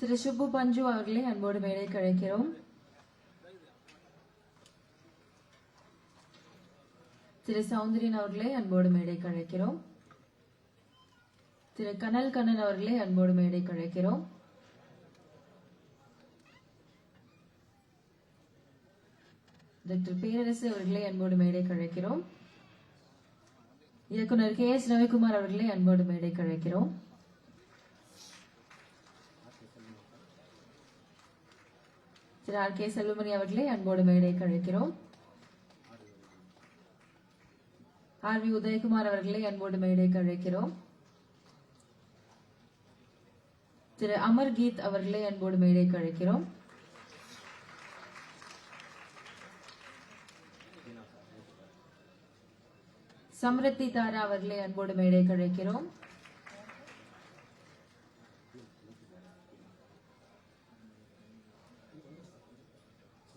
திரு சுப்பு பஞ்சு அவர்களை அன்போடு மேடைக்கு அழைக்கிறோம். திரு சௌந்தரியன் அவர்களை அன்போடு மேடைக்கு அழைக்கிறோம். திரு கனல் கண்ணன் அவர்களை அன்போடு மேடைக்கு அழைக்கிறோம். டாக்டர் பேரரசு அவர்களை அன்போடு மேடைக்கு அழைக்கிறோம். இயக்குனர் KS ரவிக்குமார் அவர்களை அன்போடு மேடைக்கு அழைக்கிறோம். திரு RK செல்வமணி அவர்களை அன்போடு மேடைக்கு அழைக்கிறோம். RV உதயகுமார் அவர்களை அன்போடு மேடைக்கு அழைக்கிறோம். திரு அமர்கீத் அவர்களை அன்போடு மேடைக்கு அழைக்கிறோம். சம்ரத்தி தாரா அவர்களை அன்போடு மேடைக்கு அழைக்கிறோம்.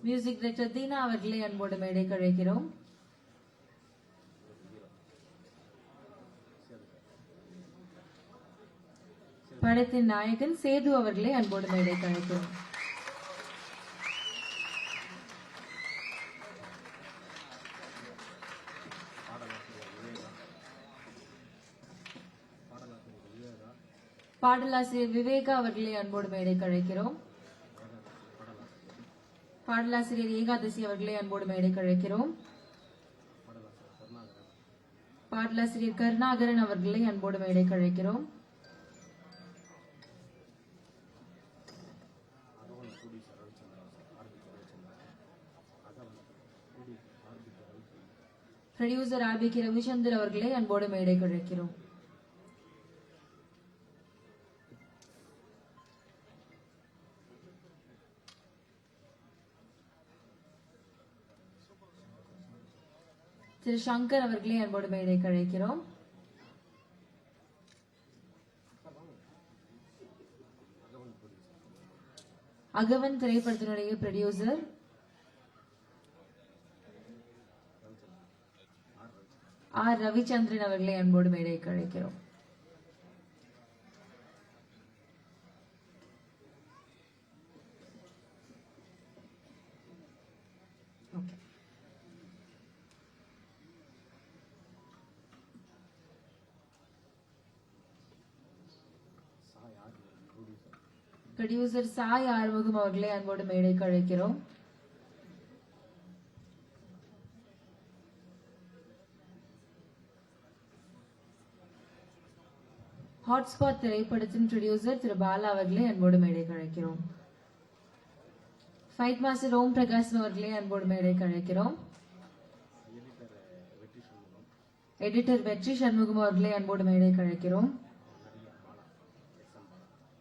மியூசிக் டைரக்டர் தீனா அவர்களை அன்போடு மேடைக்கு அழைக்கிறோம். படத்தின் நாயகன் சேது அவர்களை அன்போடு மேடைக்கு அழைக்கிறோம். பாடலாசிரியர் விவேகா அவர்களை அன்போடு மேடைக்கு அழைக்கிறோம். பாடலாசிரியர் ஏகாதசி அவர்களை அன்போடு மேடைக்கு அழைக்கிறோம். பாடலாசிரியர் கருணாகரன் அவர்களை அன்போடு மேடைக்கு அழைக்கிறோம். ப்ரொடியூசர் RBK ரவிச்சந்தர் அவர்களை அன்போடு மேடைக்கு அழைக்கிறோம். திரு சங்கர் அவர்களை அன்போடு மேடைக்கு அழைக்கிறோம். அகவன் திரைப்படத்தினுடைய ப்ரொடியூசர் ரவிச்சந்திரன் அவர்களை அன்போடு மேடைக்கு அழைக்கிறோம். ப்ரொடியூசர் சாய் ஆறுமுகம் அவர்களை அன்போடு மேடைக்கு அழைக்கிறோம். ஹாட்ஸ்பாட் திரைப்படத்தின் ப்ரொடியூசர் திரு பாலா அவர்களை அன்போடு மேடைக்கு அழைக்கிறோம். ஃபைட் மாஸ்டர் ஓம் பிரகாஷ் அவர்களை அன்போடு மேடைக்கு அழைக்கிறோம். எடிட்டர் வெற்றி சண்முகம் அவர்களை அன்போடு மேடைக்கு அழைக்கிறோம்.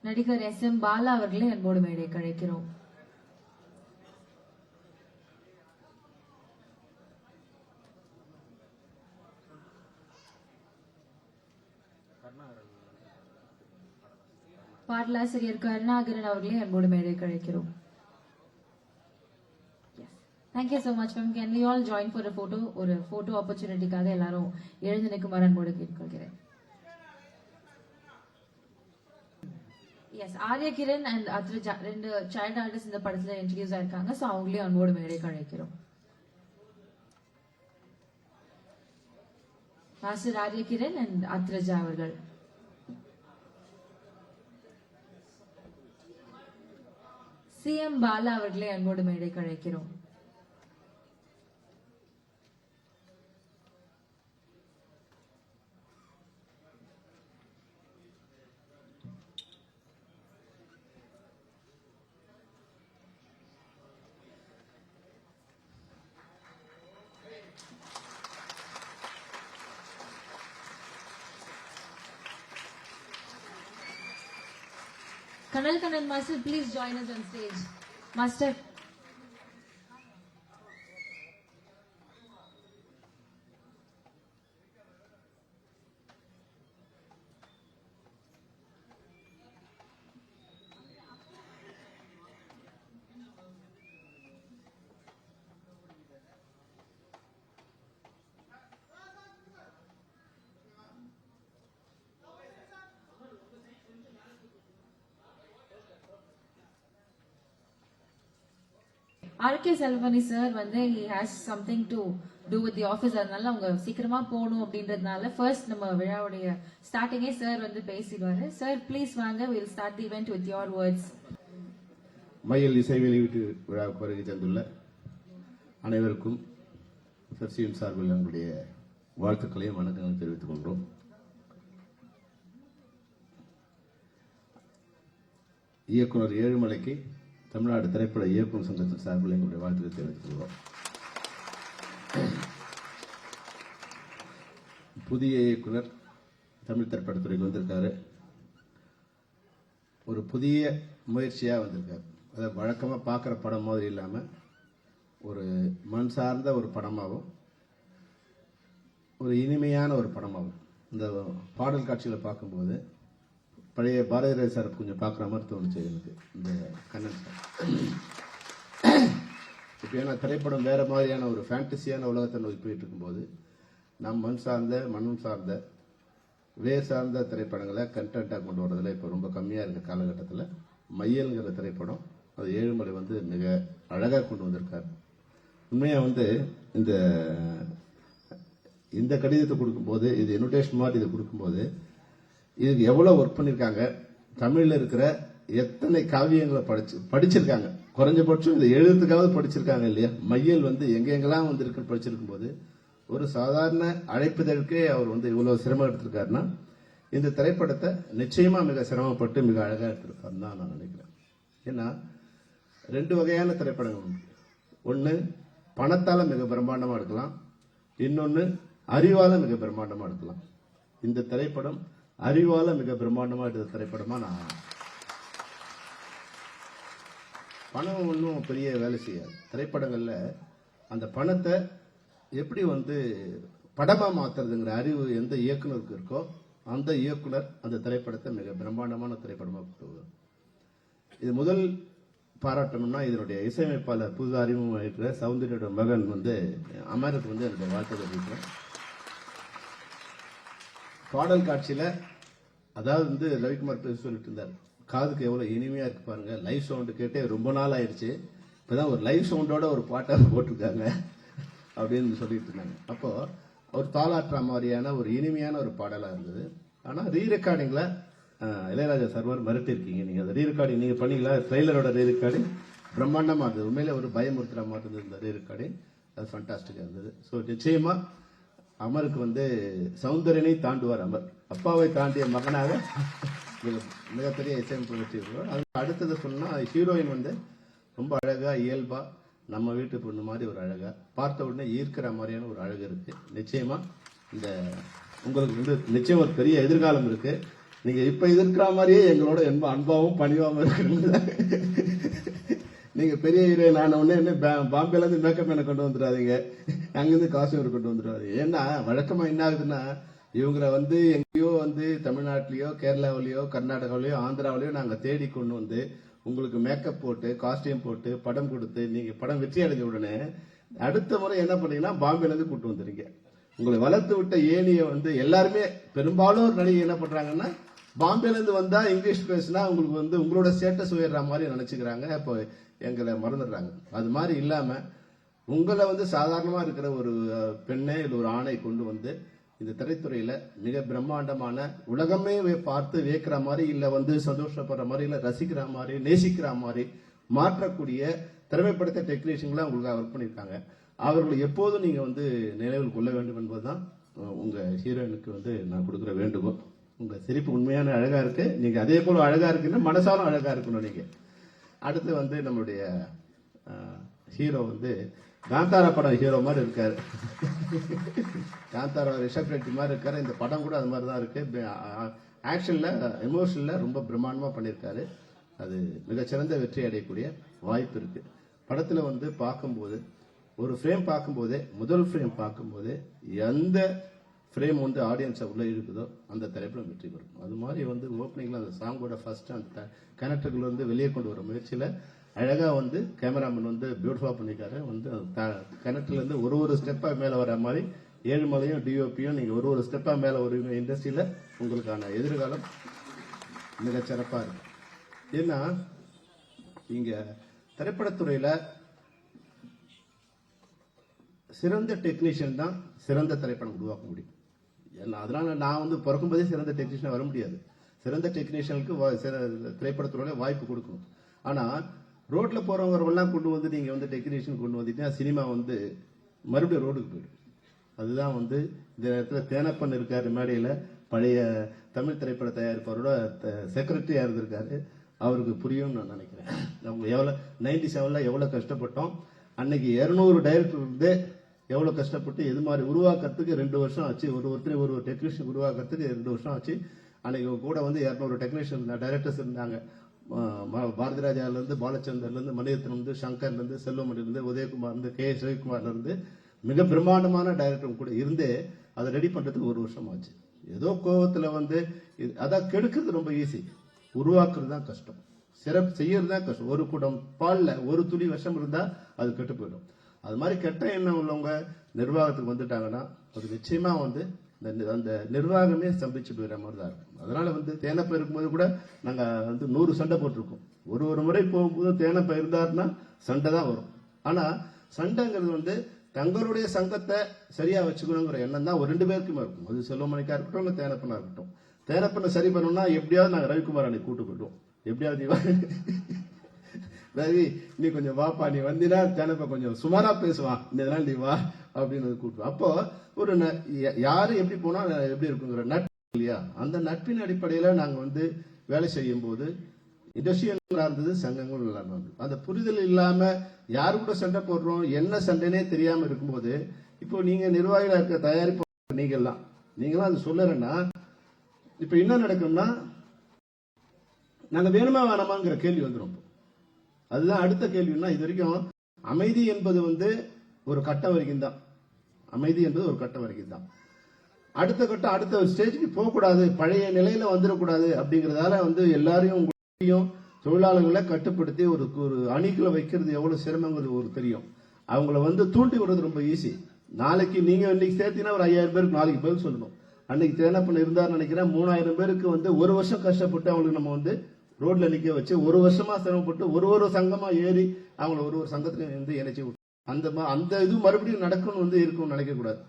நடிகர் SM பாலா அவர்களை அன்போடு மேடைக்கு அழைக்கிறோம். பாடலாசிரியர் கருணாகரன் அவர்களை அன்போடு மேடைக்கு அழைக்கிறோம். Thank you so much, ma'am. Can we all join for a photo? ஒரு photo opportunityக்காக எல்லாரும் எழுந்து நிற்குமாறு அன்போடு கேட்டுக்கொள்கிறேன். Yes, Arya Kiran and Atrija ரெண்டு child artists இந்த படத்துல இன்ட்ரோடியூஸ் ஆயிருக்காங்க. சோ அவங்களையும் அன்போடு மேடைக்கு அழைக்கிறோம். மாஸ்டர் ஆர்யா கிரண் அண்ட் அத்ரஜா அவர்கள். CM பாலா அவர்களை அன்போடு மேடைக்கு அழைக்கிறோம். Kanal Kannan Master, please join us on stage. Master. RK Selvamani sir வந்து he has something to do with the office. அதனால அவங்க சீக்கிரமா போகணும் அப்படின்றதுனால ஃபர்ஸ்ட் நம்ம விழாவுடைய ஸ்டார்டிங்கே சார் வந்து பேசிடுவாரு. சார் ப்ளீஸ் வாங்க, we'll start the event with your words. மயில் இசை வெளியீட்டு விழாவுக்கு வருகை தந்துள்ள அனைவருக்கும் சர்சியின் சார்பில் நம்முடைய வாழ்த்துக்களையும் வணக்கங்களையும் தெரிவித்துக் கொள்கிறோம். இயக்குனர் ஏழுமலைக்கு தமிழ்நாடு திரைப்பட இயக்குனர் சங்கத்தின் சார்பில் எங்களுடைய வாழ்த்துக்களை தெரிவித்துக் கொள்கிறோம். புதிய இயக்குனர் தமிழ் திரைப்படத்துறைக்கு வந்திருக்காரு. ஒரு புதிய முயற்சியாக வந்திருக்காரு. அதை வழக்கமாக பார்க்குற படம் மாதிரி இல்லாமல் ஒரு மண் சார்ந்த ஒரு படமாகவும் ஒரு இனிமையான ஒரு படமாகவும் இந்த பாடல் காட்சிகளை பார்க்கும்போது பழைய பாரதிராஜ் சார் கொஞ்சம் பார்க்குற மாதிரி தோணுச்சு எனக்கு. இந்த கண்ணன் சார் இப்போ ஏன்னா திரைப்படம் வேறு மாதிரியான ஒரு ஃபேண்டசியான உலகத்தை நோக்கி போயிட்டு இருக்கும்போது நம் மண் சார்ந்த மண்ணும் சார்ந்த வேர் சார்ந்த திரைப்படங்களை கண்டென்ட்டாக கொண்டு வரதில் இப்போ ரொம்ப கம்மியாக இருக்க காலகட்டத்தில் மையல்ங்கிற திரைப்படம் அது ஏழுமலை வந்து மிக அழகாக கொண்டு வந்திருக்காரு. உண்மையாக வந்து இந்த கடிதத்தை கொடுக்கும்போது இது இன்விடேஷன் மாதிரி இதை கொடுக்கும்போது இதுக்கு எவ்வளோ ஒர்க் பண்ணியிருக்காங்க, தமிழில் இருக்கிற எத்தனை காவியங்களை படிச்சிருக்காங்க, குறைஞ்சபட்சம் இந்த எழுத்துக்காவது படிச்சிருக்காங்க இல்லையா. மையல் வந்து எங்கெங்கெல்லாம் வந்திருக்குன்னு படிச்சிருக்கும் போது ஒரு சாதாரண அழைப்புதலுக்கே அவர் வந்து இவ்வளவு சிரமம் எடுத்திருக்காருன்னா இந்த திரைப்படத்தை நிச்சயமா மிக சிரமப்பட்டு மிக அழகா எடுத்திருக்காருன்னு தான் நான் நினைக்கிறேன். ஏன்னா 2 வகையான திரைப்படங்கள் உண்டு. ஒன்று பணத்தால மிக பிரம்மாண்டமா எடுக்கலாம், இன்னொன்னு அறிவால மிக பிரம்மாண்டமா எடுக்கலாம். இந்த திரைப்படம் அறிவால மிக பிரம்மாண்டமா எடுத்த திரைப்படமா நான் பணம் ஒன்றும் பெரிய வேலை செய்யாது. திரைப்படங்கள்ல அந்த பணத்தை எப்படி வந்து படமா மாத்துறதுங்கிற அறிவு எந்த இயக்குனருக்கு இருக்கோ அந்த இயக்குனர் அந்த திரைப்படத்தை மிக பிரம்மாண்டமான திரைப்படமா கொண்டு. இது முதல் பாராட்டணும்னா இதனுடைய இசையமைப்பாளர் புது அறிமுகம் இருக்கிற சௌந்தர்யோட மகன் வந்து அமருக்கு வந்து என்னுடைய வாழ்த்துக்களை இருக்கிறேன். பாடல் காட்சியில அதாவது வந்து ரவிக்குமார் பேச சொல்லிட்டு இருந்தார், காதுக்கு எவ்வளவு இனிமையா இருக்கு பாருங்க, லைவ் சவுண்டு கேட்டே ரொம்ப நாள் ஆயிடுச்சு, இப்பதான் ஒரு லைவ் சவுண்டோட ஒரு பாட்டை போட்டிருக்காங்க அப்படின்னு சொல்லிட்டு இருந்தாங்க. அப்போ ஒரு தாளாற்ற மாதிரியான ஒரு இனிமையான ஒரு பாடலா இருந்தது. ஆனா ரீ ரெக்கார்டிங்ல இளையராஜா சர்வர் மிரட்டிருக்கீங்க. நீங்க அந்த ரீ ரெக்கார்டிங் நீங்க பண்ணீங்களா? ட்ரெய்லரோட ரீ ரெக்கார்டிங் பிரம்மாண்டமா இருந்தது. உண்மையிலே ஒரு பயமுறுத்துற மாதிரி இருந்தது இந்த ரீ ரெக்கார்டிங். அது ஃபண்டாஸ்டிக்கா இருந்தது. ஸோ நிச்சயமா அமருக்கு வந்து சௌந்தரியனை தாண்டுவார். அமர் அப்பாவை தாண்டிய மகனாக மிகப்பெரிய இசையமைப்பு வச்சிருக்கிறோம். அது அடுத்தது சொன்னா ஹீரோயின் வந்து ரொம்ப அழகா இயல்பா நம்ம வீட்டு பொண்ணு மாதிரி ஒரு அழகா பார்த்த உடனே ஈர்க்கிற மாதிரியான ஒரு அழகு இருக்கு. நிச்சயமா இந்த உங்களுக்கு வந்து நிச்சயம் ஒரு பெரிய எதிர்காலம் இருக்கு. நீங்க இப்ப எதிர்க்கிற மாதிரியே எங்களோட அன்பாவும் பணிவாகவும் இருக்கிறீங்க. நீங்க பெரிய ஹீரோயின் ஆன உடனே என்ன பாம்பேல இருந்து மேக்கப் மேனை கொண்டு வந்துடாதீங்க, அங்கிருந்து காஸ்டியூமர் கொண்டு வந்துடாதீங்க. ஏன்னா வழக்கமா என்ன ஆகுதுன்னா இவங்களை வந்து எங்கேயோ வந்து தமிழ்நாட்டிலயோ கேரளாவிலயோ கர்நாடகாவிலயோ ஆந்திராவிலயோ நாங்க தேடி கொண்டு வந்து உங்களுக்கு மேக்கப் போட்டு காஸ்டியூம் போட்டு படம் கொடுத்து நீங்க படம் வெற்றி அடைஞ்ச உடனே அடுத்த முறை என்ன பண்ணீங்கன்னா பாம்பேல இருந்து கூட்டு வந்துருங்க. உங்களை வளர்த்து விட்ட ஏனிய வந்து எல்லாருமே பெரும்பாலும் ஒரு நடிகை என்ன பண்றாங்கன்னா பாம்பேல இருந்து வந்தா இங்கிலீஷ் பேசினா உங்களுக்கு வந்து உங்களோட ஸ்டேட்டஸ் உயர்ற மாதிரி நினைச்சுக்கிறாங்க. இப்போ எங்களை மறந்துடுறாங்க. அது மாதிரி இல்லாம உங்களை வந்து சாதாரணமா இருக்கிற ஒரு பெண்ணை இல்லை ஒரு ஆணை கொண்டு வந்து இந்த திரைத்துறையில மிக பிரம்மாண்டமான உலகமே பார்த்து வியக்கிற மாதிரி இல்ல வந்து சந்தோஷப்படுற மாதிரி இல்ல ரசிக்கிற மாதிரி நேசிக்கிற மாதிரி மாற்றக்கூடிய திறமைப்படுத்த டெக்னீஷியன்லாம் உங்களுக்கு ஒர்க் பண்ணியிருக்காங்க. அவர்கள் எப்போதும் நீங்க வந்து நினைவில் கொள்ள வேண்டும் என்பதுதான் உங்க ஹீரோயினுக்கு வந்து நான் கொடுக்குற வேண்டுகோள். உங்க சிரிப்பு உண்மையான அழகா இருக்கு. நீங்க அதே போல அழகா இருக்குன்னா மனசாலும் அழகா இருக்கணும். நீங்க அடுத்து வந்து நம்மளுடைய ஹீரோ வந்து காந்தாரா படம் ஹீரோ மாதிரி இருக்காரு. காந்தாரா ரிஷப் ரெட்டி மாதிரி இருக்காரு. இந்த படம் கூட அது மாதிரி தான் இருக்கு. ஆக்ஷன்ல எமோஷன்ல ரொம்ப பிரம்மாண்டமா பண்ணியிருக்காரு. அது மிகச்சிறந்த வெற்றி அடையக்கூடிய வாய்ப்பு இருக்கு. படத்துல வந்து பார்க்கும்போது ஒரு ஃப்ரேம் பார்க்கும்போதே முதல் ஃப்ரேம் பார்க்கும்போதே எந்த ஃப்ரேம் வந்து ஆடியன்ஸை உள்ள இருக்குதோ அந்த திரைப்படம் வெற்றி பெறும். அது மாதிரி வந்து ஓப்பனிங்ல அந்த சாங்கோட ஃபர்ஸ்ட் அந்த கனெக்டர்கள் வந்து வெளியே கொண்டு வர முயற்சியில அழகா வந்து கேமராமேன் வந்து பியூட்டிஃபுல்லா பண்ணிருக்காரு. வந்து கனெக்டர்ல இருந்து ஒரு ஸ்டெப்பா மேல வர மாதிரி ஏழுமலையும் டிஓபியும் நீங்க ஒரு ஸ்டெப்பா மேல வருவீங்க. இண்டஸ்ட்ரியில உங்களுக்கான எதிர்காலம் மிகச்சிறப்பா இருக்கு. ஏன்னா இங்க திரைப்படத்துறையில சிறந்த டெக்னீஷியன் தான் சிறந்த திரைப்படம் உருவாக்க முடியும். அதனால நான் வந்து பிறக்கும்போதே சிறந்த டெக்னீஷியன் வர முடியாது. சிறந்த டெக்னீஷியனுக்கு திரைப்படத்துறையில வாய்ப்பு கொடுக்கணும். ஆனா ரோட்ல போறவங்க கொண்டு வந்து நீங்க வந்து டெக்னீஷியன் கொண்டு வந்துட்டீங்கன்னா சினிமா வந்து மறுபடியும் ரோடுக்கு போயிடும். அதுதான் வந்து இந்த இடத்துல தேனப்பன் இருக்காரு மேடையில, பழைய தமிழ் திரைப்பட தயாரிப்பாரோட செக்ரட்டரியா இருந்திருக்காரு. அவருக்கு புரியும் நான் நினைக்கிறேன். நம்ம எவ்வளவு 97ல எவ்வளவு கஷ்டப்பட்டோம். அன்னைக்கு 200 டைரக்டர் இருந்து எவ்வளவு கஷ்டப்பட்டு எது மாதிரி உருவாக்குறதுக்கு 2 வருஷம் ஆச்சு. ஒரு டெக்னீஷியன் உருவாக்குறதுக்கு 2 வருஷம் ஆச்சு. அன்னைக்கு கூட வந்து 200 டெக்னீஷியன் டைரக்டர்ஸ் இருந்தாங்க. பாரதி ராஜால இருந்து, பாலச்சந்தர்ல இருந்து, மணிரத்னம் இருந்து, சங்கர்ல இருந்து, செல்வமணி இருந்து, உதயகுமார் இருந்து, கே எஸ் ரவிக்குமார்ல இருந்து மிக பிரம்மாண்டமான டைரக்டர் கூட இருந்தே அதை ரெடி பண்றதுக்கு 1 வருஷம் ஆச்சு. ஏதோ கோவத்துல வந்து அதான் கெடுக்கிறது ரொம்ப ஈஸி, உருவாக்குறது தான் கஷ்டம், சிறப்பு செய்யறது தான் கஷ்டம். ஒரு குடம் பால்ல ஒரு துளி விஷம் இருந்தா அது கெட்டு போயிடும். அது மாதிரி கெட்ட எண்ணம் உள்ளவங்க நிர்வாகத்துக்கு வந்துட்டாங்கன்னா அது நிச்சயமா வந்து அந்த நிர்வாகமே ஸ்தம்பிச்சு போயிடுற மாதிரி தான் இருக்கும். அதனால வந்து தேனப்ப இருக்கும்போது கூட நாங்க வந்து 100 சண்டை போட்டிருக்கோம். ஒரு முறை போகும்போது தேனப்ப இருந்தாருன்னா சண்டை தான் வரும். ஆனா சண்டைங்கிறது வந்து தங்களுடைய சங்கத்தை சரியா வச்சுக்கணுங்கிற எண்ணம் தான் ஒரு 2 பேருக்குமே இருக்கும். அது செல்வமணிக்கா இருக்கட்டும், இல்ல தேனப்பனா இருக்கட்டும். தேனப்பனை சரி பண்ணணும்னா எப்படியாவது நாங்க ரவிக்குமார் அன்னைக்கு கூட்டு போயிடுவோம். எப்படியாவது ரவி நீ கொஞ்சம் வாப்பா, நீ வந்தினா தேனப்ப கொஞ்சம் சுமாரா பேசுவான், இதனால நீ வா அப்படின்னு கூப்பிடுவோம். அப்போ ஒரு யாரு எப்படி போனா எப்படி இருக்குங்கிற நட்பு இல்லையா, அந்த நட்பின் அடிப்படையில நாங்க வந்து வேலை செய்யும் போது இண்டஸ்ட்ரியல் நல்லா இருந்தது, சங்கங்கள் நல்லா இருந்தது. அந்த புரிதல் இல்லாம யாரு கூட சண்டை போடுறோம், என்ன சண்டைனே தெரியாம இருக்கும்போது, இப்போ நீங்க நிர்வாகிகளா இருக்க தயாரிப்பு நீங்களாம் அது சொல்லறேன்னா இப்ப என்ன நடக்கும்னா நாங்க வேணுமா வேணாமாங்கிற கேள்வி வந்துடும். அதுதான் அடுத்த கேள்வின்னா, இது வரைக்கும் அமைதி என்பது வந்து ஒரு கட்டம் வரைக்கும் தான். அமைதி என்பது ஒரு கட்டம் வரைக்கும் தான். அடுத்த கட்டம் அடுத்த ஒரு ஸ்டேஜுக்கு போகக்கூடாது, பழைய நிலையில வந்துடக்கூடாது அப்படிங்கறதால வந்து எல்லாரையும் தொழிலாளர்களை கட்டுப்படுத்தி ஒரு அணிக்குள்ள வைக்கிறது எவ்வளவு சிரமங்கிறது ஒரு தெரியும். அவங்கள வந்து தூண்டி விடுறது ரொம்ப ஈஸி. நாளைக்கு நீங்க இன்னைக்கு சேர்த்தீங்கன்னா ஒரு 5000 பேருக்கு நாளைக்கு பதில் சொல்லணும். அன்னைக்கு தேனப்பன் இருந்தாருன்னு நினைக்கிறேன், 3000 பேருக்கு வந்து 1 வருஷம் கஷ்டப்பட்டு அவங்களுக்கு நம்ம வந்து ரோட்ல நிக்க வச்சு 1 வருஷமா சிரமப்பட்டு ஒரு சங்கமா ஏறி அவங்களை ஒரு சங்கத்துல வந்து இணைச்சி விட்டு அந்த இது மறுபடியும் நடக்கணும்னு வந்து இருக்கும்னு நினைக்க கூடாது.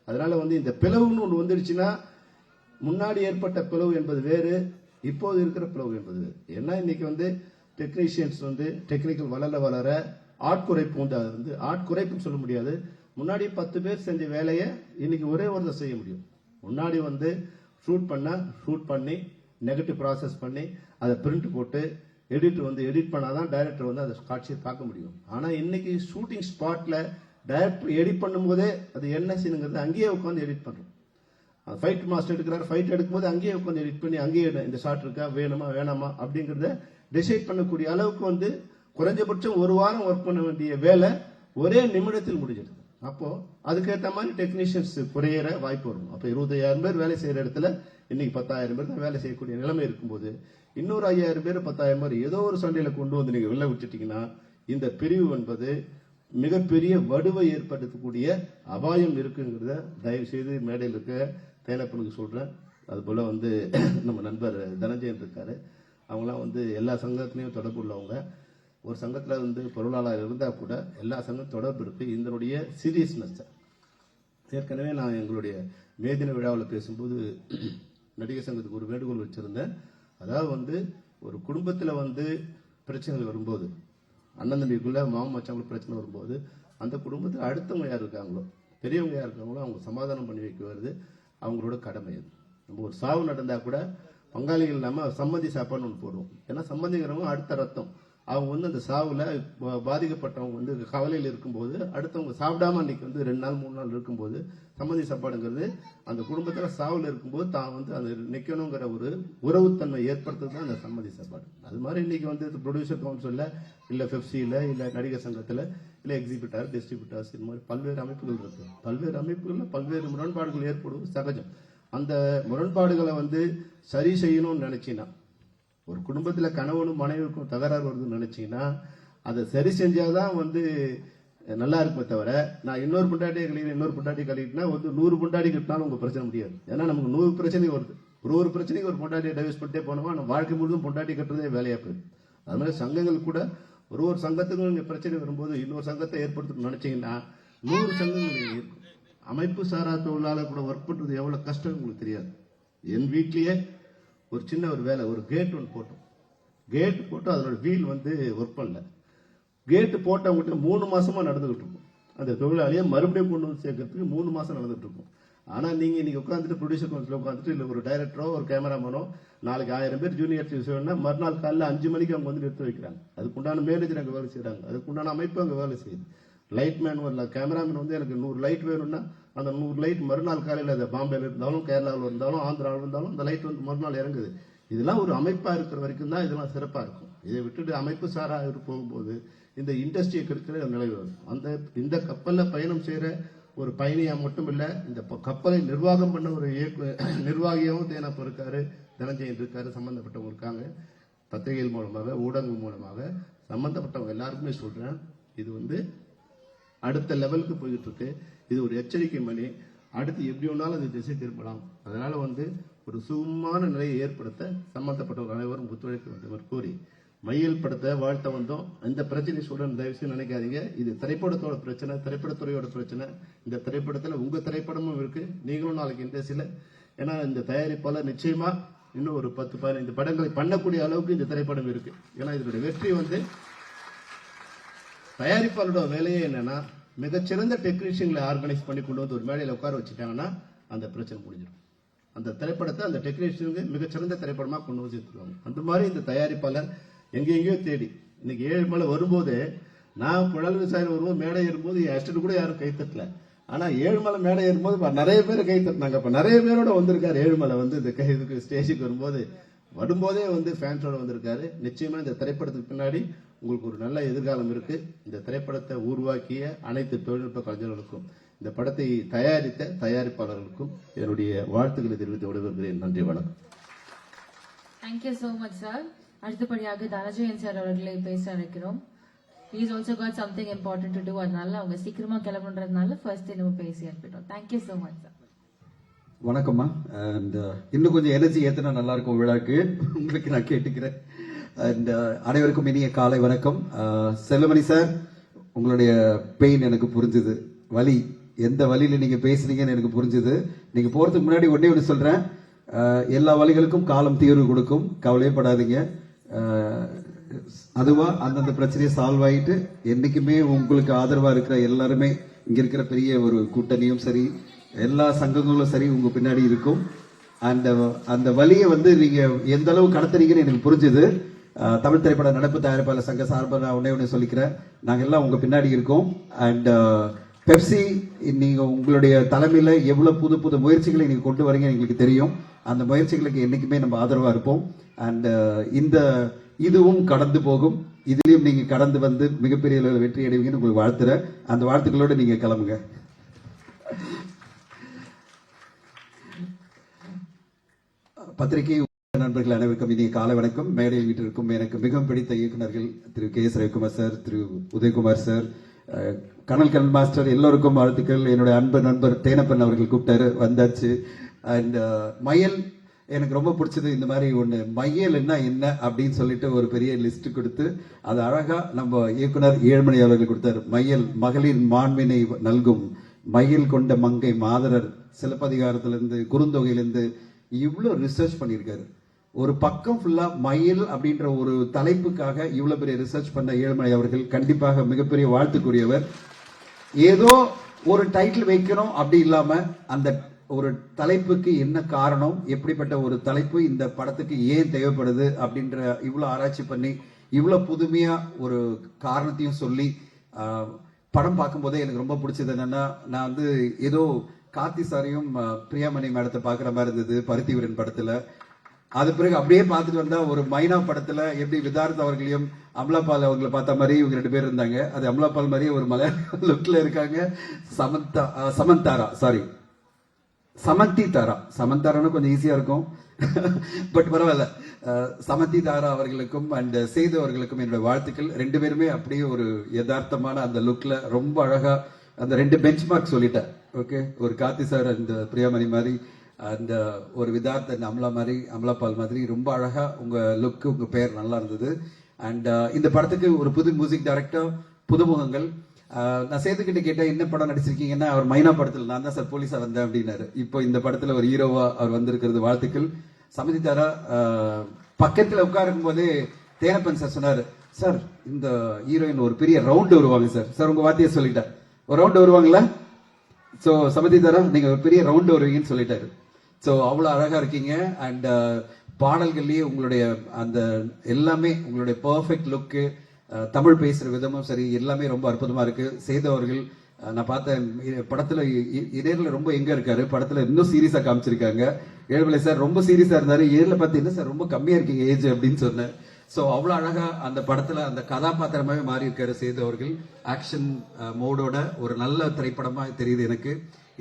அதனால வந்து இந்த பிளவுன்னு ஒன்று வந்துடுச்சுன்னா, முன்னாடி ஏற்பட்ட பிளவு என்பது வேறு, இப்போது இருக்கிற பிளவு என்பது வேறு. ஏன்னா இன்னைக்கு வந்து டெக்னீஷியன்ஸ் வந்து டெக்னிக்கல் வளர ஆட்குறைப்பு வந்து அது வந்து ஆட்குறைப்புன்னு சொல்ல முடியாது. முன்னாடி 10 பேர் செஞ்ச வேலையை இன்னைக்கு ஒரே ஒருத்தர் செய்ய முடியும். முன்னாடி வந்து ஷூட் பண்ணி நெகட்டிவ் ப்ராசஸ் பண்ணி அதை பிரிண்ட் போட்டு எடிட் பண்ணாதான் டைரக்டர் வந்து அதை காட்சியை பார்க்க முடியும். ஆனா இன்னைக்கு ஷூட்டிங் ஸ்பாட்ல டைரக்டர் எடிட் பண்ணும் போதே அது என்ன சீனுங்கிறது அங்கேயே உட்காந்து எடிட் பண்றோம். ஃபைட் மாஸ்டர் எடுக்கிறார், ஃபைட் எடுக்கும்போது அங்கேயே உட்காந்து எடிட் பண்ணி அங்கேயே இந்த ஷாட் இருக்கா, வேணுமா வேணாமா அப்படிங்கறத டிசைட் பண்ணக்கூடிய அளவுக்கு வந்து குறைஞ்சபட்சம் 1 வாரம் ஒர்க் பண்ண வேண்டிய வேலை ஒரே நிமிடத்தில் முடிஞ்சிடுது. அப்போ அதுக்கேற்ற மாதிரி டெக்னீஷியன்ஸ் குறையிற வாய்ப்பு வரும். அப்ப 25000 பேர் வேலை செய்யற இடத்துல இன்னைக்கு 10000 பேர் தான் வேலை செய்யக்கூடிய நிலைமை இருக்கும்போது, இன்னொரு 5000 பேர் 10000 பேர் ஏதோ ஒரு சண்டையில கொண்டு வந்து நீங்க வெளில விட்டுட்டீங்கன்னா, இந்த பிரிவு என்பது மிகப்பெரிய வடுவை ஏற்படுத்தக்கூடிய அபாயம் இருக்குங்கிறத தயவு செய்து மேடையில் இருக்க தேனப்பனுக்கு சொல்றேன். அது போல வந்து நம்ம நண்பர் தனஞ்சயன் இருக்காரு, அவங்களாம் வந்து எல்லா சங்கத்திலையும் தொடர்பு உள்ளவங்க. ஒரு சங்கத்துல வந்து பொருளாளர் இருந்தா கூட எல்லா சங்கம் தொடர்பு இருக்கு. இதனுடைய சீரியஸ்னஸ் ஏற்கனவே நான் எங்களுடைய மேதின விழாவில் பேசும்போது நடிகர் சங்கத்துக்கு ஒரு வேண்டுகோள் வச்சிருந்தேன். அதாவது வந்து ஒரு குடும்பத்துல வந்து பிரச்சனைகள் வரும்போது, அண்ணன் தம்பிக்குள்ள மாமன் மச்சாங்களுக்கு பிரச்சனை வரும்போது, அந்த குடும்பத்தில் அடுத்தவங்க யார் இருக்காங்களோ, பெரியவங்க யார் இருக்காங்களோ அவங்க சமாதானம் பண்ணி வைக்க வருது அவங்களோட கடமை. அது நம்ம ஒரு சாவு நடந்தா கூட பங்காளிகள் இல்லாம சம்மந்தி சாப்பாடுன்னு ஒன்று போடுவோம். ஏன்னா சம்மந்திங்கிறவங்க அடுத்த ரத்தம். அவங்க வந்து அந்த சாவுல பாதிக்கப்பட்டவங்க வந்து கவலையில் இருக்கும்போது, அடுத்தவங்க சாப்பிடாம அன்னைக்கு வந்து 2 நாள் 3 நாள் இருக்கும்போது சம்மந்தி சாப்பாடுங்கிறது அந்த குடும்பத்துல சாவுல இருக்கும்போது தான் வந்து அது நிக்கணுங்கிற ஒரு உறவுத்தன்மை ஏற்படுத்துறது தான் அந்த சம்மந்தி சாப்பாடு. அது மாதிரி இன்னைக்கு வந்து ப்ரொடியூசர் கவுன்சில்ல இல்ல பெப்சியில இல்ல நடிகர் சங்கத்துல இல்ல எக்ஸிபிட்டர் டிஸ்ட்ரிபியூட்டர்ஸ் இது மாதிரி பல்வேறு அமைப்புகள் இருக்கு. பல்வேறு அமைப்புகள்ல பல்வேறு முரண்பாடுகள் ஏற்படுவது சகஜம். அந்த முரண்பாடுகளை வந்து சரி செய்யணும்னு நினைச்சினா, ஒரு குடும்பத்துல கணவனும் மனைவிக்கும் தகராறு வருதுன்னு நினைச்சீங்கன்னா அதை சரி செஞ்சாதான் வந்து நல்லா இருக்குமே தவிர, நான் இன்னொரு பொண்டாட்டியை கழிக்கிட்டேன்னா வந்து 100 பொண்டாட்டி கட்டினாலும் உங்க பிரச்சனை முடியாது. ஏன்னா நமக்கு 100 பிரச்சனை வருது. ஒரு பிரச்சனைக்கு ஒரு பொண்டாட்டியை டைவர்ஸ் பண்ணிட்டே போனோமா நம்ம வாழ்க்கை முழுதும் பொண்டாட்டி கட்டுறதே வேலையா போயிடும். அது மாதிரி சங்கங்கள் கூட ஒரு சங்கத்துக்கும் பிரச்சனை வரும்போது இன்னொரு சங்கத்தை ஏற்படுத்தணும்னு நினைச்சீங்கன்னா 100 சங்கங்கள் இருக்கும். அமைப்பு சாரா தொழிலாளர் கூட ஒர்க் பண்றது எவ்வளவு கஷ்டம் உங்களுக்கு தெரியாது. என் வீட்லயே ஒரு சின்ன ஒரு வேலை, ஒரு கேட் ஒன்று போட்டோம். கேட் போட்டு அதோட வீல் வந்து ஒர்க் பண்ணல. கேட்டு போட்டவங்ககிட்ட 3 மாசமா நடந்துகிட்டு இருக்கும். அந்த தொழிலாளியை மறுபடியும் கொண்டு வந்து சேர்க்கறதுக்கு 3 மாசம் நடந்துட்டு இருக்கும். ஆனா நீங்க இன்னைக்கு உட்காந்துட்டு ப்ரொடியூசர் கவுன்சில் உட்காந்துட்டு இல்ல ஒரு டைரக்டரோ ஒரு கேமராமேனோ நாளைக்கு 1000 பேர் ஜூனியர் வேணும்னா மறுநாள் காலைல 5 மணிக்கு அவங்க வந்து நிறுத்தி வைக்கிறாங்க. அதுக்குண்டான மேனேஜர் அங்க வேலை செய்யறாங்க, அதுக்குண்டான அமைப்பு அங்க வேலை செய்யுது. லைட் மேன் வரல, கேமராமேன் வந்து எனக்கு 100 லைட் வேணும்னா அந்த 100 லைட் மறுநாள் காலையில் அது பாம்பேல இருந்தாலும் கேரளாவில் இருந்தாலும் ஆந்திராவில் இருந்தாலும் அந்த லைட் வந்து மறுநாள் இறங்குது. இதெல்லாம் ஒரு அமைப்பா இருக்கிற வரைக்கும் தான் இதெல்லாம் சிறப்பா இருக்கும். இதை விட்டுட்டு அமைப்பு சாரா போகும்போது இந்த இண்டஸ்ட்ரியை கெடுக்கிற நிலை வரும். இந்த கப்பல்ல பயணம் செய்யற ஒரு பயணியா மட்டும் இல்ல, இந்த கப்பலை நிர்வாகம் பண்ண ஒரு நிர்வாகியாவும் தேனப்ப இருக்காரு, தனஞ்சயன் இருக்காரு, சம்பந்தப்பட்டவங்க இருக்காங்க. பத்திரிகைகள் மூலமாக ஊடகங்கள் மூலமாக சம்பந்தப்பட்டவங்க எல்லாருக்குமே சொல்றேன், இது வந்து அடுத்த லெவலுக்கு போயிட்டு இருக்கு. இது ஒரு எச்சரிக்கை மணி. அடுத்து எப்படி வேணாலும் அது திசை திரும்பலாம். அதனால வந்து ஒரு சுகமான நிலையை ஏற்படுத்த சம்பந்தப்பட்டவர்கள் அனைவரும் ஒத்துழைக்க வேண்டும் கூறி மையல் படத்தை வாழ்த்த வந்தோம். இந்த பிரச்சனை சொல்றேன், தயவுசெய்து நினைக்காதீங்க. இது திரைப்படத்தோட பிரச்சனை, திரைப்படத்துறையோட பிரச்சனை. இந்த திரைப்படத்துல உங்க திரைப்படமும் இருக்கு, நீங்களும் நாளைக்கு இண்டஸ்ட்ரியில, ஏன்னா இந்த தயாரிப்பாளர் நிச்சயமா இன்னும் ஒரு 10-15 படங்களை பண்ணக்கூடிய அளவுக்கு இந்த திரைப்படம் இருக்கு. ஏன்னா இதனுடைய வெற்றி வந்து தயாரிப்பாளரோட வேலையே என்னன்னா மிகச்சிறந்த டெக்னீஷியன்களை ஆர்கனைஸ் பண்ணி கொண்டு வந்து ஒரு மேடையில் உட்கார வச்சுட்டாங்கன்னா அந்த பிரச்சனை முடிஞ்சிடும். அந்த திரைப்படத்தை அந்த டெக்னீஷியனுக்கு மிகச்சிறந்த திரைப்படமா கொண்டு வந்து சேர்த்துருவாங்க. அந்த மாதிரி இந்த தயாரிப்பாளர் எங்கெங்கயோ தேடி இன்னைக்கு ஏழுமலை வரும்போது, நான் புழல் விவசாயம் வரும்போது மேடை ஏறும்போது என் அஸ்டன்ட் கூட யாரும் கைத்தட்டல. ஆனா ஏழுமலை மேடை ஏறும்போது நிறைய பேர் கைத்தட்டினாங்க. இப்ப நிறைய பேரோட வந்திருக்காரு ஏழுமலை வந்து இந்த இதுக்கு ஸ்டேஜுக்கு வரும்போதே வந்து ஃபேன்ஸோட வந்திருக்காரு. நிச்சயமா இந்த திரைப்படத்துக்கு பின்னாடி உங்களுக்கு ஒரு நல்ல எதிர்காலம் இருக்கு. இந்த திரைப்படத்தை உருவாக்கிய அனைத்து தொழில்நுட்ப கலைஞர்களுக்கும், இந்த படத்தை தயாரித்த தயாரிப்பாளர்களுக்கும் என்னுடைய வாழ்த்துக்களை தெரிவித்து விடைபெறுகிறேன். நன்றி, வணக்கம். Thank you so much sir. அடுத்தபடியாக தனஜயன் சார் அவர்களை பேச இருக்கிறோம். He's also got something important to do. அதனால அவங்க சீக்கிரமா கிளம்புன்றதுனால ஃபர்ஸ்ட் நம்ம பேசி அனுப்பிட்டோம். Thank you so much sir. வணக்கம்மா. அண்ட் இன்னும் கொஞ்சம் எனர்ஜி ஏற்றினா நல்லா இருக்கும் விழாக்கு, உங்களுக்கு நான் கேட்டுக்கிறேன். அண்ட் அனைவருக்கும் இனிய காலை வணக்கம். செல்வமணி சார், உங்களுடைய பெயின் எனக்கு புரிஞ்சுது. வலி, எந்த வழியில நீங்க பேசுறீங்கன்னு எனக்கு புரிஞ்சுது. நீங்க போறதுக்கு முன்னாடி ஒன்னே ஒன்று சொல்றேன், எல்லா வழிகளுக்கும் காலம் தீர்வு கொடுக்கும், கவலையப்படாதீங்க. அதுவா அந்தந்த பிரச்சனையை சால்வ் ஆயிட்டு என்னைக்குமே உங்களுக்கு ஆதரவா இருக்கிற எல்லாருமே, இங்க இருக்கிற பெரிய ஒரு கூட்டணியும் சரி, எல்லா சங்கங்களும் சரி உங்க பின்னாடி இருக்கும். அந்த வழியை வந்து நீங்க எந்த அளவு கடத்துறீங்கன்னு எனக்கு புரிஞ்சுது. தமிழ் திரைப்பட நடப்பு தயாரிப்பாளர் சங்க சார்பாக நான் ஒன்னே சொல்லிக்கிறேன், நாங்க எல்லாம் உங்க பின்னாடி இருக்கோம். அண்ட் பெப்சி, நீங்க உங்களுடைய தலைமையில எவ்வளவு புது புது முயற்சிகளை நீங்க கொண்டு வரீங்க எங்களுக்கு தெரியும். அந்த முயற்சிகளுக்கு என்னைக்குமே நம்ம ஆதரவா இருப்போம். அண்ட் இதுவும் கடந்து போகும். இதுலயும் நீங்க கடந்து வந்து மிகப்பெரிய அளவில் வெற்றி அடைவீங்கன்னு உங்களுக்கு வாழ்த்துறேன். அந்த வாழ்த்துக்களோட நீங்க கிளம்புங்க. பத்திரிகை நண்பர்கள் அனைவருக்கும் இனிய காலை வணக்கம். மேடையில் வீட்டிற்கும் எனக்கு மிகவும் பிடித்த இயக்குநர்கள் திரு கே. எஸ். ரவிக்குமார் சார், திரு உதயகுமார் சார், கனல் மாஸ்டர், எல்லோருக்கும் வாழ்த்துக்கள். என்னுடைய அன்பு நண்பர் தேனப்பன் அவர்கள் கூப்பிட்டாரு, வந்தாச்சு. அண்ட் மையல் எனக்கு ரொம்ப பிடிச்சது. இந்த மாதிரி ஒன்று மையல் என்ன அப்படின்னு சொல்லிட்டு ஒரு பெரிய லிஸ்ட் கொடுத்து அது அழகா நம்ம இயக்குனர் ஏழுமணி அவர்கள் கொடுத்தாரு. மையல் மகளிர் மாண்பினை நல்கும், மையல் கொண்ட மங்கை மாதரர், சிலப்பதிகாரத்திலிருந்து குறுந்தொகையிலிருந்து இவ்வளவு ரிசர்ச் பண்ணியிருக்காரு. ஒரு பக்கம் ஃபுல்லா மயில் அப்படின்ற ஒரு தலைப்புக்காக இவ்வளவு பெரிய ரிசர்ச் பண்ண ஏழுமலை அவர்கள் கண்டிப்பாக மிகப்பெரிய வாழ்த்துக்குரியவர். ஏதோ ஒரு டைட்டில் வைக்கணும் அப்படி இல்லாம அந்த ஒரு தலைப்புக்கு என்ன காரணம், எப்படிப்பட்ட ஒரு தலைப்பு இந்த படத்துக்கு ஏன் தேவைப்படுது அப்படின்ற இவ்வளவு ஆராய்ச்சி பண்ணி இவ்வளவு புதுமையா ஒரு காரணத்தையும் சொல்லி படம் பார்க்கும் போதே எனக்கு ரொம்ப பிடிச்சது என்னன்னா, நான் வந்து ஏதோ கார்த்தி சாரையும் பிரியாமணி மேடத்தை பாக்குற மாதிரி இருந்தது பருத்திவீரன் படத்துல. அது பிறகு அப்படியே பார்த்துட்டு வந்தா ஒரு மைனா படத்துல எப்படி விதார்த் அவர்களையும் அமலாபால் அவர்களை பார்த்த மாதிரி இவங்க 2 பேர் இருந்தாங்க. அது அமலாபால் மாதிரியே ஒரு மலையாள லுக்ல இருக்காங்க. சமந்தி தாரா, சமந்தாரான்னு கொஞ்சம் ஈஸியா இருக்கும், பட் பரவாயில்ல. சமந்தி தாரா அவர்களுக்கும் அண்ட் சேது அவர்களுக்கும் என்னோட வாழ்த்துக்கள். 2 பேருமே அப்படியே ஒரு யதார்த்தமான அந்த லுக்ல ரொம்ப அழகா அந்த 2 பெஞ்ச் மார்க் சொல்லிட்டேன். ஓகே, ஒரு கார்த்தி சார் அந்த பிரியாமணி மாதிரி, அந்த ஒரு விதார்த் அந்த அமலாபால் மாதிரி ரொம்ப அழகா உங்க லுக், உங்க பெயர் நல்லா இருந்தது. அண்ட் இந்த படத்துக்கு ஒரு புது மியூசிக் டைரக்டர், புதுமுகங்கள். நான் சேதுக்கிட்ட கேட்டேன் என்ன படம் நடிச்சிருக்கீங்கன்னா அவர் மைனா படத்துல நான் தான் சார் போலீஸா வந்தேன் அப்படின்னாரு. இப்போ இந்த படத்துல ஒரு ஹீரோவா அவர் வந்திருக்கிறது வாழ்த்துக்கள். சமிதி தாரா பக்கத்துல உட்காரும் போதே தேனப்பன் சார் சொன்னாரு, சார் இந்த ஹீரோயின் ஒரு பெரிய ரவுண்டு வருவாங்க சார். சார் உங்க வார்த்தையை சொல்லிட்டார், ஒரு ரவுண்டு வருவாங்களா? சோ சமிதி தாரா நீங்க ஒரு பெரிய ரவுண்டு வருவீங்கன்னு சொல்லிட்டாரு. சோ அவ்வளவு அழகா இருக்கீங்க. அண்ட் பாடல்கள்லயே உங்களுடைய அந்த எல்லாமே உங்களுடைய பெர்ஃபெக்ட் லுக்கு, தமிழ் பேசுற விதமும் சரி எல்லாமே ரொம்ப அற்புதமா இருக்கு. சேதவர்கள் நான் பார்த்தேன் படத்துல இடையில ரொம்ப எங்க இருக்காரு, படத்துல இன்னும் சீரியஸா காமிச்சிருக்காங்க. ஏழுமலை சார் ரொம்ப சீரியஸா இருந்தாரு, ஏழுல பார்த்தீங்கன்னா சார் ரொம்ப கம்மியா இருக்கீங்க ஏஜ் அப்படின்னு சொன்னேன். சோ அவ்வளவு அழகா அந்த படத்துல அந்த கதாபாத்திரமாவே மாறி இருக்காரு சேது அவர்கள். ஆக்ஷன் மோடோட ஒரு நல்ல திரைப்படமா தெரியுது எனக்கு.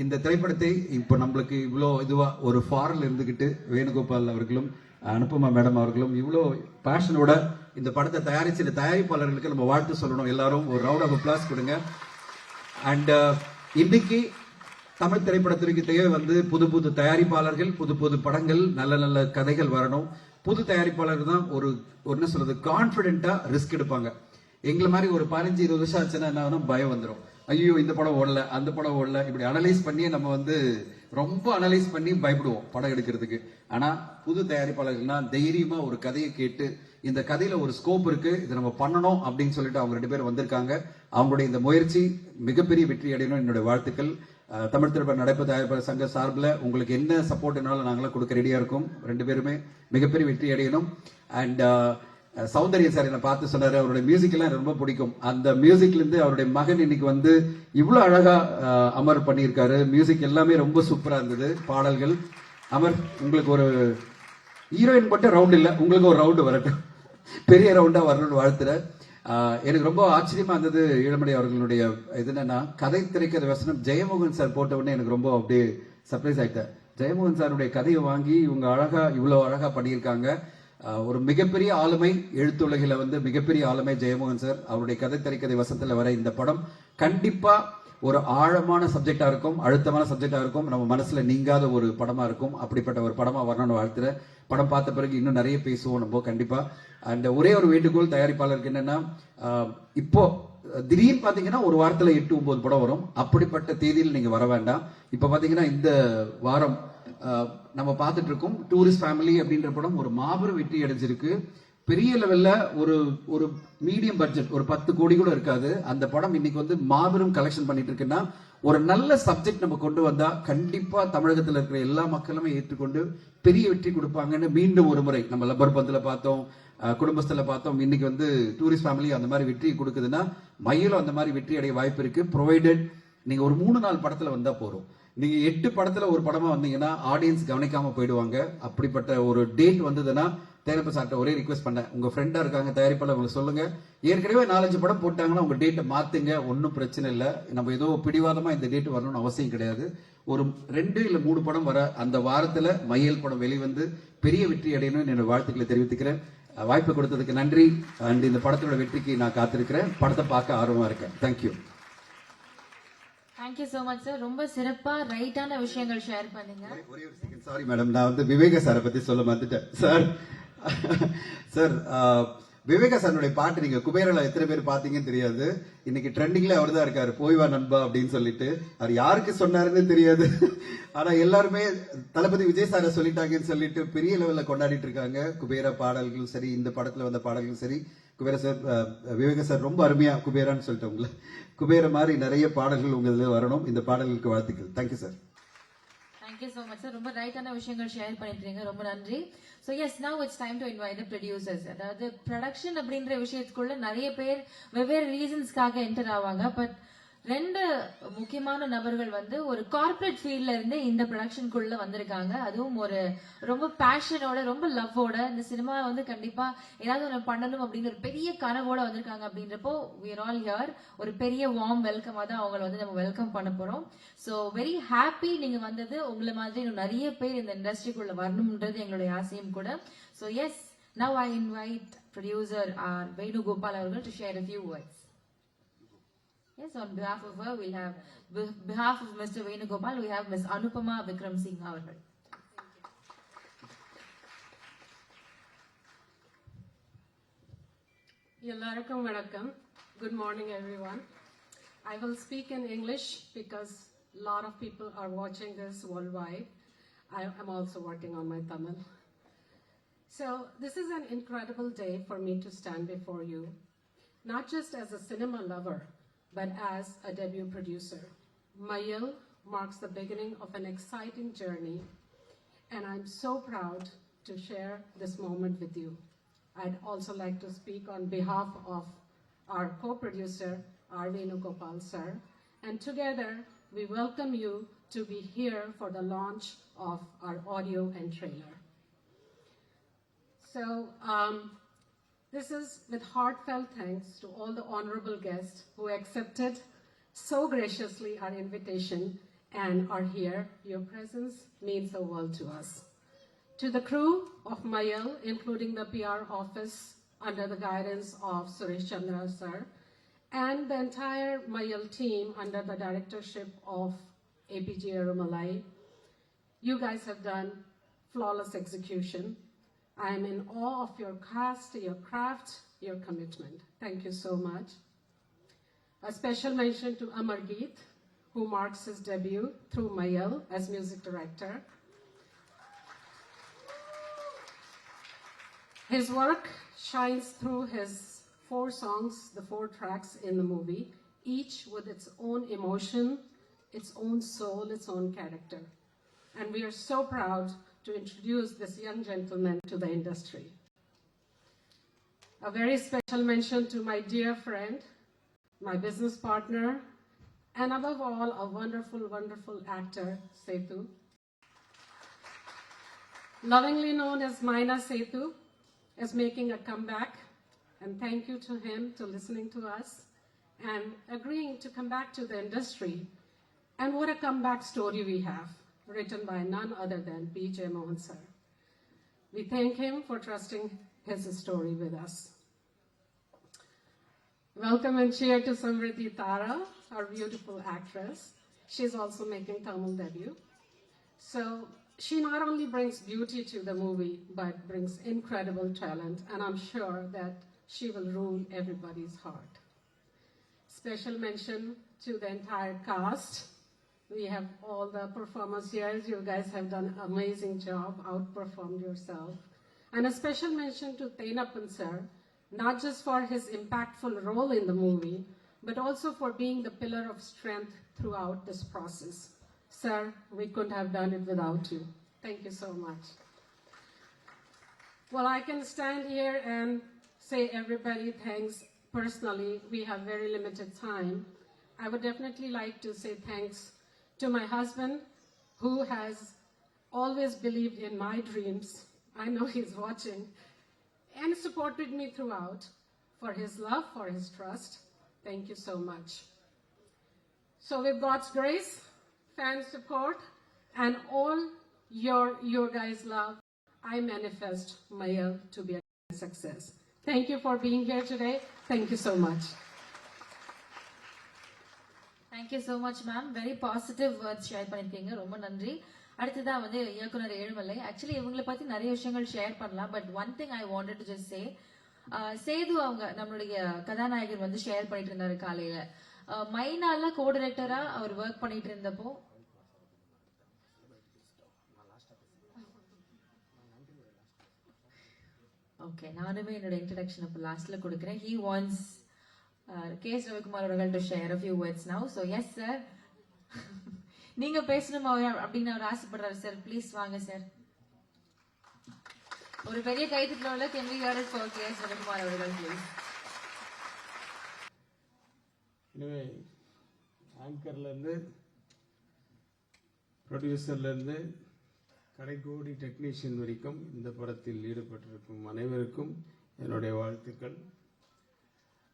இந்த திரைப்படத்தை இப்போ நம்மளுக்கு இவ்வளோ இதுவா ஒரு ஃபாரின்ல இருந்துகிட்டு வேணுகோபால் அவர்களும் அனுபமா மேடம் அவர்களும் இவ்வளோ பேஷனோட இந்த படத்தை தயாரிச்ச தயாரிப்பாளர்களுக்கு நம்ம வாழ்த்து சொல்லணும். எல்லாரும் ஒரு ரவுண்ட் ஆஃப் அப்ளாஸ் கொடுங்க. அண்ட் இன்னைக்கு தமிழ் திரைப்படத்திற்கு தேவை புது புது தயாரிப்பாளர்கள், புது புது படங்கள், நல்ல நல்ல கதைகள் வரணும். புது தயாரிப்பாளர்கள் தான் ஒரு என்ன சொல்றது கான்பிடென்ட்டா ரிஸ்க் எடுப்பாங்க. எங்களை மாதிரி ஒரு 15-20 வருஷம் ஆச்சுன்னா என்ன பயம் வந்துடும். ஐயோ இந்த படம் ஓடல அந்த படம் ஓடல, இப்படி அனலைஸ் பண்ணி நம்ம ரொம்ப அனலைஸ் பண்ணி பயப்படுவோம் படம் எடுக்கிறதுக்கு. ஆனா புது தயாரிப்பாளர்கள்னா தைரியமா ஒரு கதையை கேட்டு இந்த கதையில ஒரு ஸ்கோப் இருக்கு, இதை நம்ம பண்ணணும் அப்படின்னு சொல்லிட்டு அவங்க 2 பேரும் வந்திருக்காங்க. அவங்களுடைய இந்த முயற்சி மிகப்பெரிய வெற்றி அடையணும். என்னுடைய வாழ்த்துக்கள். தமிழ் திரைப்பட நடைப்பு தயாரிப்பாளர் சங்க சார்பில் உங்களுக்கு என்ன சப்போர்ட்னாலும் நாங்களாம் கொடுக்க ரெடியா இருக்கும். 2 பேருமே மிகப்பெரிய வெற்றி அடையணும். அண்ட் சௌந்தர்யா சார் என்ன பார்த்து சொன்னாரு, அவருடைய மியூசிக் எல்லாம் ரொம்ப பிடிக்கும். அந்த மியூசிக்ல இருந்து அவருடைய மகன் இன்னைக்கு இவ்வளவு அழகா அமர் பண்ணியிருக்காரு. மியூசிக் எல்லாமே ரொம்ப சூப்பரா இருந்தது. பாடல்கள் அமர் உங்களுக்கு ஒரு ஹீரோயின் மட்டும் ரவுண்ட் இல்ல, உங்களுக்கு ஒரு ரவுண்டு வரட்டும், பெரிய ரவுண்டா வரணும்னு வாழ்த்துறேன். எனக்கு ரொம்ப ஆச்சரியமா இருந்தது ஈழமடை அவர்களுடைய இது என்னன்னா கதை திரைக்கதை வசனம் ஜெயமோகன் சார் போட்ட உடனே எனக்கு ரொம்ப அப்படியே சர்ப்ரைஸ் ஆயிட்டேன். ஜெயமோகன் சாருடைய கதையை வாங்கி இவங்க இவ்வளவு அழகா பண்ணியிருக்காங்க. ஒரு மிகப்பெரிய ஆளுமை எழுத்துலகில மிகப்பெரிய ஆளுமை ஜெயமோகன் சார். அவருடைய கதை திரைக்கதை வசனத்துல வர இந்த படம் கண்டிப்பா ஒரு ஆழமான சப்ஜெக்டா இருக்கும், அழுத்தமான சப்ஜெக்டா இருக்கும், நம்ம மனசுல நீங்காத ஒரு படமா இருக்கும். அப்படிப்பட்ட ஒரு படமா வரணும்னு வாழ்த்துறேன். படம் பார்த்த பிறகு இன்னும் நிறைய பேசுவோம் நம்ம கண்டிப்பா. அண்ட் ஒரே ஒரு வேண்டுகோள் தயாரிப்பாளருக்கு என்னன்னா, இப்போ திடீர்னு பாத்தீங்கன்னா ஒரு வாரத்துல 8-9 படம் வரும். அப்படிப்பட்ட தேதியில் நீங்க வர வேண்டாம். இப்ப பாத்தீங்கன்னா இந்த வாரம் நம்ம பார்த்துட்டு இருக்கோம் டூரிஸ்ட் ஃபேமிலி அப்படின்ற படம் ஒரு மாபெரும் வெற்றி அடைஞ்சிருக்கு. பெரிய லெவல்ல ஒரு மீடியம் பட்ஜெட் ஒரு 10 கோடி கூட இருக்காது. அந்த படம் இன்னைக்கு மாபெரும் கலெக்ஷன் பண்ணிட்டு இருக்குன்னா ஒரு நல்ல சப்ஜெக்ட் நம்ம கொண்டு வந்தா கண்டிப்பா தமிழகத்தில் இருக்கிற எல்லா மக்களுமே ஏற்றுக்கொண்டு பெரிய வெற்றி கொடுப்பாங்கன்னு மீண்டும் ஒரு முறை நம்ம லப்பர் பந்துல பார்த்தோம், குடும்பஸ்தல பார்த்தோம். இன்னைக்கு டூரிஸ்ட் ஃபேமிலி அந்த மாதிரி வெற்றி கொடுக்குதுன்னா மயிலும் அந்த மாதிரி வெற்றி அடைய வாய்ப்பு இருக்கு. ப்ரொவைடட் நீங்க ஒரு 3-4 படத்துல வந்தா போறோம். நீங்க 8 படத்துல ஒரு படமா வந்தீங்கன்னா ஆடியன்ஸ் கவனிக்காம போயிடுவாங்க. அப்படிப்பட்ட ஒரு டேட் வந்ததுன்னா தேனப்ப சார்ட்ட ஒரே ரிக்வெஸ்ட் பண்ணேன், உங்க ஃப்ரெண்டா இருக்காங்க தயாரிப்பாளர் அவங்க சொல்லுங்க, ஏற்கனவே 4-5 படம் போட்டாங்கன்னா உங்க டேட்டை மாத்துங்க, ஒன்னும் பிரச்சனை இல்லை. நம்ம ஏதோ பிடிவாதமா இந்த டேட் வரணும்னு அவசியம் கிடையாது. ஒரு 2 இல்ல 3 படம் வர அந்த வாரத்துல மையல் படம் வெளிவந்து பெரிய வெற்றி அடையணும்னு என்னோட வாழ்த்துக்களை தெரிவித்துக்கிறேன். வாய்ப்பு கொடுத்ததுக்கு நன்றி. அண்ட் இந்த படத்தோட வெற்றிக்கு நான் காத்திருக்கிறேன். படத்தை பார்க்க ஆர்வமா இருக்கேன். Thank you. Thank you so much sir. ரொம்ப சிறப்பா ரைட்டான விஷயங்கள் ஷேர் பண்ணீங்க. ஒரே ஒரு செகண்ட் சாரி மேடம், நான் விவேக சாரை பத்தி சொல்ல மாட்டேன் சார். சார் விவேகா சாருடைய பாட்டு நீங்க குபேரல எத்தனை பேர் பாத்தீங்கன்னு தெரியாது. இன்னைக்கு ட்ரெண்டிங்ல அவர் தான் இருக்காரு, போய் வா நண்பா அப்படின்னு சொல்லிட்டு. அவர் யாருக்கு சொன்னாருன்னு தெரியாது, ஆனா எல்லாருமே தளபதி விஜய் சாரை சொல்லிட்டாங்கன்னு சொல்லிட்டு பெரிய லெவல்ல கொண்டாடிட்டு இருக்காங்க. குபேர பாடல்களும் சரி, இந்த படத்துல வந்த பாடல்களும் சரி. குபேர சார் விவேக சார் ரொம்ப அருமையா குபேரான்னு சொல்லிட்டு உங்களை குபேர மாதிரி நிறைய பாடல்கள் உங்க இதுல வரணும். இந்த பாடல்களுக்கு வாழ்த்துக்கள். Thank you sir. Thank you so much, sir. ரொம்ப ரைட்டான விஷயங்கள் ஷேர் பண்ணிட்டீங்க. ரொம்ப நன்றி. So yes, now it's time to invite the producers. அதாவது ப்ரொடக்ஷன் அப்படின்ற விஷயத்துக்குள்ள நிறைய பேர் வெவ்வேறு ரீசன்ஸ்க்காக என்டர் ஆவாங்க. பட் 2 முக்கியமான நபர்கள் ஒரு கார்ப்பரேட் ஃபீல்ட்ல இருந்து இந்த ப்ரொடக்ஷனுக்குள்ள வந்திருக்காங்க. அதுவும் ஒரு ரொம்ப பேஷனோட ரொம்ப லவ்வோட இந்த சினிமா கண்டிப்பா ஏதாவது ஒன்று பண்ணணும் அப்படிங்கிற ஒரு பெரிய கனவோட வந்திருக்காங்க. அப்படின்றப்போ we are all here. ஒரு பெரிய வார்ம் வெல்கமா தான் அவங்களை நம்ம வெல்கம் பண்ண போறோம். ஸோ வெரி ஹாப்பி நீங்க வந்தது. உங்களை மாதிரி இன்னும் நிறைய பேர் இந்த இண்டஸ்ட்ரிக்குள்ள வரணும்ன்றது எங்களுடைய ஆசையும் கூட. So yes, now I invite producer Venugopal அவர்கள் to share a few words. Yes, on behalf of her, we'll have, behalf of Mr. Venugopal, we have Ms. Anupama Vikram Singh அவர்கள். எல்லாருக்கும் வணக்கம். Good morning everyone. I will speak in English because a lot of people are watching this worldwide. I am also working on my Tamil. So this is an incredible day for me to stand before you, not just as a cinema lover, but as a debut producer. Mayal marks the beginning of an exciting journey, and I'm so proud to share this moment with you. I'd also like to speak on behalf of our co-producer, R. Venugopal sir, and together we welcome you to be here for the launch of our audio and trailer. So this is with heartfelt thanks to all the honorable guests who accepted so graciously our invitation and are here. Your presence means the world to us. To the crew of Mayal, including the PR office under the guidance of Suresh Chandra sir, and the entire Mayal team under the directorship of APJ Arumalai, you guys have done flawless execution. I am in awe of your cast, your craft, your commitment. Thank you so much. A special mention to Amargeet, who marks his debut through Mayal as music director. His work shines through his 4 songs, the 4 tracks in the movie, each with its own emotion, its own soul, its own character. And we are so proud to introduce this young gentleman to the industry. A very special mention to my dear friend, my business partner, and above all, a wonderful, wonderful actor, Sethu. Lovingly known as Maina Sethu, is making a comeback, and thank you to him for listening to us and agreeing to come back to the industry. And what a comeback story we have, written by none other than B.J. Mohan sir. We thank him for trusting his story with us. Welcome and cheer to Samriddhi Tara, our beautiful actress. She's also making Tamil debut. So she not only brings beauty to the movie, but brings incredible talent, and I'm sure that she will rule everybody's heart. Special mention to the entire cast. We have all the performers here. You guys have done an amazing job, outperformed yourself. And a special mention to Thenappan sir, not just for his impactful role in the movie, but also for being the pillar of strength throughout this process. Sir, we couldn't have done it without you. Thank you so much. Well, I can stand here and say everybody thanks personally. We have very limited time. I would definitely like to say thanks to my husband, who has always believed in my dreams. I know he's watching, and supported me throughout, for his love, for his trust. Thank you so much. So with God's grace, fan support, and all your guys' love, I manifest Mayal to be a success. Thank you for being here today. Thank you so much. Thank you so much, ma'am. Very positive words share பண்ணிருக்கீங்க. ரொம்ப நன்றி. அடுத்ததா வந்து இயக்குனர் Ezhumalai. Actually இவங்களை பத்தி நிறைய விஷயங்கள் ஷேர் பண்ணலாம். But one thing I wanted to just say, Sethu அவங்க நம்மளுடைய கதாநாயகர் வந்து ஷேர் பண்ணிட்டு இருந்தாரு காலையில. மைனால கோஆர்டினேட்டரா அவர் ஒர்க் பண்ணிட்டு இருந்தப்போ ஓகே, நானுமே என்னோட இன்ட்ரடக்ஷன் இப்போ லாஸ்ட்ல கொடுக்குறேன். He wants K. ரவிக்குமார் அவர்கள் to share a few words now. So yes sir, நீங்க பேசணும் அப்படின்னு அவர் ஆசைப்படுறாரு சார். ப்ளீஸ் வாங்க சார். ஒரு பெரிய கைத்தட்டலோட can we hear it for K. Ravikumar அவர்கள் ப்ளீஸ். எனவே ஆங்கர்லேருந்து ப்ரொடியூசர்லேருந்து கடைக்கோடி டெக்னீஷியன் வரைக்கும் இந்த படத்தில் ஈடுபட்டிருக்கும் அனைவருக்கும் என்னுடைய வாழ்த்துக்கள்.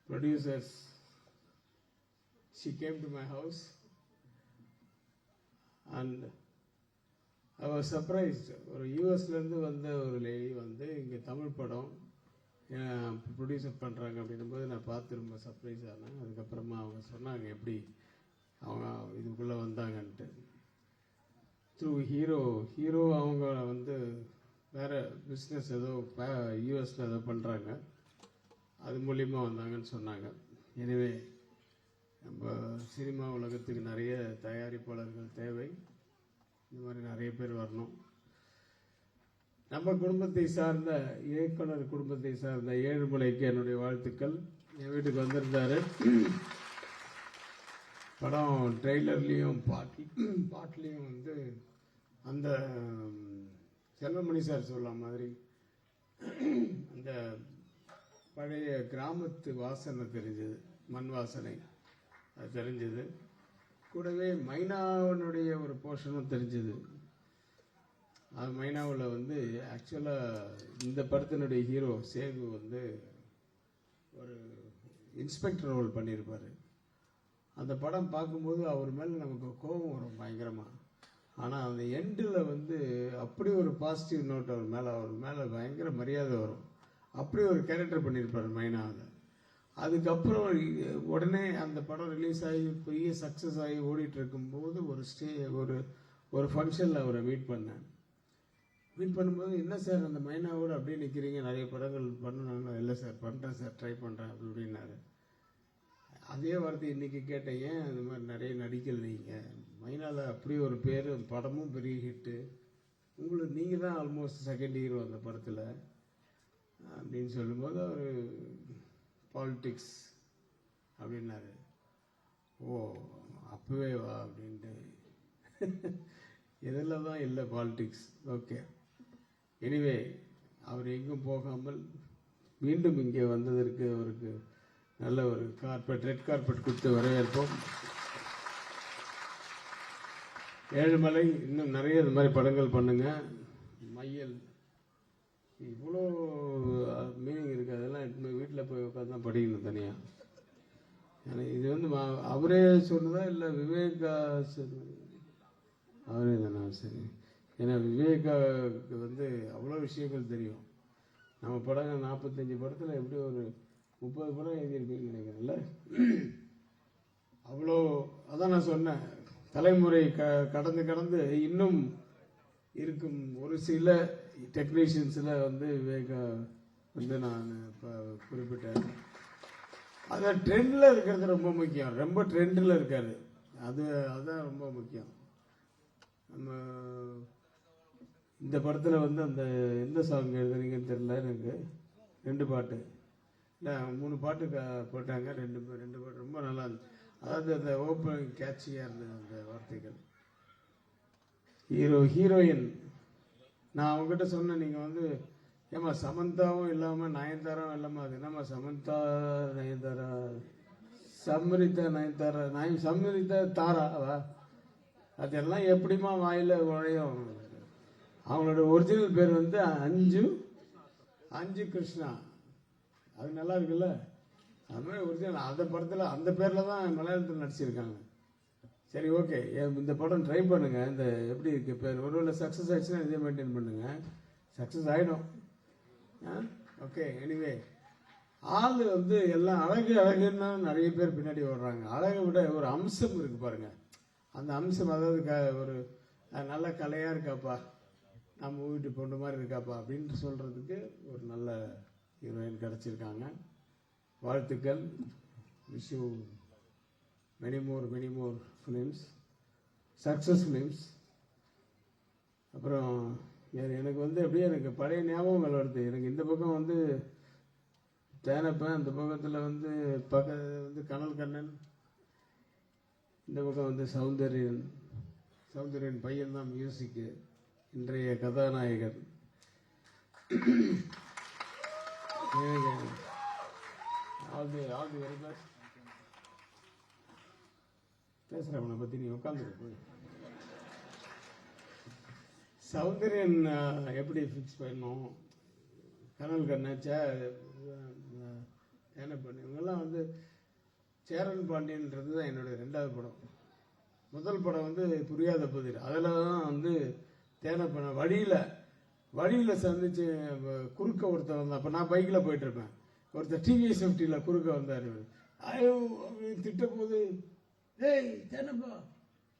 Producers, she came to my house and I was surprised. ஒரு யூஎஸ்லேருந்து வந்த ஒரு லேடி வந்து இங்கே தமிழ் படம் ப்ரொடியூசர் பண்ணுறாங்க அப்படின்னும்போது நான் பார்த்து ரொம்ப சர்ப்ரைஸ் ஆனேன். அதுக்கப்புறமா அவங்க சொன்னாங்க எப்படி அவங்க இதுக்குள்ளே வந்தாங்கன்ட்டு. த்ரூ ஹீரோ அவங்க வந்து வேறு பிஸ்னஸ் ஏதோ யூஎஸில் ஏதோ பண்ணுறாங்க, அது மூலிமா வந்தாங்கன்னு சொன்னாங்க. எனவே நம்ம சினிமா உலகத்துக்கு நிறைய தயாரிப்பாளர்கள் தேவை. இந்த மாதிரி நிறைய பேர் வரணும். நம்ம குடும்பத்தை சார்ந்த இயக்குனர் குடும்பத்தை சார்ந்த ஏழுமலைக்கு என்னுடைய வாழ்த்துக்கள். என் வீட்டுக்கு வந்திருந்தாரு. படம் ட்ரெய்லர்லேயும் பாட்லேயும் வந்து அந்த செல்வமணி சார் சொல்ல மாதிரி அந்த பழைய கிராமத்து வாசனை தெரிஞ்சது, மண் வாசனை அது தெரிஞ்சது. கூடவே மைனாவனுடைய ஒரு போர்ஷனும் தெரிஞ்சது. அது மைனாவில் வந்து ஆக்சுவலாக இந்த படத்தினுடைய ஹீரோ சேகு வந்து ஒரு இன்ஸ்பெக்டர் ரோல் பண்ணியிருப்பார். அந்த படம் பார்க்கும்போது அவர் மேலே நமக்கு கோபம் வரும் பயங்கரமாக. ஆனால் அந்த எண்டில் வந்து அப்படி ஒரு பாசிட்டிவ் நோட் அவர் மேலே பயங்கர மரியாதை வரும். அப்படி ஒரு கேரக்டர் பண்ணியிருப்பார் மைனாவில். அதுக்கப்புறம் உடனே அந்த படம் ரிலீஸ் ஆகி பெரிய சக்ஸஸ் ஆகி ஓடிட்டு இருக்கும்போது ஒரு ஃபங்க்ஷனில் அவரை மீட் பண்ணும்போது என்ன சார் அந்த மைனாவோடு அப்படியே நிற்கிறீங்க, நிறைய படங்கள் பண்ணணும். இல்லை சார் பண்ணுறேன் சார், ட்ரை பண்ணுறேன் அப்படின்னாரு. அதே வார்த்தை இன்னைக்கு கேட்டேன், ஏன் அந்த மாதிரி நிறைய நடிக்கல நீங்கள்? மைனாவில் அப்படி ஒரு பேர், படமும் பெரிய ஹிட்டு, உங்களுக்கு நீங்கள் தான் ஆல்மோஸ்ட் செகண்ட் ஹீரோ அந்த படத்தில் அப்படின்னு சொல்லும்போது அவர் பாலிடிக்ஸ் அப்படின்னாரு. ஓ அப்பவே வா அப்படின்ட்டு. இதில் தான் இல்லை பாலிடிக்ஸ். ஓகே, எனிவே அவர் எங்கும் போகாமல் மீண்டும் இங்கே வந்ததற்கு அவருக்கு நல்ல ஒரு ரெட் கார்பெட் கொடுத்து வரவேற்போம். ஏழுமலை இன்னும் நிறைய இந்த மாதிரி படங்கள் பண்ணுங்க. மையல் இவ்வளோ மீனிங் இருக்குது, அதெல்லாம் வீட்டில் போய் உட்காந்து தான் படிக்கணும் தனியாக. ஏன்னா இது வந்து அவரே சொன்னதா இல்லை விவேகா சொன்னது? அவரே தானா? சரி. ஏன்னா விவேகாவுக்கு வந்து அவ்வளோ விஷயங்கள் தெரியும். நம்ம படம் 45 படத்தில் எப்படி ஒரு 30 படம் எழுதியிருப்பீங்கன்னு நினைக்கிறேன்ல. அவ்வளோ அதான் நான் சொன்னேன், தலைமுறை கடந்து இன்னும் இருக்கும் ஒரு சில டெக்னீஷியன்ஸில் வந்து விவேகா வந்து நான் இப்போ குறிப்பிட்டேன். அதான் ட்ரெண்டில் இருக்கிறது ரொம்ப முக்கியம். ரொம்ப ட்ரெண்டில் இருக்காரு, அதுதான் ரொம்ப முக்கியம். நம்ம இந்த படத்தில் வந்து அந்த எந்த சாங் எழுதுறீங்கன்னு தெரியல எனக்கு. 2 பாட்டு இல்லை 3 பாட்டு போட்டாங்க. 2 பாட்டு ரொம்ப நல்லா இருந்துச்சு. அதாவது அந்த ஓப்பனிங் கேட்சியாக இருந்தது அந்த வார்த்தைகள். ஹீரோயின் நான் அவங்ககிட்ட சொன்னேன், நீங்கள் வந்து ஏமா சமந்தாவும் இல்லாமல் நயன்தாராவும் இல்லாமல் அது என்னம்மா சமந்தா நயன்தாரா, சம்ரிதா தாராவா, அதெல்லாம் எப்படிமா வாயில உழையும்? அவங்களோட ஒரிஜினல் பேர் வந்து அஞ்சு கிருஷ்ணா. அது நல்லா இருக்குல்ல? அது மாதிரி ஒரிஜினல் அந்த படத்தில் அந்த பேரில் தான் மலையாளத்தில் நடிச்சிருக்காங்க. சரி, ஓகே, இந்த படம் ட்ரை பண்ணுங்க. இந்த எப்படி இருக்கு பேர், ஒருவேளை சக்ஸஸ் ஆயிடுச்சுன்னா இதே மெயின்டைன் பண்ணுங்க. சக்ஸஸ் ஆகிடும். ஓகே, எனிவே ஆள் வந்து எல்லாம் அழகுன்னு நிறைய பேர் பின்னாடி ஓடுறாங்க. அழகை விட ஒரு அம்சம் இருக்கு பாருங்க. அந்த அம்சம், அதாவது ஒரு நல்ல கலையாக இருக்காப்பா, நம்ம வீட்டு பொண்ணு மாதிரி இருக்காப்பா அப்படின்னு சொல்கிறதுக்கு ஒரு நல்ல ஹீரோயின் கிடச்சிருக்காங்க. வாழ்த்துக்கள். Wish you many more films, success films. அப்புறம் எனக்கு வந்து அப்படியே எனக்கு பழைய ஞாபகங்கள் வருது. எனக்கு இந்த பக்கம் வந்து தேனப்பன், அந்த பக்கத்தில் வந்து கனல் கண்ணன், இந்த பக்கம் வந்து சௌந்தர்யன் பையன் தான் மியூசிக்கு, இன்றைய கதாநாயகன். All the very best. பேசுகிறவனை பற்றி நீ உட்காந்துருக்கு. சௌந்தர்யன் எப்படி ஃபிக்ஸ் பண்ணணும், கனல் கண்ணாச்சா என்ன பண்ணி, இவங்கெல்லாம் வந்து சேரன் பாண்டியன்றது தான் என்னுடைய 2வது படம். முதல் படம் வந்து புரியாத புதிர். அதில் தான் வந்து தேனப்பண்ண வழியில் சந்திச்சு குறுக்க ஒருத்தர் வந்தான். அப்போ நான் பைக்கில் போயிட்டு இருப்பேன். ஒருத்தர் டிவிஎஸ் 50 குறுக்க வந்தார். ஐயோ அப்படின்னு திட்ட போது, ஏய் தேனப்பா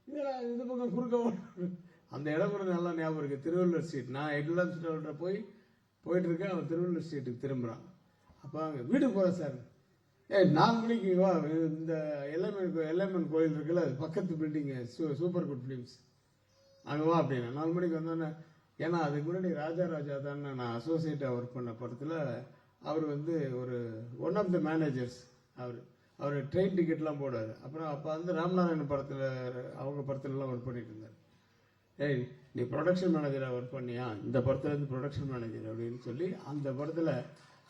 இங்கடா இந்த பக்கம் குறுக்க. அந்த இடம் கூட நல்லா ஞாபகம் இருக்கு. திருவள்ளுவர் ஸ்ட்ரீட். நான் எட்லாண்ட் போயிட்டு இருக்கேன். அவன் திருவள்ளுவர் ஸ்ட்ரீட்டுக்கு திரும்புகிறான். அப்போ அங்கே வீட்டுக்கு போகிறேன் சார். ஏய் 4 மணிக்கு வா, இந்த எல்எம்என் கோயில் இருக்குல்ல, அது பக்கத்து பில்டிங்கு, சூப்பர் குட் ஃபிலிம்ஸ், அங்கே வா அப்படின்னா 4 மணிக்கு வந்தோன்னே. ஏன்னா அதுக்கு முன்னாடி ராஜா தான் நான் அசோசியேட்டாக ஒர்க் பண்ண படத்தில் அவர் வந்து ஒரு ஒன் ஆஃப் த மேனேஜர்ஸ். அவர் ட்ரெயின் டிக்கெட்லாம் போடுவார். அப்புறம் அப்போ வந்து ராமநாராயணன் படத்தில், அவங்க படத்துலலாம் ஒர்க் பண்ணிட்டு இருந்தார். ஏய் நீ ப்ரொடக்ஷன் மேனேஜராக ஒர்க் பண்ணியா, இந்த படத்துலேருந்து ப்ரொடக்ஷன் மேனேஜர் அப்படின்னு சொல்லி அந்த படத்தில்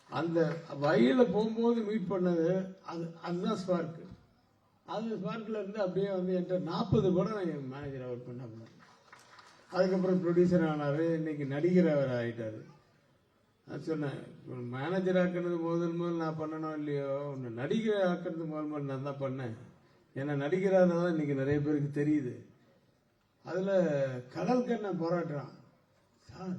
அந்த வழியில் போகும்போது மீட் பண்ணது, அதுதான் ஸ்பார்க்கு. அந்த ஸ்பார்க்கில் இருந்து அப்படியே வந்து என்கிட்ட 40 படம் நான் மேனேஜராக ஒர்க் பண்ண. அதுக்கப்புறம் ப்ரொடியூசர் ஆனார், இன்னைக்கு நடிகர் அவர் ஆகிட்டார். நான் சொன்னேன், மேனேஜர் ஆக்கிறது முதல் நான் பண்ணணும் இல்லையோ, ஒன்று நடிகர் ஆக்கிறது முதல் நான் தான் பண்ணேன். ஏன்னா நடிகராக தான் இன்னைக்கு நிறைய பேருக்கு தெரியுது. அதில் கடல் கண்ணை போராடுறான் சார்.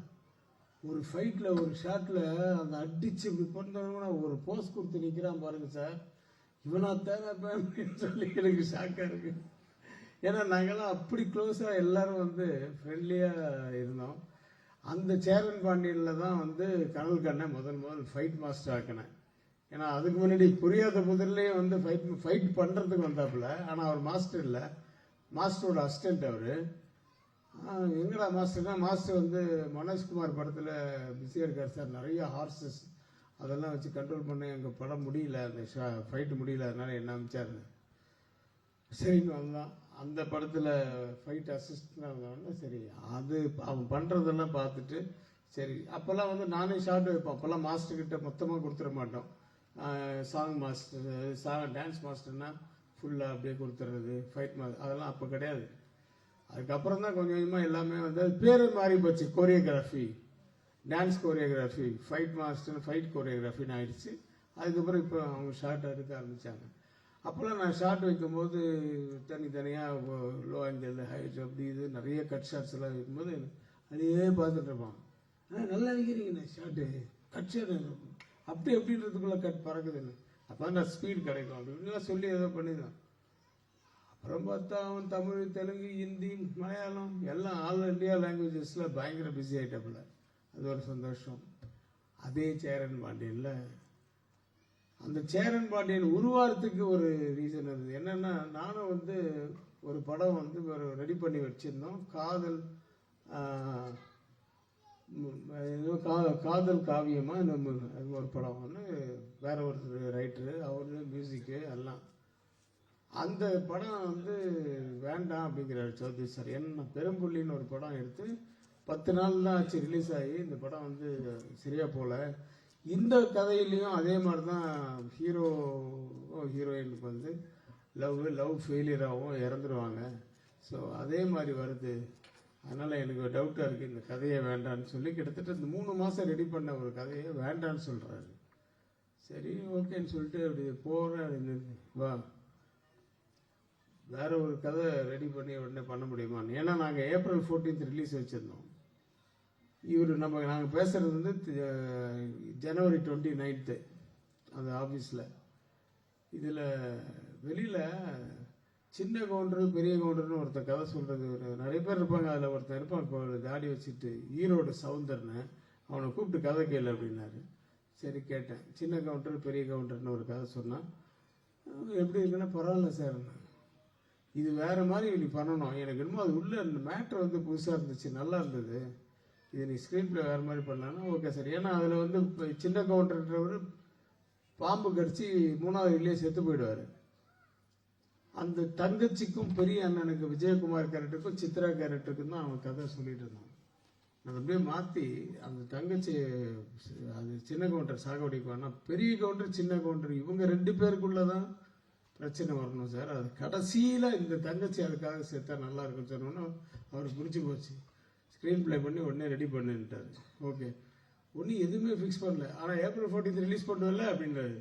ஒரு ஃபைட்டில் ஒரு ஷாட்டில் அந்த அடிச்சு இப்படி பண்ணவங்கன்னா ஒரு போஸ் கொடுத்து நிற்கிறான் பாருங்க சார், இவனா தேவை அப்படின்னு சொல்லி எனக்கு ஷாக்காக இருக்கு. ஏன்னா நாங்கள்லாம் அப்படி க்ளோஸாக எல்லாரும் வந்து ஃப்ரெண்ட்லியாக இருந்தோம். அந்த சேரன் பாண்டியனில் தான் வந்து கடல் கண்ணை முதல் ஃபைட் மாஸ்டர் ஆக்கினேன். ஏன்னா அதுக்கு முன்னாடி புரியாத புதிரிலேயே வந்து ஃபைட் பண்ணுறதுக்கு வந்தாப்புல. ஆனால் அவர் மாஸ்டர் இல்லை, மாஸ்டரோட அசிஸ்டன்ட் அவர். எங்கடா மாஸ்டர்னா, மாஸ்டர் வந்து மனோஜ்குமார் படத்தில் பிஸியாக இருக்கார் சார், நிறைய ஹார்சஸ் அதெல்லாம் வச்சு கண்ட்ரோல் பண்ண எங்கள் படம் முடியல, அந்த ஃபைட்டு முடியல, அதனால என்ன அமைச்சாரு. சரின்னு வந்தான். அந்த படத்தில் ஃபைட் அசிஸ்டன்ட் வந்தோடனே சரி, அது அவன் பண்ணுறதெல்லாம் பார்த்துட்டு சரி. அப்போல்லாம் வந்து நானே ஷார்ட் வைப்போம். அப்போல்லாம் மாஸ்டர்கிட்ட மொத்தமாக கொடுத்துட மாட்டோம். சாங் மாஸ்டர், டான்ஸ் மாஸ்டர்னா ஃபுல்லாக அப்படியே கொடுத்துட்றது. ஃபைட் மாஸ்டர் அதெல்லாம் அப்போ கிடையாது. அதுக்கப்புறம் தான் கொஞ்சம் கொஞ்சமாக எல்லாமே வந்து பேர் மாறி போச்சு. Choreography, dance choreography, fight master, fight கோரியோகிராஃபின்னு ஆயிடுச்சு. அதுக்கப்புறம் இப்போ அவங்க ஷார்ட் எடுக்க ஆரம்பித்தாங்க. அப்போல்லாம் நான் ஷார்ட் வைக்கும்போது தனித்தனியாக லோ ஆங்கிள், ஹைட், அப்படி இது நிறைய கட் ஷார்ட்ஸ் எல்லாம் வைக்கும்போது அதையே பார்த்துட்டு இருப்பான். நல்லா வைக்கிறீங்கண்ணே ஷார்ட்டு, கட் ஷார்ட் அப்படி அப்படின்றதுக்குள்ள கட் பறக்குதுன்னு. அப்போ நான் ஸ்பீட் கிடைக்கும் அப்படின்லாம் சொல்லி ஏதோ பண்ணிதான். அப்புறம் பார்த்தா அவன் தமிழ், தெலுங்கு, ஹிந்தி, மலையாளம் எல்லாம் ஆல் இண்டியா லாங்குவேஜஸில் பயங்கர பிஸி ஆகிட்டப்பில்ல. அது ஒரு சந்தோஷம். அதே சேரன் பாண்டியனில் அந்த சேரன் பாண்டியன் உருவாரத்துக்கு ஒரு ரீசன் இருந்தது. என்னன்னா, நானும் வந்து ஒரு படம் வந்து ஒரு ரெடி பண்ணி வச்சிருந்தோம். காதல் காவியமா நம்ம ஒரு படம் ஒன்று, வேற ஒரு ரைட்டரு, அவரு மியூசிக்கு எல்லாம். அந்த படம் வந்து வேண்டாம் அப்படிங்கிறாரு சௌத்ரி சார். என்ன பெரும்புள்ளின்னு ஒரு படம் எடுத்து 10 நாள் தான் ஆச்சு ரிலீஸ் ஆகி. இந்த படம் வந்து சரியா போல. இந்த கதையிலையும் அதே மாதிரி தான் ஹீரோ ஹீரோயினுக்கு வந்து லவ் ஃபெயிலியராகவும் இறந்துருவாங்க. ஸோ அதே மாதிரி வருது. அதனால் எனக்கு டவுட்டாக இருக்குது, இந்த கதையை வேண்டான்னு சொல்லி கிட்டத்தட்ட இந்த 3 மாதம் ரெடி பண்ண ஒரு கதையை வேண்டான்னு சொல்கிறாரு. சரி ஓகேன்னு சொல்லிட்டு அப்படி போகிறேன். வா வேற ஒரு கதை ரெடி பண்ணி உடனே பண்ண முடியுமான்னு. ஏன்னா நாங்கள் April 14th ரிலீஸ் வச்சுருந்தோம். நாங்கள் பேசுறது வந்து January 29th அந்த ஆஃபீஸில். இதில் வெளியில் சின்ன கவுண்டர் பெரிய கவுண்டர்னு ஒருத்தர் கதை சொல்கிறது நிறைய பேர் இருப்பாங்க. அதில் ஒருத்தர் இருப்பான், இப்போ தாடி வச்சுட்டு, ஈரோடு சவுந்தர்னு. அவனை கூப்பிட்டு கதை கேளு அப்படின்னாரு. சரி கேட்டேன். சின்ன கவுண்டர் பெரிய கவுண்டர்னு ஒரு கதை சொன்னான். எப்படி இருக்குன்னா, பரவாயில்ல சார், இது வேற மாதிரி இப்படி பண்ணணும், எனக்கு என்னமோ அது உள்ள இந்த மேட்ரு வந்து புதுசாக இருந்துச்சு, நல்லா இருந்தது, இது நீ ஸ்க்ரீன் பிளே வேற மாதிரி பண்ணலான்னா ஓகே சார். ஏன்னா அதில் வந்து சின்ன கவுண்டர்ன்றவர் பாம்பு கடிச்சு 3வது இல்லையே செத்து போயிடுவார். அந்த தங்கச்சிக்கும் பெரிய அண்ணனுக்கு விஜயகுமார் கேரக்டருக்கும் சித்ரா கேரக்டருக்கும் தான் அவன் கதை சொல்லிட்டு இருந்தான். அதை அப்படியே மாற்றி அந்த தங்கச்சி அது சின்ன கவுண்டர் சாகடிக்குவான்னா, பெரிய கவுண்டர் சின்ன கவுண்டர் இவங்க 2 பேருக்குள்ளதான் பிரச்சனை வரணும் சார். அது கடைசியில் இந்த தங்கச்சி அதுக்காக சேர்த்தா நல்லா இருக்குன்னு சொன்னோன்னா அவருக்கு பிடிச்சி போச்சு. ஸ்க்ரீன் பிளே பண்ணி உடனே ரெடி பண்ணுட்டாரு. ஓகே, ஒன்றும் எதுவுமே ஃபிக்ஸ் பண்ணல. ஆனால் April 14th ரிலீஸ் பண்ணுவல அப்படின்றாரு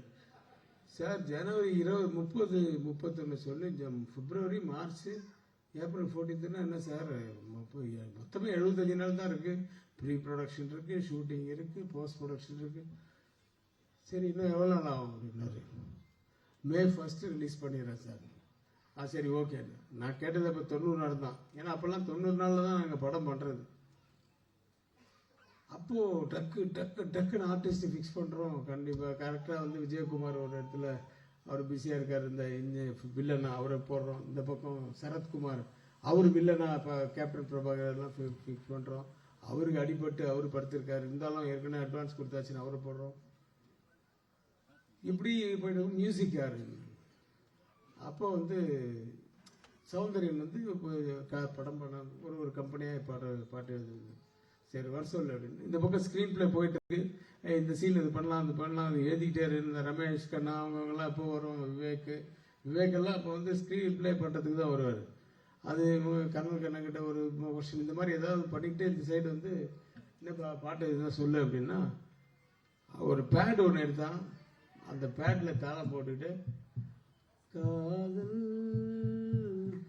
சார். January 20, 30, 31 சொல்லி February, March, April 14th என்ன சார், மொத்தமே 75 நாள் தான் இருக்குது. ப்ரீ ப்ரொடக்ஷன் இருக்குது, ஷூட்டிங் இருக்குது, போஸ்ட் ப்ரொடக்ஷன் இருக்குது. சரி இன்னும் எவ்வளோ நாள் ஆகும் அப்படின்னாரு. May 1st ரிலீஸ் பண்ணிடுறேன் சார். சரி ஓகே. நான் கேட்டது அப்போ 90 நாள் தான். ஏன்னா அப்போல்லாம் 90 நாளில் தான் நாங்கள் படம் பண்ணுறது. அப்போது டக்குன்னு ஆர்டிஸ்ட் ஃபிக்ஸ் பண்ணுறோம். கண்டிப்பாக கரெக்டாக வந்து விஜயகுமார் ஒரு இடத்துல அவர் பிஸியாக இருக்கார். இந்த வில்லனா அவரை போடுறோம். இந்த பக்கம் சரத்குமார் அவர் வில்லனா கேப்டன் பிரபாகர்லாம் ஃபிக்ஸ் பண்ணுறோம். அவருக்கு அடிபட்டு அவர் படுத்திருக்காரு, இருந்தாலும் ஏற்கனவே அட்வான்ஸ் கொடுத்தாச்சுன்னு அவரை போடுறோம். இப்படி போயிட்டு மியூசிக் யாரு அப்போ வந்து சௌந்தர்யன் வந்து படம் பண்ண ஒரு கம்பெனியாக பாட்டு எழுதுது. சரி வர சொல்லு அப்படின்னு இந்த பக்கம் ஸ்க்ரீன் பிளே போயிட்டு இருக்கு. இந்த சீன் இது பண்ணலாம் அது பண்ணலாம் அது எழுதிக்கிட்டே இருந்த ரமேஷ் கண்ணா அவங்கெல்லாம் அப்போ வரும். விவேக்கெல்லாம் அப்போ வந்து ஸ்க்ரீன் பிளே பண்ணுறதுக்கு தான் வருவார். அது கர்னல் கண்ணங்கிட்ட ஒரு கொஸ்டின் இந்த மாதிரி ஏதாவது பண்ணிக்கிட்டே இந்த சைடு வந்து என்ன பாட்டு எதுனா சொல்லு அப்படின்னா ஒரு பேட் ஒன்று எடுத்தான். அந்த பேட்டில் தாளம் போட்டுக்கிட்டு காதல்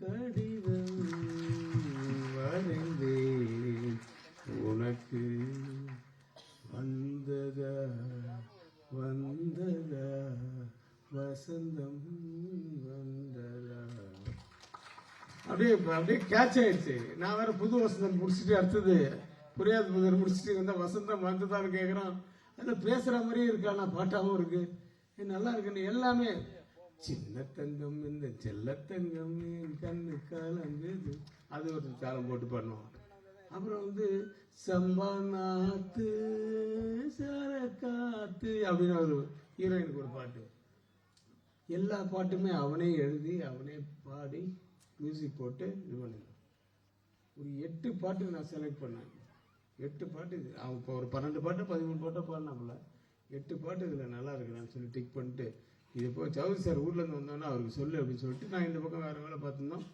கடிதம் வரைந்தேன் உனக்கு வந்ததா வந்ததா வசந்தம் வந்ததா அப்படியே கேட்ச் ஆயிடுச்சு. நான் வேற புது வசந்தம் முடிச்சுட்டு அடுத்தது புரியாத புதர் முடிச்சுட்டு வந்தா வசந்தம் வந்ததான்னு கேட்குறான். அதில் பேசுற மாதிரியே இருக்கா, நான் பாட்டாவும் இருக்கு, நல்லா இருக்குன்னு எல்லாமே. சின்ன தங்கம் இந்த செல்ல தங்கம் கண்ணு கலங்குது அது ஒரு தாளம் போட்டு பண்ணுவான். அப்புறம் வந்து சம்பா நாத்து சரக்காத்து அப்படின்னு ஒரு ஹீரோயினுக்கு ஒரு பாட்டு. எல்லா பாட்டுமே அவனே எழுதி அவனே பாடி மியூசிக் போட்டு இது பண்ணுங்க. ஒரு 8 பாட்டு நான் செலக்ட் பண்ணேன். 8 பாட்டு அவன் இப்போ ஒரு 12 பாட்டு 13 பாட்டோ பாடினாப்புல 8 பாட்டு இதில் நல்லா இருக்குன்னு சொல்லி டிக் பண்ணிட்டு இது இப்போ சௌதரி சார் ஊர்லேருந்து வந்தோன்னா அவருக்கு சொல்லு அப்படின்னு சொல்லிட்டு நான் இந்த பக்கம் வேறு வேலை பார்த்துருந்தோம்.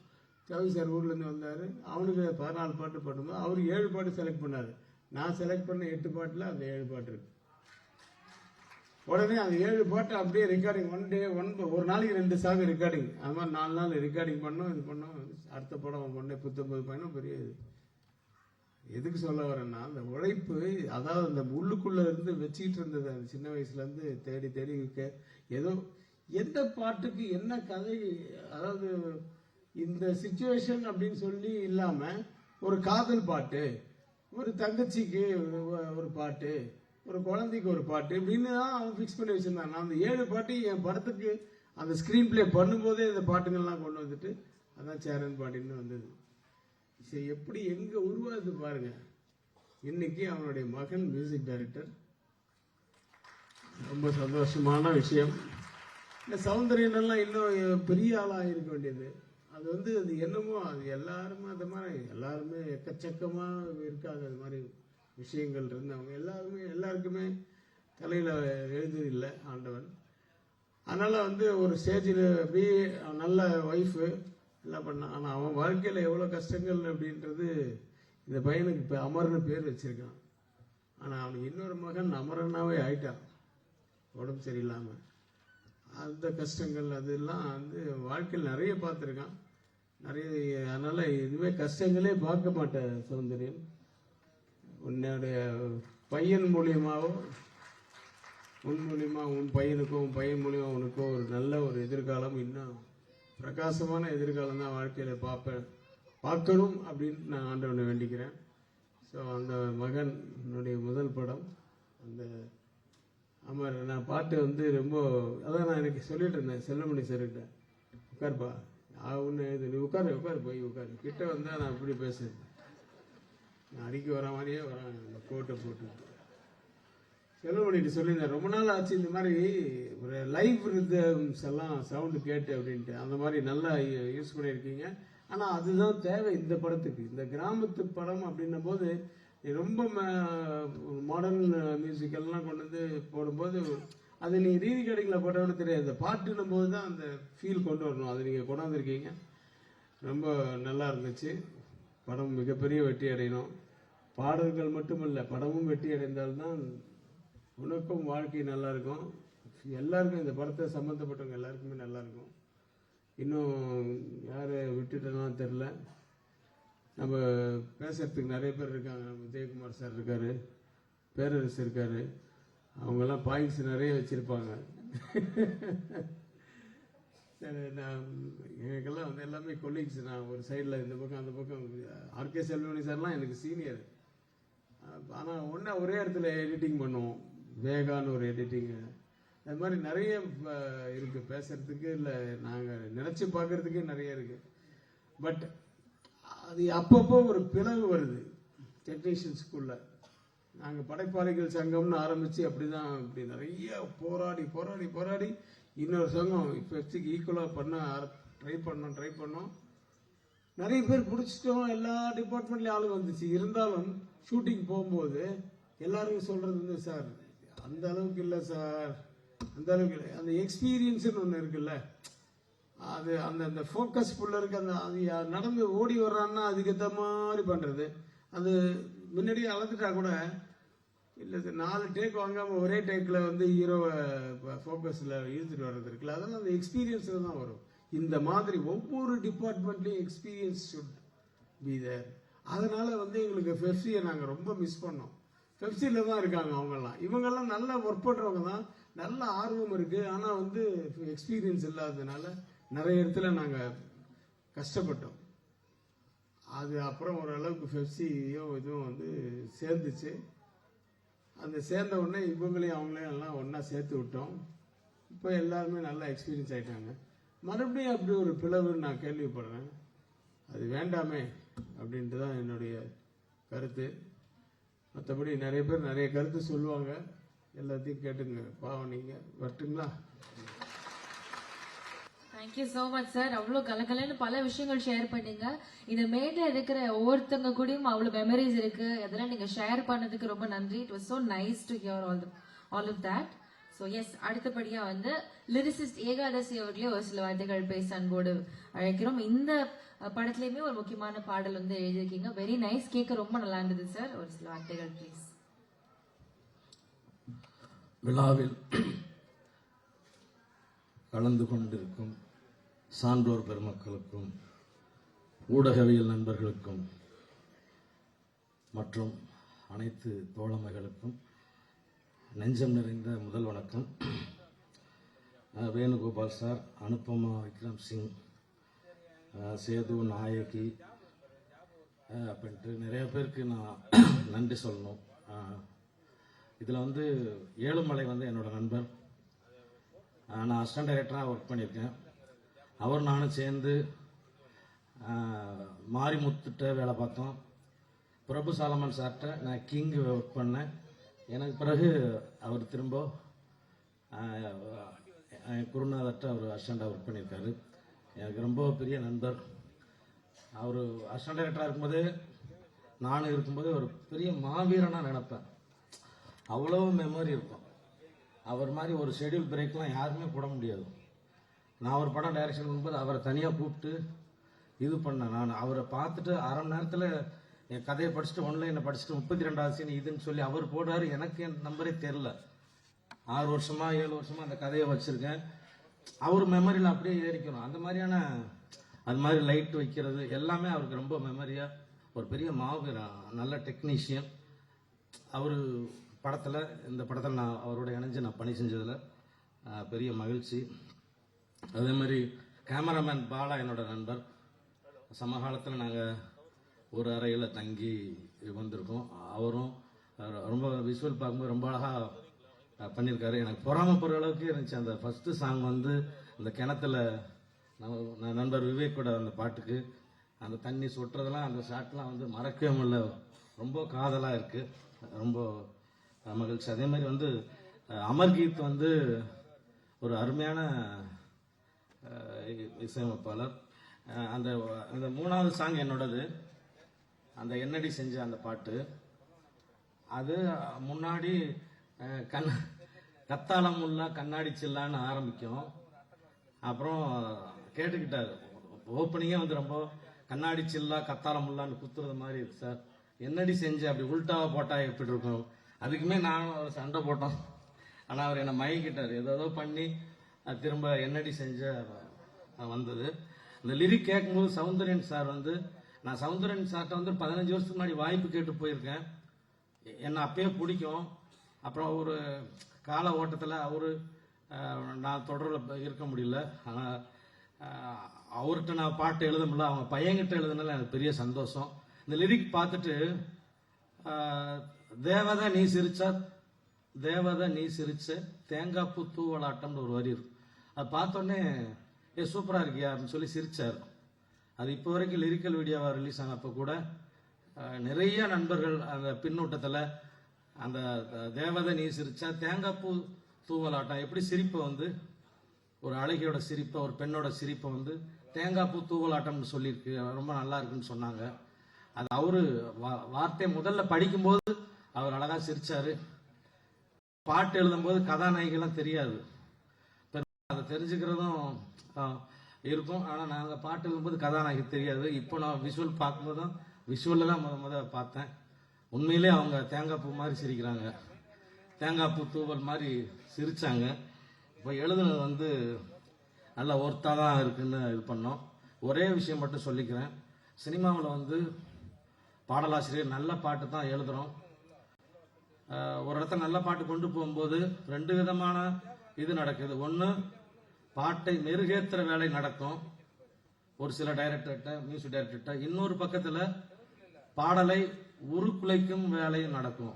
சௌதரி சார் ஊர்லேருந்து வந்தார். அவனுக்கு 14 பாட்டு பாட்டுருந்தோம். அவர் 7 பாட்டு செலக்ட் பண்ணார். நான் செலக்ட் பண்ண 8 பாட்டில் அந்த 7 பாட்டு இருக்கு. உடனே அந்த 7 பாட்டு அப்படியே ரெக்கார்டிங் ஒரு நாளைக்கு 2 சாங் ரெக்கார்டிங். அது மாதிரி 4 நாள் ரெக்கார்டிங் பண்ணோம். இது பண்ணோம். அடுத்த படம் பண்ண 19 பயணம் பெரிய இது. எதுக்கு சொல்ல வரேன்னா அந்த உழைப்பு, அதாவது அந்த உள்ளுக்குள்ள இருந்து வச்சுக்கிட்டு இருந்தது அந்த சின்ன வயசுல இருந்து தேடி தேடி இருக்க ஏதோ எந்த பாட்டுக்கு என்ன கதை, அதாவது இந்த சிச்சுவேஷன் அப்படின்னு சொல்லி இல்லாம ஒரு காதல் பாட்டு, ஒரு தங்கச்சிக்கு ஒரு பாட்டு, ஒரு குழந்தைக்கு ஒரு பாட்டு இப்படின்னு தான் அவன் ஃபிக்ஸ் பண்ணி வச்சிருந்தான். நான் அந்த 7 பாட்டு என் படத்துக்கு அந்த ஸ்கிரீன் பிளே பண்ணும்போதே இந்த பாட்டுங்கள்லாம் கொண்டு வந்துட்டு அதான் சேரன் பாட்டின்னு வந்தது. சரி எப்படி எங்க உருவாது பாருங்க. இன்னைக்கு அவனுடைய மகன் மியூசிக் டைரக்டர். ரொம்ப சந்தோஷமான விஷயம். இந்த சௌந்தர்யன் எல்லாம் இன்னும் பெரிய ஆளாக இருக்க வேண்டியது. அது வந்து அது என்னமோ அது எல்லாருமே அந்த மாதிரி எல்லாருமே எக்கச்சக்கமா இருக்காங்க. அது மாதிரி விஷயங்கள் இருந்தவங்க எல்லாருக்குமே தலையில எழுதுதில்லை ஆண்டவன். அதனால வந்து ஒரு ஸ்டேஜில் அப்படியே நல்ல ஒய்ஃபு எல்லாம் பண்ணான். ஆனால் அவன் வாழ்க்கையில் எவ்வளோ கஷ்டங்கள் அப்படின்றது இந்த பையனுக்கு இப்போ அமர்னு பேர் வச்சிருக்கான். ஆனால் அவனுக்கு இன்னொரு மகன் அமரனாவே ஆயிட்டான் உடம்பு சரியில்லாமல். அந்த கஷ்டங்கள் அதெல்லாம் வந்து வாழ்க்கையில் நிறைய பார்த்துருக்கான் நிறைய. அதனால இதுவே கஷ்டங்களே பார்க்க மாட்டேன் சௌந்தர்யம். உன்னுடைய பையன் மூலியமாவோ உன் மூலியமா உன் பையனுக்கோ உன் பையன் மூலியமா உனக்கோ ஒரு நல்ல ஒரு எதிர்காலம், இன்னும் பிரகாசமான எதிர்காலம் தான் வாழ்க்கையில பார்க்கணும் அப்படின்னு நான் ஆண்டவனை வேண்டிக்கிறேன். ஸோ அந்த மகனுடைய முதல் படம் அந்த அமர். நான் பாட்டு வந்து ரொம்ப அதான் நான் எனக்கு சொல்லிட்டு இருந்தேன் செல்லமணி சார்கிட்ட, உட்காருப்பா ஒன்று நீ உட்காரு போய் உட்காரு, கிட்ட வந்தால் நான் அப்படி பேசுறேன். நான் அடிக்க வர மாதிரியே வரேன் அந்த கோட்டை போட்டு. செல்லமணிட்டு சொல்லியிருந்தேன் ரொம்ப நாள் ஆச்சு இந்த மாதிரி ஒரு லைவ் ரிதம்ஸ் எல்லாம் சவுண்டு கேட்டு அப்படின்ட்டு. அந்த மாதிரி நல்லா யூஸ் பண்ணியிருக்கீங்க. ஆனால் அதுதான் தேவை இந்த படத்துக்கு. இந்த கிராமத்து படம் அப்படின்னும் போது ரொம்ப மாடர்ன் மியூசிக் எல்லாம் கொண்டு வந்து போடும்போது அது நீங்கள் ரீதி கடைகளில் போட்டோட தெரியாது. இந்த பாட்டுன்னும் போது தான் அந்த ஃபீல் கொண்டு வரணும். அது நீங்கள் கொண்டாந்துருக்கீங்க. ரொம்ப நல்லா இருந்துச்சு. படம் மிகப்பெரிய வெற்றி அடையணும். பாடல்கள் மட்டுமல்ல படமும் வெற்றி அடைந்தால்தான் உனக்கும் வாழ்க்கை நல்லா இருக்கும். எல்லாருக்கும் இந்த படத்தை சம்மந்தப்பட்டவங்க எல்லாருக்குமே நல்லா இருக்கும். இன்னும் யாரை விட்டுட்டோம்னா தெரில. நம்ம பேசுறதுக்கு நிறைய பேர் இருக்காங்க. நம்ம உதயகுமார் சார் இருக்காரு, பேரரசு இருக்காரு. அவங்கெல்லாம் பாயிண்ட்ஸ் நிறைய வச்சிருப்பாங்க. சரி, நான் எனக்கெல்லாம் வந்து எல்லாமே கொலீக்ஸ். நான் ஒரு சைடில் இந்த பக்கம் அந்த பக்கம். ஆர்கே செல்வமணி சார்லாம் எனக்கு சீனியர். ஆனால் ஒன்றா ஒரே இடத்துல எடிட்டிங் பண்ணுவோம். வேகான்னு ஒரு எடிட்டிங்கு, அது மாதிரி நிறைய இருக்கு பேசுறதுக்கு, இல்லை நாங்கள் நினைச்சு பார்க்கறதுக்கே நிறைய இருக்கு. பட் அது அப்பப்போ ஒரு பிளவு வருது டெக்னீஷியன்ஸ்குள்ள. நாங்கள் படைப்பாளிகள் சங்கம்னு ஆரம்பிச்சு அப்படிதான் இப்படி நிறைய போராடி போராடி போராடி இன்னொரு சங்கம் பெப்சிக்கு ஈக்குவலாக பண்ண ட்ரை பண்ணோம். நிறைய பேர் பிடிச்சிட்டோம், எல்லா டிபார்ட்மெண்ட்லேயும் ஆளுங்க வந்துச்சு. இருந்தாலும் ஷூட்டிங் போகும்போது எல்லாருக்கும் சொல்றது வந்து, சார் அந்த அளவுக்கு இல்லை சார், அந்த அளவுக்கு இல்லை. அந்த எக்ஸ்பீரியன்ஸ்னு ஒன்று இருக்குல்ல, அது அந்த அந்த ஃபோக்கஸ் ஃபுல்லாக இருக்கு. அந்த அது நடந்து ஓடி வர்றான்னா அதுக்கேற்ற மாதிரி பண்ணுறது. அது முன்னாடியே அளந்துட்டா கூட இல்லை, 4 டேக் வாங்காமல் ஒரே டேக்கில் வந்து ஹீரோவை ஃபோக்கஸில் இழுத்துட்டு வர்றது இருக்குல்ல, அதெல்லாம் அந்த எக்ஸ்பீரியன்ஸில் தான் வரும். இந்த மாதிரி ஒவ்வொரு டிபார்ட்மெண்ட்லேயும் எக்ஸ்பீரியன்ஸ் ஷுட் பி தேர். அதனால வந்து எங்களுக்கு பெப்சியை நாங்கள் ரொம்ப மிஸ் பண்ணோம். பெப்சியில் தான் இருக்காங்க அவங்கெல்லாம். இவங்கெல்லாம் நல்லா ஒர்க் பண்ணுறவங்க தான், நல்ல ஆர்வம் இருக்குது. ஆனால் வந்து எக்ஸ்பீரியன்ஸ் இல்லாததுனால நிறைய இடத்துல நாங்கள் கஷ்டப்பட்டோம். அது அப்புறம் ஓரளவுக்கு பெப்சியும் இதுவும் வந்து சேர்ந்துச்சு. அந்த சேர்ந்த உடனே இவங்களையும் அவங்களையும் எல்லாம் ஒன்றா சேர்த்து விட்டோம். இப்போ எல்லாருமே நல்லா எக்ஸ்பீரியன்ஸ் ஆகிட்டாங்க. மறுபடியும் அப்படி ஒரு பிளவுன்னு நான் கேள்விப்படுறேன். அது வேண்டாமே அப்படின்ட்டு தான் என்னுடைய கருத்து. மற்றபடி நிறைய பேர் நிறைய கருத்து சொல்லுவாங்க, எல்லாத்தையும் கேட்டுங்க. பாவம் நீங்கள் வரட்டுங்களா? Thank you so much sir. அவ்வளோ கலகலன்னு பல விஷயங்கள் ஷேர் பண்ணீங்க. இந்த மேடையில் இருக்கிற ஒவ்வொருத்தங்க கூடயும் அவ்வளோ மெமரிஸ் இருக்கு. அதெல்லாம் நீங்க ஷேர் பண்ணதுக்கு ரொம்ப நன்றி. It was so nice to hear all of that. So yes, அடுத்தபடியா வந்து லிரிசிஸ்ட் ஏகாதசி அவர்களே ஒரு சில வார்த்தைகள் பேச அன்போடு அழைக்கிறோம். இந்த படத்துலயுமே ஒரு முக்கியமான பாடல் வந்து எழுதியிருக்கீங்க. வெரி நைஸ், கேட்க ரொம்ப நல்லா இருந்தது சார். ஒரு சில வார்த்தைகள் ப்ளீஸ். விழாவில் கலந்து கொண்டிருக்கும் சான்றோர் பெருமக்களுக்கும் ஊடகவியல் நண்பர்களுக்கும் மற்றும் அனைத்து தோழமைகளுக்கும் நெஞ்சம் நிறைந்த முதல் வணக்கம். வேணுகோபால் சார், அனுபமா, விக்ரம் சிங், சேது, நாயகி அப்படின்ட்டு நிறைய பேருக்கு நான் நன்றி சொல்லணும். இதில் வந்து ஏழுமலை வந்து என்னோட நண்பர். நான் அசிஸ்டன்ட் டைரக்டராக ஒர்க் பண்ணியிருக்கேன். அவர் நானும் சேர்ந்து மாரிமுத்துட்ட வேலை பார்த்தோம். பிரபு சாலமன் சார்கிட்ட நான் கிங் ஒர்க் பண்ணேன். எனக்கு பிறகு அவர் திரும்ப குருநாதர்கிட்ட அவர் அசிஸ்டண்டாக ஒர்க் பண்ணியிருக்காரு. எனக்கு ரொம்ப பெரிய நண்பர். அவர் அசிஸ்டன்ட் டைரக்டராக இருக்கும்போது, நானும் இருக்கும்போது ஒரு பெரிய மாவீரனாக நினைப்பேன். அவ்வளோ மெமரி இருக்கும். அவர் மாதிரி ஒரு ஷெட்யூல் பிரேக்லாம் யாருமே போட முடியாது. நான் ஒரு படம் டைரக்ஷன் பண்ணும்போது அவரை தனியாக கூப்பிட்டு இது பண்ணேன். நான் அவரை பார்த்துட்டு அரை மணி நேரத்தில் என் கதையை படிச்சுட்டு ஒன்லைனை படிச்சுட்டு 32வது சீன் இதுன்னு சொல்லி அவர் போடுறாரு. எனக்கு என் நம்பரே தெரில. 6 வருஷமா 7 வருஷமா அந்த கதையை வச்சிருக்கேன். அவர் மெமரியில் அப்படியே ஏறிக்கணும். அந்த மாதிரியான அது மாதிரி லைட் வைக்கிறது எல்லாமே அவருக்கு ரொம்ப மெமரியாக ஒரு பெரிய மாவீரன், நல்ல டெக்னீஷியன். அவர் படத்தில், இந்த படத்தில் நான் அவரோட இணைஞ்சு நான் பணி செஞ்சதில் பெரிய மகிழ்ச்சி. அதே மாதிரி கேமராமேன் பாலா என்னோட நண்பர். சமகாலத்தில் நாங்கள் ஒரு அறையில் தங்கி வந்திருக்கோம். அவரும் ரொம்ப விஷுவல் பார்க்கும்போது ரொம்ப அழகாக பண்ணியிருக்காரு. எனக்கு பொறாமப்படுற அளவுக்கு இருந்துச்சு. அந்த ஃபஸ்ட்டு சாங் வந்து இந்த கிணத்துல நான் நண்பர் விவேக்கோட அந்த பாட்டுக்கு அந்த தண்ணி சொட்டுறதெல்லாம், அந்த ஷாட்லாம் வந்து மறக்கவே முடியல. ரொம்ப காதலாக இருக்குது. ரொம்ப மகிழ்ச்சி. அதே மாதிரி வந்து அமர்கீத் வந்து ஒரு அருமையான இசையமைப்பாளர். அந்த அந்த 3வது சாங் என்னோடது, அந்த என்னடி செஞ்ச அந்த பாட்டு. அது முன்னாடி கத்தாளம் உள்ள கண்ணாடி சில்லான்னு ஆரம்பிக்கும். அப்புறம் கேட்டுக்கிட்டாரு, ஓப்பனிங்கே வந்து ரொம்ப கண்ணாடி சில்லா கத்தாளம் உள்ளான்னு குத்துறது மாதிரி இருக்கு சார், என்னடி செஞ்ச அப்படி உள்டாவா போட்டா எப்படி இருக்கும். அதுக்குமே நானும் அவர் சண்டை போட்டோம். ஆனால் அவர் என்னை மயக்கிட்டார். ஏதோ பண்ணி திரும்ப என்னடி செஞ்ச வந்தது. இந்த லிரிக் கேட்கும்போது சௌந்தர்யன் சார் வந்து, நான் சௌந்தர்யன் சார்கிட்ட வந்து 15 வருஷத்துக்கு முன்னாடி வாய்ப்பு கேட்டு போயிருக்கேன். என்னை அப்பயே பிடிக்கும். அப்புறம் ஒரு கால ஓட்டத்தில் அவரு நான் தொடரில் இருக்க முடியல. ஆனால் அவர்கிட்ட நான் பாட்டு எழுத முடியல. அவங்க பையன்கிட்ட எழுதுனால எனக்கு பெரிய சந்தோஷம். இந்த லிரிக் பார்த்துட்டு, தேவதை நீ சிரிச்சா தேவதை நீ சிரிச்ச தேங்காய் பூ தூவலாட்டம்னு ஒரு வரி இருக்கும். அது பார்த்தோன்னே சூப்பராக இருக்கியா அப்படின்னு சொல்லி சிரிச்சார். அது இப்போ வரைக்கும் லிரிக்கல் வீடியோவாக ரிலீஸ் ஆனப்போ கூட நிறைய நண்பர்கள் அந்த பின்னூட்டத்தில் அந்த தேவதை நீ சிரிச்சா தேங்காய் பூ தூவலாட்டம் எப்படி சிரிப்பை வந்து ஒரு அழகியோட சிரிப்பை ஒரு பெண்ணோட சிரிப்பை வந்து தேங்காய் பூ தூவலாட்டம்னு சொல்லியிருக்கு, ரொம்ப நல்லா இருக்குன்னு சொன்னாங்க. அது அவரு வார்த்தை முதல்ல படிக்கும்போது அவர் அழகா சிரிச்சாரு. பாட்டு எழுதும்போது கதாநாயகிலாம் தெரியாது, அதை தெரிஞ்சுக்கிறதும் இருக்கும். ஆனால் நாங்கள் பாட்டு எழுதும்போது கதாநாயகி தெரியாது. இப்போ நான் விஷுவல் பார்க்கும்போதும் விஷுவலில் தான் முத பார்த்தேன். உண்மையிலே அவங்க தேங்காய் பூ மாதிரி சிரிக்கிறாங்க, தேங்காய் பூ தூவல் மாதிரி சிரிச்சாங்க. இப்போ எழுதுனது வந்து நல்லா ஒர்த்தாக தான் இருக்குன்னு இது பண்ணோம். ஒரே விஷயம் மட்டும் சொல்லிக்கிறேன், சினிமாவில் வந்து பாடலாசிரியர் நல்ல பாட்டு தான் எழுதுகிறோம். ஒரு இடத்துல நல்ல பாட்டு கொண்டு போகும்போது ரெண்டு விதமான இது நடக்குது. ஒன்று, பாட்டை மெருகேற்றுற வேலை நடக்கும் ஒரு சில டைரக்டர்கிட்ட, மியூசிக் டைரக்டர்கிட்ட. இன்னொரு பக்கத்தில் பாடலை உருக்குலைக்கும் வேலையும் நடக்கும்.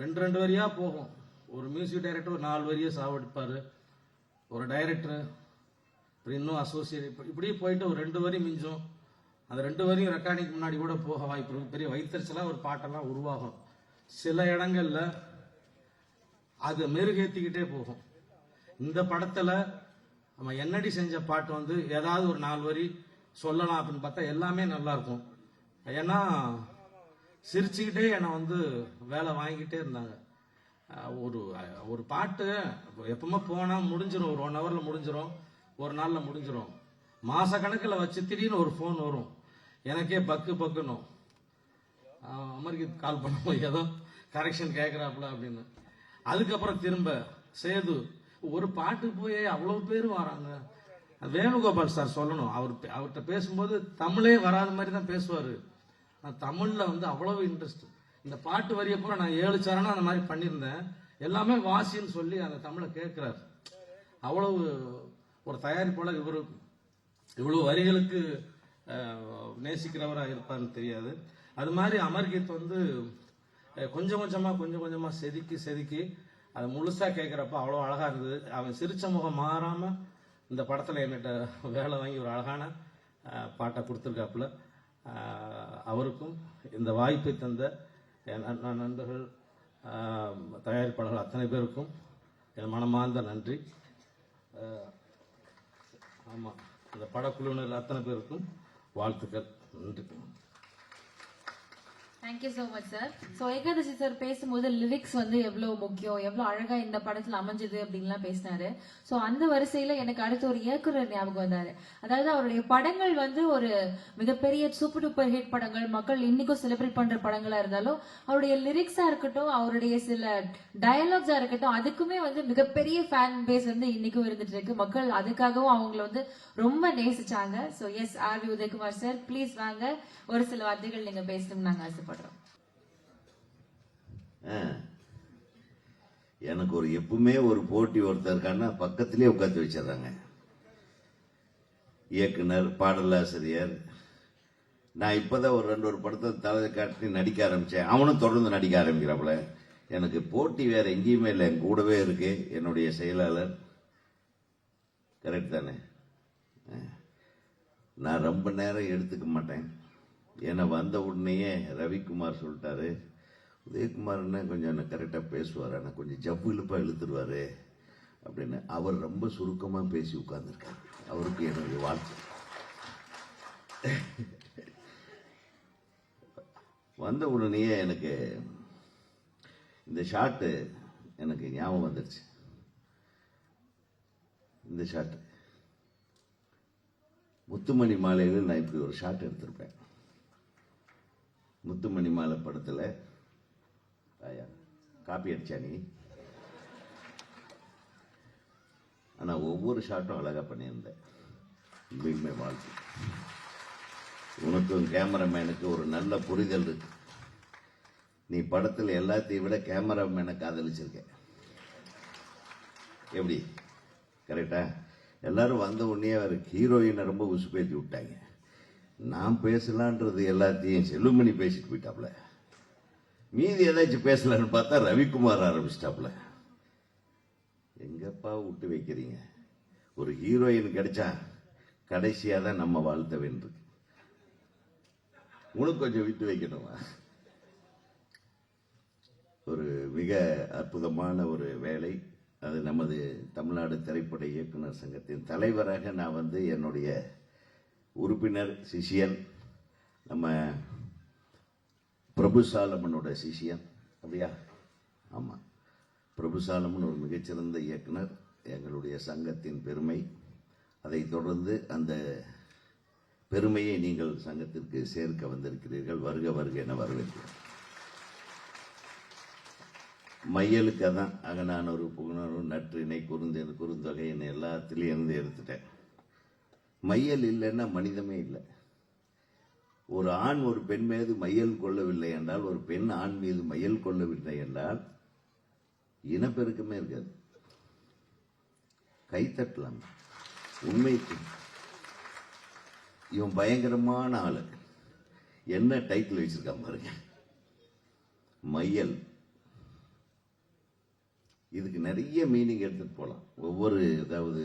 ரெண்டு வரியா போகும். ஒரு மியூசிக் டைரக்டர் ஒரு 4 வரியை சாவடிப்பார், ஒரு டைரக்டர் இன்னும் அசோசியேட் இப்படியே போயிட்டு ஒரு 2 வரி மிஞ்சும். அந்த 2 வரியும் ரெக்கார்டிங் முன்னாடி கூட போக வாய்ப்பு இருக்கு. பெரிய வைத்தறிச்சலாக ஒரு பாட்டெல்லாம் உருவாகும். சில இடங்கள்ல அது மெருகேற்றிக்கிட்டே போகும். இந்த படத்துல நம்ம என்னடி செஞ்ச பாட்டு வந்து ஏதாவது ஒரு 4 வரி சொல்லலாம் அப்படின்னு பார்த்தா எல்லாமே நல்லா இருக்கும். ஏன்னா சிரிச்சுக்கிட்டே என்னை வந்து வேலை வாங்கிக்கிட்டே இருந்தாங்க. ஒரு பாட்டு எப்பவுமே போனா முடிஞ்சிடும், ஒரு 1 ஹவர்ல முடிஞ்சிடும், ஒரு நாள்ல முடிஞ்சிடும். மாச கணக்கில் வச்சு திடீர்னு ஒரு ஃபோன் வரும், எனக்கே பக்குன்னும். அமெரிக்க கால் பண்ணுவோம், ஏதோ கரெக்ஷன் கேட்குறாப்புல அப்படின்னு. அதுக்கப்புறம் திரும்ப சேது ஒரு பாட்டு போய் அவ்வளவு பேர் வராங்க. வேணுகோபால் சார் சொல்லணும், அவர்கிட்ட பேசும்போது தமிழே வராத மாதிரி தான் பேசுவாரு. நான் தமிழ்ல வந்து அவ்வளவு இன்ட்ரெஸ்ட். இந்த பாட்டு வரிய பூரா நான் 7 சரணம் அந்த மாதிரி பண்ணியிருந்தேன். எல்லாமே வாசின்னு சொல்லி அந்த தமிழை கேட்கிறார். அவ்வளவு ஒரு தயாரிப்பாளர் இவர் இவ்வளவு வரிகளுக்கு நேசிக்கிறவராக இருப்பார்னு தெரியாது. அது மாதிரி அமர்கீத் வந்து கொஞ்சம் கொஞ்சமா செதுக்கி அதை முழுசா கேட்கிறப்ப அவ்வளோ அழகா இருந்தது. அவன் சிரிச்ச முகம் மாறாம இந்த படத்துல என்கிட்ட வேலை வாங்கி ஒரு அழகான பாட்டை கொடுத்துருக்காப்புல. அவருக்கும் இந்த வாய்ப்பை தந்த என் நண்பர்கள், தயாரிப்பாளர்கள் அத்தனை பேருக்கும் என் மனமார்ந்த நன்றி. ஆமா, இந்த படக்குழுவினர் அத்தனை பேருக்கும் வாழ்த்துக்கள், நன்றி. Thank you so much sir. So Ekadasi sir பேசும்போது லிரிக்ஸ் வந்து எவ்வளவு முக்கியம், எவ்வளவு அழகா இந்த படத்துல அமைஞ்சது அப்படின்லாம் பேசினாரு. ஸோ அந்த வரிசையில எனக்கு அடுத்த ஒரு இயக்குனர் ஞாபகம் வந்தாரு. அதாவது அவருடைய படங்கள் வந்து ஒரு மிகப்பெரிய சூப்பர் டூப்பர் ஹிட் படங்கள், மக்கள் இன்னைக்கும் செலிப்ரேட் பண்ற படங்களா இருந்தாலும் அவருடைய லிரிக்ஸா இருக்கட்டும், அவருடைய சில டயலாக்ஸா இருக்கட்டும், அதுக்குமே வந்து மிகப்பெரிய ஃபேன் பேஸ் வந்து இன்னைக்கும் இருந்துட்டு இருக்கு. மக்கள் அதுக்காகவும் அவங்களை வந்து ரொம்ப நேசிச்சாங்க. So S, R V Udhayakumar sir, please வாங்க, ஒரு சில வார்த்தைகள் நீங்க பேசணும்னு நாங்க ஆசைப்படுறோம். எனக்கு ஒரு எப்பவுமே ஒரு போட்டி ஒருத்தர் இருக்கான்னா பக்கத்திலே உட்காந்து வச்சிடறாங்க. இயக்குனர், பாடலாசிரியர். நான் இப்பதான் ஒரு 2 படத்தை தலை காட்டி நடிக்க ஆரம்பிச்சேன். அவனும் தொடர்ந்து நடிக்க ஆரம்பிக்கிறாப்புல. எனக்கு போட்டி வேற எங்கேயுமே இல்லை, என் கூடவே இருக்கு என்னுடைய செயலாளர். கரெக்ட் தானே? நான் ரொம்ப நேரம் எடுத்துக்க மாட்டேன். ஏன்னா வந்த உடனேயே ரவிக்குமார் சொல்லிட்டாரு, உதயகுமார்னா கொஞ்சம் என்ன கரெக்டாக பேசுவார், ஆனால் கொஞ்சம் ஜவ்வு இழுப்பாக இழுத்துருவாரு அப்படின்னு. அவர் ரொம்ப சுருக்கமாக பேசி உட்கார்ந்துருக்காரு. அவருக்கு என்னுடைய வாழ்த்து. வந்த உடனேயே எனக்கு இந்த ஷாட்டு எனக்கு ஞாபகம் வந்துடுச்சு. இந்த ஷாட்டு முத்துமணி மாலையில் நான் இப்படி ஒரு ஷாட் எடுத்திருப்பேன். முத்துமணி மாலை படத்தில் காப்பி அடிச்சா நீ, ஆனால் ஒவ்வொரு ஷாட்டும் அழகாக பண்ணியிருந்தேன். உண்மையுமே வாழ்த்து. உனக்கும் கேமராமேனுக்கு ஒரு நல்ல புரிதல் இருக்கு. நீ படத்தில் எல்லாத்தையும் விட கேமராமேனை காதலிச்சிருக்க. எப்படி? கரெக்டா? எல்லாரும் வந்த உடனே அவர் ஹீரோயினை ரொம்ப உசுப்பேத்தி விட்டாங்க. நான் பேசலான்றது எல்லாத்தையும் செல்லுமணி பேசிட்டு போயிட்டாப்ல. மீதி ஏதாச்சும் பேசலான்னு பார்த்தா ரவிக்குமார் ஆரம்பிச்சிட்டாப்ல. எங்கப்பா விட்டு வைக்கிறீங்க? ஒரு ஹீரோயின் கிடைச்சா கடைசியா தான் நம்ம வாழ்த்த வேண்டும். உனக்கு கொஞ்சம் விட்டு வைக்கணுமா? ஒரு மிக அற்புதமான ஒரு வேலை. அது நமது தமிழ்நாடு திரைப்பட இயக்குனர் சங்கத்தின் தலைவராக நான் என்னுடைய உறுப்பினர் சிஷியன் நம்ம பிரபு சாலமனோட சிஷியன். அப்படியா? ஆமா, பிரபு சாலமன் ஒரு மிகச்சிறந்த இயக்குனர், எங்களுடைய சங்கத்தின் பெருமை. அதைத் தொடர்ந்து அந்த பெருமையை நீங்கள் சங்கத்திற்கு சேர்க்க வந்திருக்கிறீர்கள். வருக வருக என வரவேற்கிறேன். மையலுக்கு அதான் அகநானூறு புகழூறு நற்றிணை குறுந்தேன் குறுந்தொகைன்னு எல்லாத்திலையும் இருந்து எடுத்துட்டேன். மையல் இல்லைன்னா மனிதமே இல்லை. ஒரு ஆண் ஒரு பெண் மீது மையல் கொள்ளவில்லை என்றால், ஒரு பெண் ஆண் மீது மையல் கொள்ளவில்லை என்றால் இனப்பெருக்கமே இருக்காது. கைத்தட்டலாம். உண்மைக்கு இவன் பயங்கரமான ஆளு. என்ன டைட்டில் வச்சிருக்கான் பாருங்க, மையல். இதுக்கு நிறைய மீனிங் எடுத்துட்டு போகலாம். ஒவ்வொரு அதாவது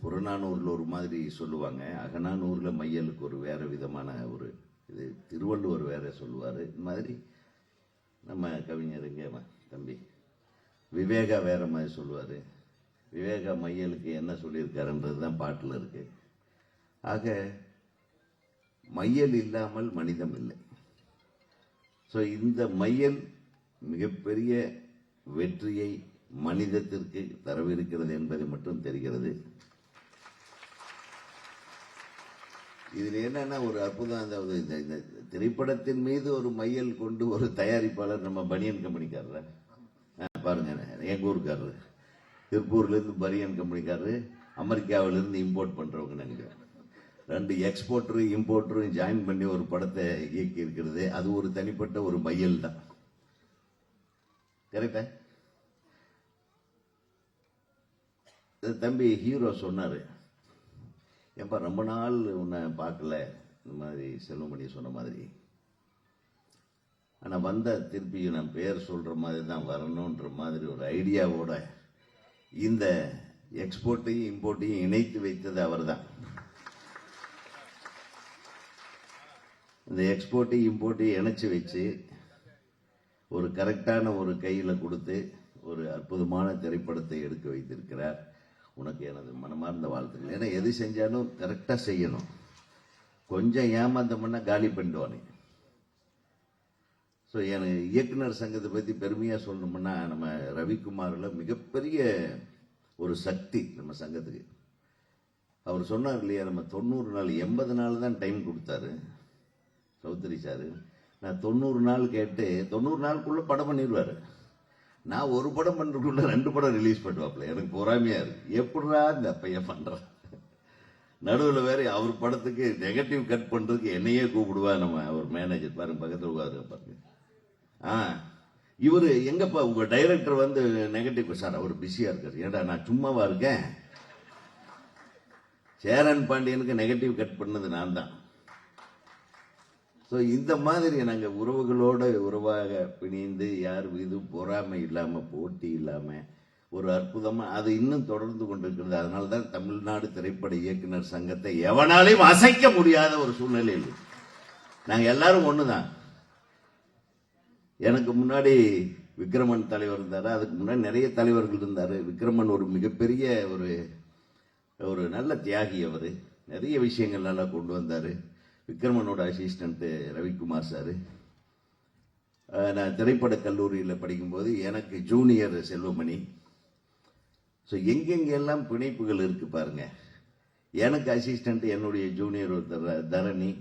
புறநானூரில் ஒரு மாதிரி சொல்லுவாங்க, அகநானூர்ல மையலுக்கு ஒரு வேற விதமான ஒரு இது, திருவள்ளுவர் வேற சொல்லுவார். இந்த மாதிரி நம்ம கவிஞர் இங்கே தம்பி விவேகா வேற மாதிரி சொல்லுவார். விவேகா மையலுக்கு என்ன சொல்லியிருக்காருன்றது தான் பாட்டில் இருக்கு. ஆக மையல் இல்லாமல் மனிதம் இல்லை. ஸோ இந்த மையல் மிகப்பெரிய வெற்றியை மனிதத்திற்கு தரவிருக்கிறது என்பதை மட்டும் தெரிகிறது. இதில் என்னன்னா ஒரு அற்புதம், அதாவது இந்த திரைப்படத்தின் மீது ஒரு மையல் கொண்டு ஒரு தயாரிப்பாளர் நம்ம பனியன் கம்பெனிக்காரர் பாருங்க, எங்க ஊருக்காரரு திருப்பூர்ல இருந்து பனியன் கம்பெனிக்காரரு, அமெரிக்காவிலிருந்து இம்போர்ட் பண்றவங்க நினைக்கிறேன். 2 எக்ஸ்போர்ட்டரும் இம்போர்ட்டரும் ஜாயின் பண்ணி ஒரு படத்தை இயக்கி இருக்கிறது. அது ஒரு தனிப்பட்ட ஒரு மையல் தான். கரெக்டா? தம்பி ஹீரோ சொன்னாரு, ஏன்பா ரொம்ப நாள் உன்னை பார்க்கல, இந்த மாதிரி செல்வமணி சொன்ன மாதிரி. ஆனா வந்த திருப்பியும் நான் பேர் சொல்ற மாதிரி தான் வரணும்ன்ற மாதிரி ஒரு ஐடியாவோட இந்த எக்ஸ்போர்ட்டையும் இம்போர்ட்டையும் இணைத்து வைத்தது அவர் தான். இந்த எக்ஸ்போர்ட்டையும் இம்போர்ட்டையும் இணைச்சு வச்சு ஒரு கரெக்டான ஒரு கையில கொடுத்து ஒரு அற்புதமான திரைப்படத்தை எடுக்க வைத்திருக்கிறார். உனக்கு எனது மனமார்ந்த வாழ்த்துக்கள். ஏன்னா எது செஞ்சாலும் கரெக்டா செய்யணும். கொஞ்சம் ஏமாந்தம்னா காலி பண்ணிடுவானே. ஸோ எனக்கு இயக்குனர் சங்கத்தை பத்தி பெருமையா சொல்லணும்னா, நம்ம ரவிக்குமார்ல மிகப்பெரிய ஒரு சக்தி நம்ம சங்கத்துக்கு. அவர் சொன்னார் இல்லையா, நம்ம 90 நாள் 80 நாள் தான் டைம் கொடுத்தாரு சௌத்ரி சாரு. நான் 90 நாள் கேட்டு 90 நாளுக்குள்ள படம் பண்ணிடுவாரு. நான் ஒரு படம் பண்றதுக்குள்ள 2 படம் ரிலீஸ் பண்ணுவாப்ல. எனக்கு பொறாமையா இருக்கு, எப்படா இந்த பையன் பண்றான். நடுவில் வேற அவர் படத்துக்கு நெகட்டிவ் கட் பண்றதுக்கு என்னையே கூப்பிடுவா நம்ம ஒரு மேனேஜர். பாருங்க பக்கத்தில் உட்காரு பாருங்க. இவரு எங்கப்பா உங்க டைரக்டர் நெகட்டிவ் சார், அவர் பிஸியா இருக்காரு. ஏடா நான் சும்மாவா இருக்கேன்? சேரன் பாண்டியனுக்கு நெகட்டிவ் கட் பண்ணது நான் தான். ஸோ இந்த மாதிரி நாங்கள் உறவுகளோட உறவாக பிணிந்து யார் மீதும் பொறாமை இல்லாம போட்டி இல்லாம ஒரு அற்புதமா அது இன்னும் தொடர்ந்து கொண்டிருக்கிறது. அதனால்தான் தமிழ்நாடு திரைப்பட இயக்குனர் சங்கத்தை எவனாலையும் அசைக்க முடியாத ஒரு சூழ்நிலையில் நாங்க எல்லாரும் ஒண்ணுதான். எனக்கு முன்னாடி விக்ரமன் தலைவர் இருந்தாரு, அதுக்கு முன்னாடி நிறைய தலைவர்கள் இருந்தாரு. விக்ரமன் ஒரு மிகப்பெரிய ஒரு நல்ல தியாகி. அவரு நிறைய விஷயங்கள் நல்லா கொண்டு வந்தாரு. விக்ரமனோட அசிஸ்டன்ட் ரவிக்குமார் சாரு. நான் திரைப்பட கல்லூரியில் படிக்கும்போது எனக்கு ஜூனியர் செல்வமணி. ஸோ எங்கெங்கெல்லாம் பிணைப்புகள் இருக்கு பாருங்க. எனக்கு அசிஸ்டன்ட் என்னுடைய ஜூனியர் ஒருத்தர் தரணி,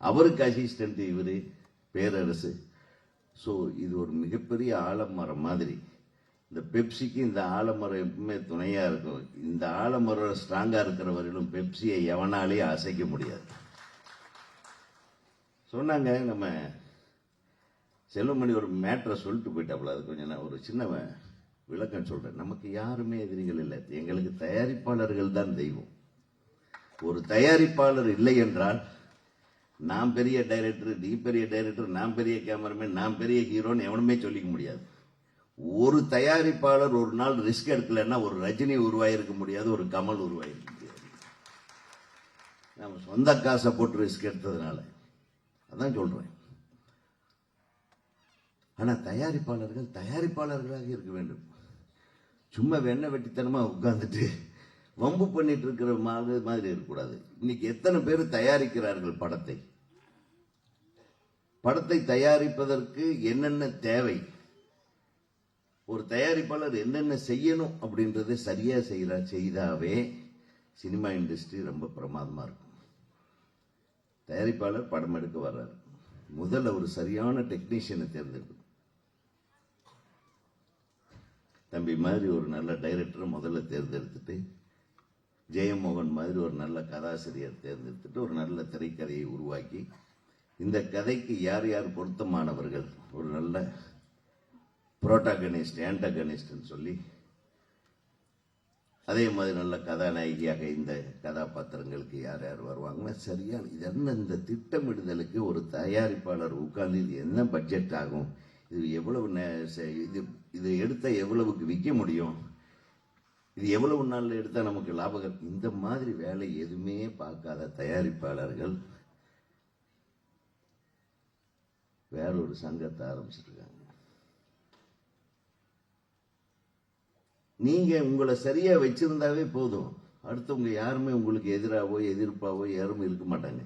அவருக்கு அசிஸ்டன்ட் இவரு பேரரசு. ஸோ இது ஒரு மிகப்பெரிய ஆலமரம் மாதிரி. இந்த பெப்சிக்கு இந்த ஆலமரம் எப்பவுமே துணையா இருக்கும். இந்த ஆலமரம் ஸ்ட்ராங்கா இருக்கிற வரையிலும் பெப்சியை எவனாலேயே அசைக்க முடியாது. சொன்னாங்க நம்ம செல்வமணி ஒரு மேட்டரை சொல்லிட்டு போயிட்டாப்புல. அது கொஞ்சம் நான் ஒரு சின்ன விளக்கம் சொல்றேன். நமக்கு யாருமே எதிரிகள் இல்லை, எங்களுக்கு தயாரிப்பாளர்கள் தான் தெய்வம். ஒரு தயாரிப்பாளர் இல்லை என்றால் நான் பெரிய டைரக்டர், நீ பெரிய டைரக்டர், நான் பெரிய கேமராமேன், நான் பெரிய ஹீரோன்னு எவனுமே சொல்லிக்க முடியாது. ஒரு தயாரிப்பாளர் ஒரு நாள் ரிஸ்க் எடுக்கலன்னா ஒரு ரஜினி உருவாயிருக்க முடியாது, ஒரு கமல் உருவாயிருக்க முடியாது. நம்ம சொந்த காசை போட்டு ரிஸ்க் எடுத்ததுனால அதான் சொல்றேன். ஆனா தயாரிப்பாளர்கள் தயாரிப்பாளர்களாக இருக்க வேண்டும். சும்மா வெண்ணெய் வெட்டித்தனமா உட்கார்ந்துட்டு வம்பு பண்ணிட்டு இருக்கிற மாதிரி இருக்கக்கூடாது. இன்னைக்கு எத்தனை பேர் தயாரிக்கிறார்கள் படத்தை? படத்தை தயாரிப்பதற்கு என்னென்ன தேவை, ஒரு தயாரிப்பாளர் என்னென்ன செய்யணும் அப்படின்றத சரியா செய்தாவே சினிமா இண்டஸ்ட்ரி ரொம்ப பிரமாதமா இருக்கும். தயாரிப்பாளர் படம் எடுக்க வர்றாரு, முதல்ல ஒரு சரியான டெக்னீஷியனை தேர்ந்தெடுக்கணும். தம்பி மாதிரி ஒரு நல்ல டைரக்டரை முதல்ல தேர்ந்தெடுத்துட்டு, ஜெயமோகன் மாதிரி ஒரு நல்ல கதாசிரியர் தேர்ந்தெடுத்துட்டு ஒரு நல்ல திரைக்கதையை உருவாக்கி, இந்த கதைக்கு யார் யார் பொருத்தமானவர்கள், ஒரு நல்ல புரோட்டாகனிஸ்ட் ஆன்டகனிஸ்ட்னு சொல்லி, அதே மாதிரி நல்ல கதாநாயகியாக இந்த கதாபாத்திரங்களுக்கு யார் யார் வருவாங்கன்னா சரியான இதெல்லாம் இந்த திட்டமிடுதலுக்கு ஒரு தயாரிப்பாளர் உட்கார்ந்து இது என்ன பட்ஜெட் ஆகும், இது எவ்வளவு இது எடுத்த எவ்வளவுக்கு விற்க முடியும், இது எவ்வளவு நாள்ல எடுத்தா நமக்கு லாபகம், இந்த மாதிரி வேலை எதுவுமே பார்க்காத தயாரிப்பாளர்கள் வேறொரு சங்கத்தை ஆரம்பிச்சிருக்காங்க. நீங்க உங்களை சரியா வச்சிருந்தாவே போதும், அடுத்தவங்க யாருமே உங்களுக்கு எதிராவோ எதிர்ப்பாவோ யாரும் இருக்க மாட்டாங்க.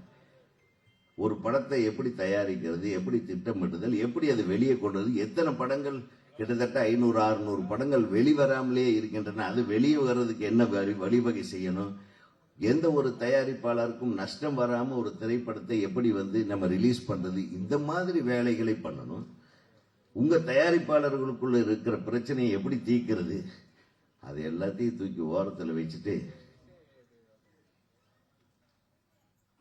ஒரு படத்தை எப்படி தயாரிக்கிறது, எப்படி திட்டமிடுதல், எப்படி அது வெளியே கொண்டது, எத்தனை படங்கள், கிட்டத்தட்ட 500-600 படங்கள் வெளிவராமலே இருக்கின்றன. அது வெளியே வர்றதுக்கு என்ன வழிவகை செய்யணும், எந்த ஒரு தயாரிப்பாளருக்கும் நஷ்டம் வராம ஒரு திரைப்படத்தை எப்படி நம்ம ரிலீஸ் பண்றது, இந்த மாதிரி வேலைகளை பண்ணணும். உங்க தயாரிப்பாளர்களுக்குள்ள இருக்கிற பிரச்சனையை எப்படி தீர்க்கிறது, அது எல்லாத்தையும் தூக்கி ஓரத்தில் வச்சுட்டு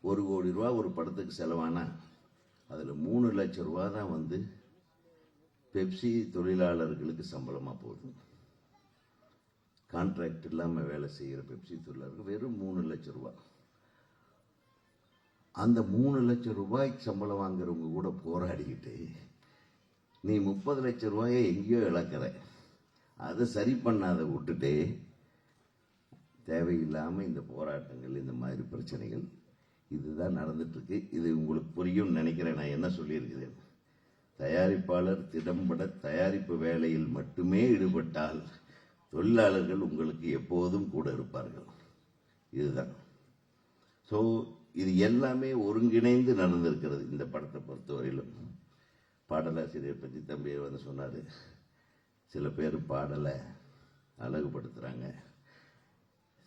1 கோடி ரூபா ஒரு படத்துக்கு செலவானா அதுல 3 லட்சம் ரூபா தான் பெப்சி தொழிலாளர்களுக்கு சம்பளமா போகுது. கான்ட்ராக்ட் இல்லாம வேலை செய்யற பெப்சி தொழிலாளர்கள் வெறும் 3 லட்சம் ரூபாய். அந்த 3 லட்சம் ரூபாய்க்கு சம்பளம் வாங்குறவங்க கூட போராடிக்கிட்டு நீ 30 லட்சம் ரூபாயை எங்கேயோ இழக்கிற, அதை சரி பண்ணாத விட்டுட்டு தேவையில்லாம இந்த போராட்டங்கள், இந்த மாதிரி பிரச்சனைகள் இதுதான் நடந்துட்டு இருக்கு. இது உங்களுக்கு புரியும் நினைக்கிறேன். நான் என்ன சொல்லியிருக்கிறேன், தயாரிப்பாளர் திடம்பட தயாரிப்பு வேலையில் மட்டுமே ஈடுபட்டால் தொழிலாளர்கள் உங்களுக்கு எப்போதும் கூட இருப்பார்கள். இதுதான். ஸோ இது எல்லாமே ஒருங்கிணைந்து நடந்திருக்கிறது இந்த படத்தை பொறுத்தவரையிலும். பாடலாசிரியர் பற்றி தம்பி சொன்னாரு, சில பேர் பாடலை அழகுபடுத்துறாங்க,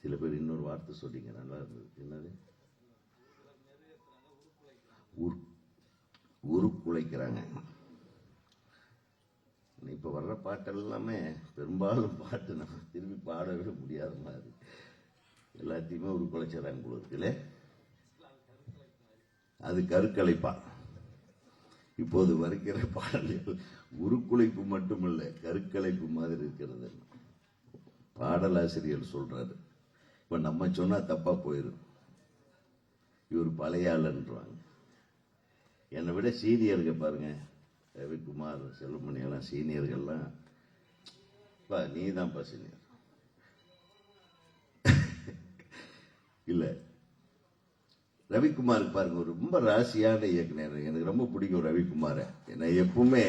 சில பேர் இன்னொரு வார்த்தை சொன்னீங்க நல்லா இருந்தது, என்னது, உருக்குலைக்கிறாங்க. இப்ப வர்ற பாட்டு எல்லாமே பெரும்பாலும் பாட்டு நம்ம திரும்பி பாடவே முடியாத மாதிரி எல்லாத்தையுமே உருக்குலைச்சாங்க போல இருக்குல்ல. அது கருக்கலைப்பா. இப்போது வருகிற பாடல்கள் உருக்குலைப்பு மட்டுமல்ல, கருக்கலைப்பு மாதிரி இருக்கிறது. பாடலாசிரியர் சொல்றாரு, இப்ப நம்ம சொன்னா தப்பா போயிடும், இவர் பழைய ஆளுன்றாங்க. என்னை விட சீனியர்கள் பாருங்க, ரவிக்குமார், செல்வமணி எல்லாம் சீனியர்கள்லாம், நீ தான்ப்பா சீனியர் இல்ல. ரவிக்குமார் பாருங்க, ஒரு ரொம்ப ராசியான இயக்குனர், எனக்கு ரொம்ப பிடிக்கும் ரவிக்குமார. ஏன்னா எப்பவுமே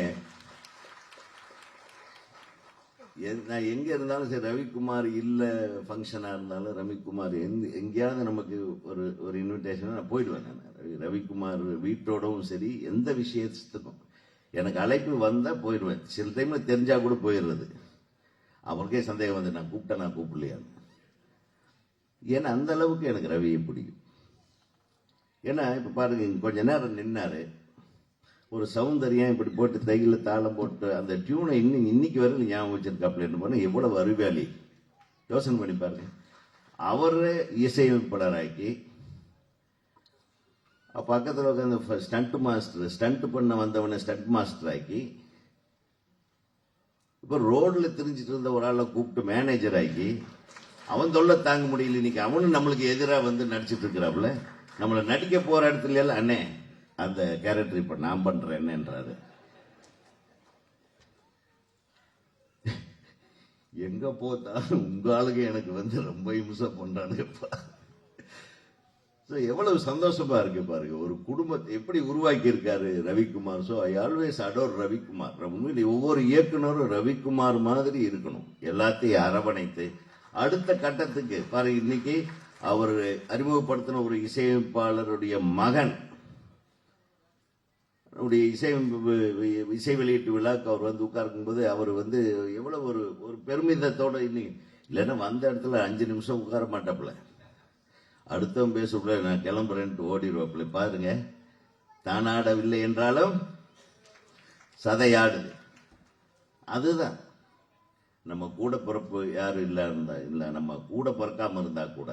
நான் எங்க இருந்தாலும் சரி, ரவிக்குமார் இல்ல ஃபங்க்ஷனா இருந்தாலும் ரவிக்குமார் எங்கேயாவது நமக்கு ஒரு இன்விடேஷன் நான் போயிடுவேன். நான் ரவிக்குமார் வீட்டோடவும் சரி, எந்த விஷயத்துக்கும் எனக்கு அழைப்பு வந்தா போயிடுவேன். சில டைம்ல தெரிஞ்சா கூட போயிடுறது. அவருக்கே சந்தேகம் நான் கூப்பிட்டேன், நான் கூப்பிடலையான்னு. ஏன்னா அந்த அளவுக்கு எனக்கு ரவியை பிடிக்கும். ஏன்னா இப்ப பாருங்க, கொஞ்ச நேரம் நின்னாரு, ஒரு சௌந்தர்யம் இப்படி போட்டு தையில தாளம் போட்டு அந்த டியூனை இன்னைக்கு வரைக்கும் ஞாபகம் வச்சிருக்காப்ல. என்ன பண்ண எவ்வளவு அறிவாளி, யோசனை பண்ணி பாருங்க. அவரு இசையமைப்பாளராக்கி பக்கத்தில் உட்காந்து ஸ்டண்ட் மாஸ்டர், ஸ்டண்ட் பண்ண வந்தவனை ஸ்டண்ட் மாஸ்டர் ஆக்கி, இப்ப ரோட்ல திரிஞ்சிட்டு இருந்த ஒரு ஆளை கூப்பிட்டு மேனேஜர் ஆக்கி, அவன் தொல்லை தாங்க முடியல. இன்னைக்கு அவனு நம்மளுக்கு எதிராக நடிச்சிட்டு இருக்கிறாப்புல. நம்மளை நடிக்க போற இடத்துல எல்லாம், அண்ணே அந்த கேரக்டர் இப்ப நான் பண்றேன்ன்றாரு. எங்க போத்தாலும் உங்க ஆளுங்க எனக்கு வந்து ரொம்ப இம்சை பண்றானுங்கப்பா. எவ்வளவு சந்தோஷமா இருக்கு பாருங்க. ஒரு குடும்பத்தை எப்படி உருவாக்கி இருக்காரு Ravikumar. So I always adore Ravikumar. உண்மையிலே ஒவ்வொரு இயக்குனரும் ரவிக்குமார் மாதிரி இருக்கணும். எல்லாத்தையும் அரவணைத்து அடுத்த கட்டத்துக்கு பாருங்க. இன்னைக்கு அவர் அறிமுகப்படுத்தின ஒரு இசையமைப்பாளருடைய மகன் இசை வெளியீட்டு விழாக்கு அவர் வந்து உட்கார்க்கும் போது அவர் வந்து எவ்வளவு ஒரு பெருமிதத்தோட இன்னைக்கு இல்லைன்னா வந்த இடத்துல 5 நிமிஷம் உட்கார மாட்டாப்புல. அடுத்தவன் பேசப்பட நான் கிளம்புறேன்ட்டு ஓடிடுவாப்புல. பாருங்க, தானாடவில்லை என்றாலும் சதையாடுது. அதுதான் நம்ம கூட பிறப்பு யாரும் இல்ல நம்ம கூட பிறக்காம இருந்தா கூட,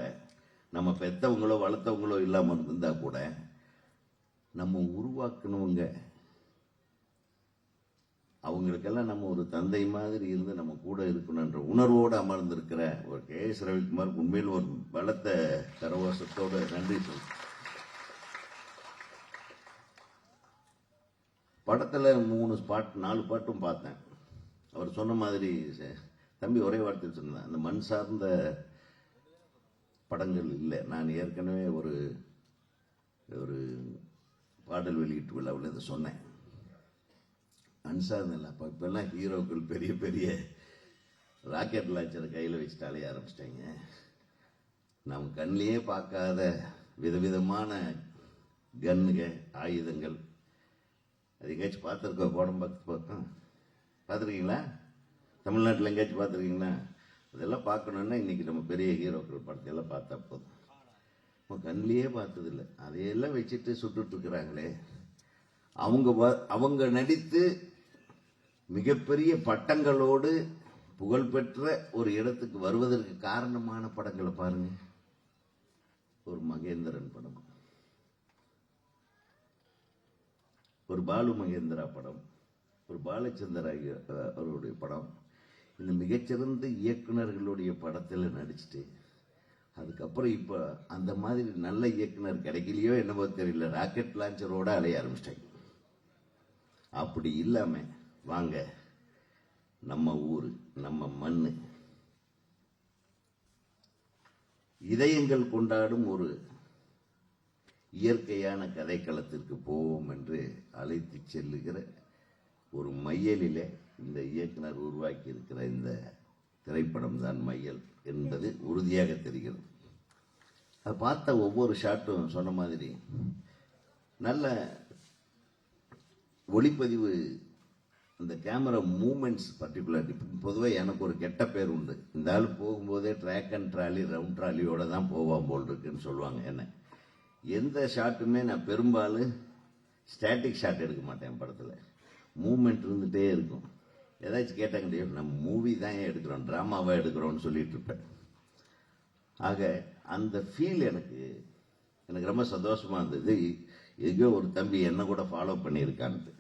நம்ம பெத்தவங்களோ வளர்த்தவங்களோ இல்லாம இருந்தா கூட, நம்ம உருவாக்கணுங்க அவங்களுக்கெல்லாம் நம்ம ஒரு தந்தை மாதிரி இருந்து நம்ம கூட இருக்கணும்ன்ற உணர்வோடு அமர்ந்திருக்கிற ஒரு கே.எஸ். ரவிக்குமார் உண்மையில் ஒரு பலத்த கரவாசத்தோட நன்றி சொல்றேன். படத்துல 3 ஸ்பாட் 4 பாட்டும் பார்த்தேன். அவர் சொன்ன மாதிரி தம்பி ஒரே வார்த்தை சொன்னேன், அந்த மண் சார்ந்த படங்கள் இல்லை. நான் ஏற்கனவே ஒரு பாடல் வெளியீட்டு விழாவில் இதை சொன்னேன். மண் சார்ந்த இல்லை. அப்போ இப்பெல்லாம் ஹீரோக்கள் பெரிய பெரிய ராக்கெட் லான்ச்சரை கையில் வச்சுட்டு அலைய ஆரம்பிச்சிட்டாங்க. நம்ம கண்ணிலேயே பார்க்காத விதவிதமான கன்னுங்க, ஆயுதங்கள். அது எங்கேயாச்சும் பார்த்துருக்கோம்? கோடம்பாக்கத்து பக்கம் பார்த்துருக்கீங்களா? தமிழ்நாட்டில் எங்கேயாச்சும் பார்த்துருக்கீங்களா? அதெல்லாம் பார்க்கணுன்னா இன்னைக்கு நம்ம பெரிய ஹீரோக்கள் படத்தையெல்லாம் பார்த்தா போதும். நம்ம கண்ணிலேயே பார்த்ததில்லை. அதையெல்லாம் வச்சுட்டு சுட்டுட்டு இருக்கிறாங்களே. அவங்க நடித்து மிகப்பெரிய பட்டங்களோடு புகழ்பெற்ற ஒரு இடத்துக்கு வருவதற்கு காரணமான படங்களை பாருங்க. ஒரு மகேந்திரன் படம், ஒரு பாலு மகேந்திரா படம், ஒரு பாலச்சந்தர் அவருடைய படம். இந்த மிகச்சிறந்த இயக்குனர்களுடைய படத்தில் நடிச்சுட்டு அதுக்கப்புறம் இப்ப அந்த மாதிரி நல்ல இயக்குனர் கிடைக்கலையோ என்னவோ தெரியல, ராக்கெட் லான்ச்சரோட அலைய ஆரம்பிச்சிட்டாங்க. அப்படி இல்லாம வாங்க, நம்ம ஊரு, நம்ம மண்ணு, இதயங்கள் கொண்டாடும் ஒரு இயற்கையான கதைக்களத்திற்கு போவோம் என்று அழைத்து செல்லுகிற ஒரு மையலிலே இந்த இயக்குனர் உருவாக்கி இருக்கிற இந்த திரைப்படம் தான் மையல் என்பது உறுதியாக தெரிகிறது. அதை பார்த்த ஒவ்வொரு ஷாட்டும் சொன்ன மாதிரி நல்ல ஒளிப்பதிவு, இந்த கேமரா மூமெண்ட்ஸ் பர்டிகுலர். பொதுவாக எனக்கு ஒரு கெட்ட பேர் உண்டு, இந்த ஆள் போகும்போதே ட்ராக் அண்ட் ட்ராலி ரவுண்ட் ட்ராலியோட தான் போவான் போல் இருக்குன்னு சொல்லுவாங்க. என்ன எந்த ஷாட்டுமே நான் பெரும்பாலும் ஸ்டாட்டிக் ஷாட் எடுக்க மாட்டேன். படத்தில் மூமெண்ட் இருந்துகிட்டே இருக்கும். ஏதாச்சும் கேட்டாங்க, நம்ம மூவி தான் எடுக்கிறோம், ட்ராமாவாக எடுக்கிறோம்னு சொல்லிட்டு இருப்பேன். ஆக அந்த ஃபீல் எனக்கு ரொம்ப சந்தோஷமா இருந்தது. எங்கேயோ ஒரு தம்பி என்ன கூட ஃபாலோ பண்ணியிருக்கான்ட்டு.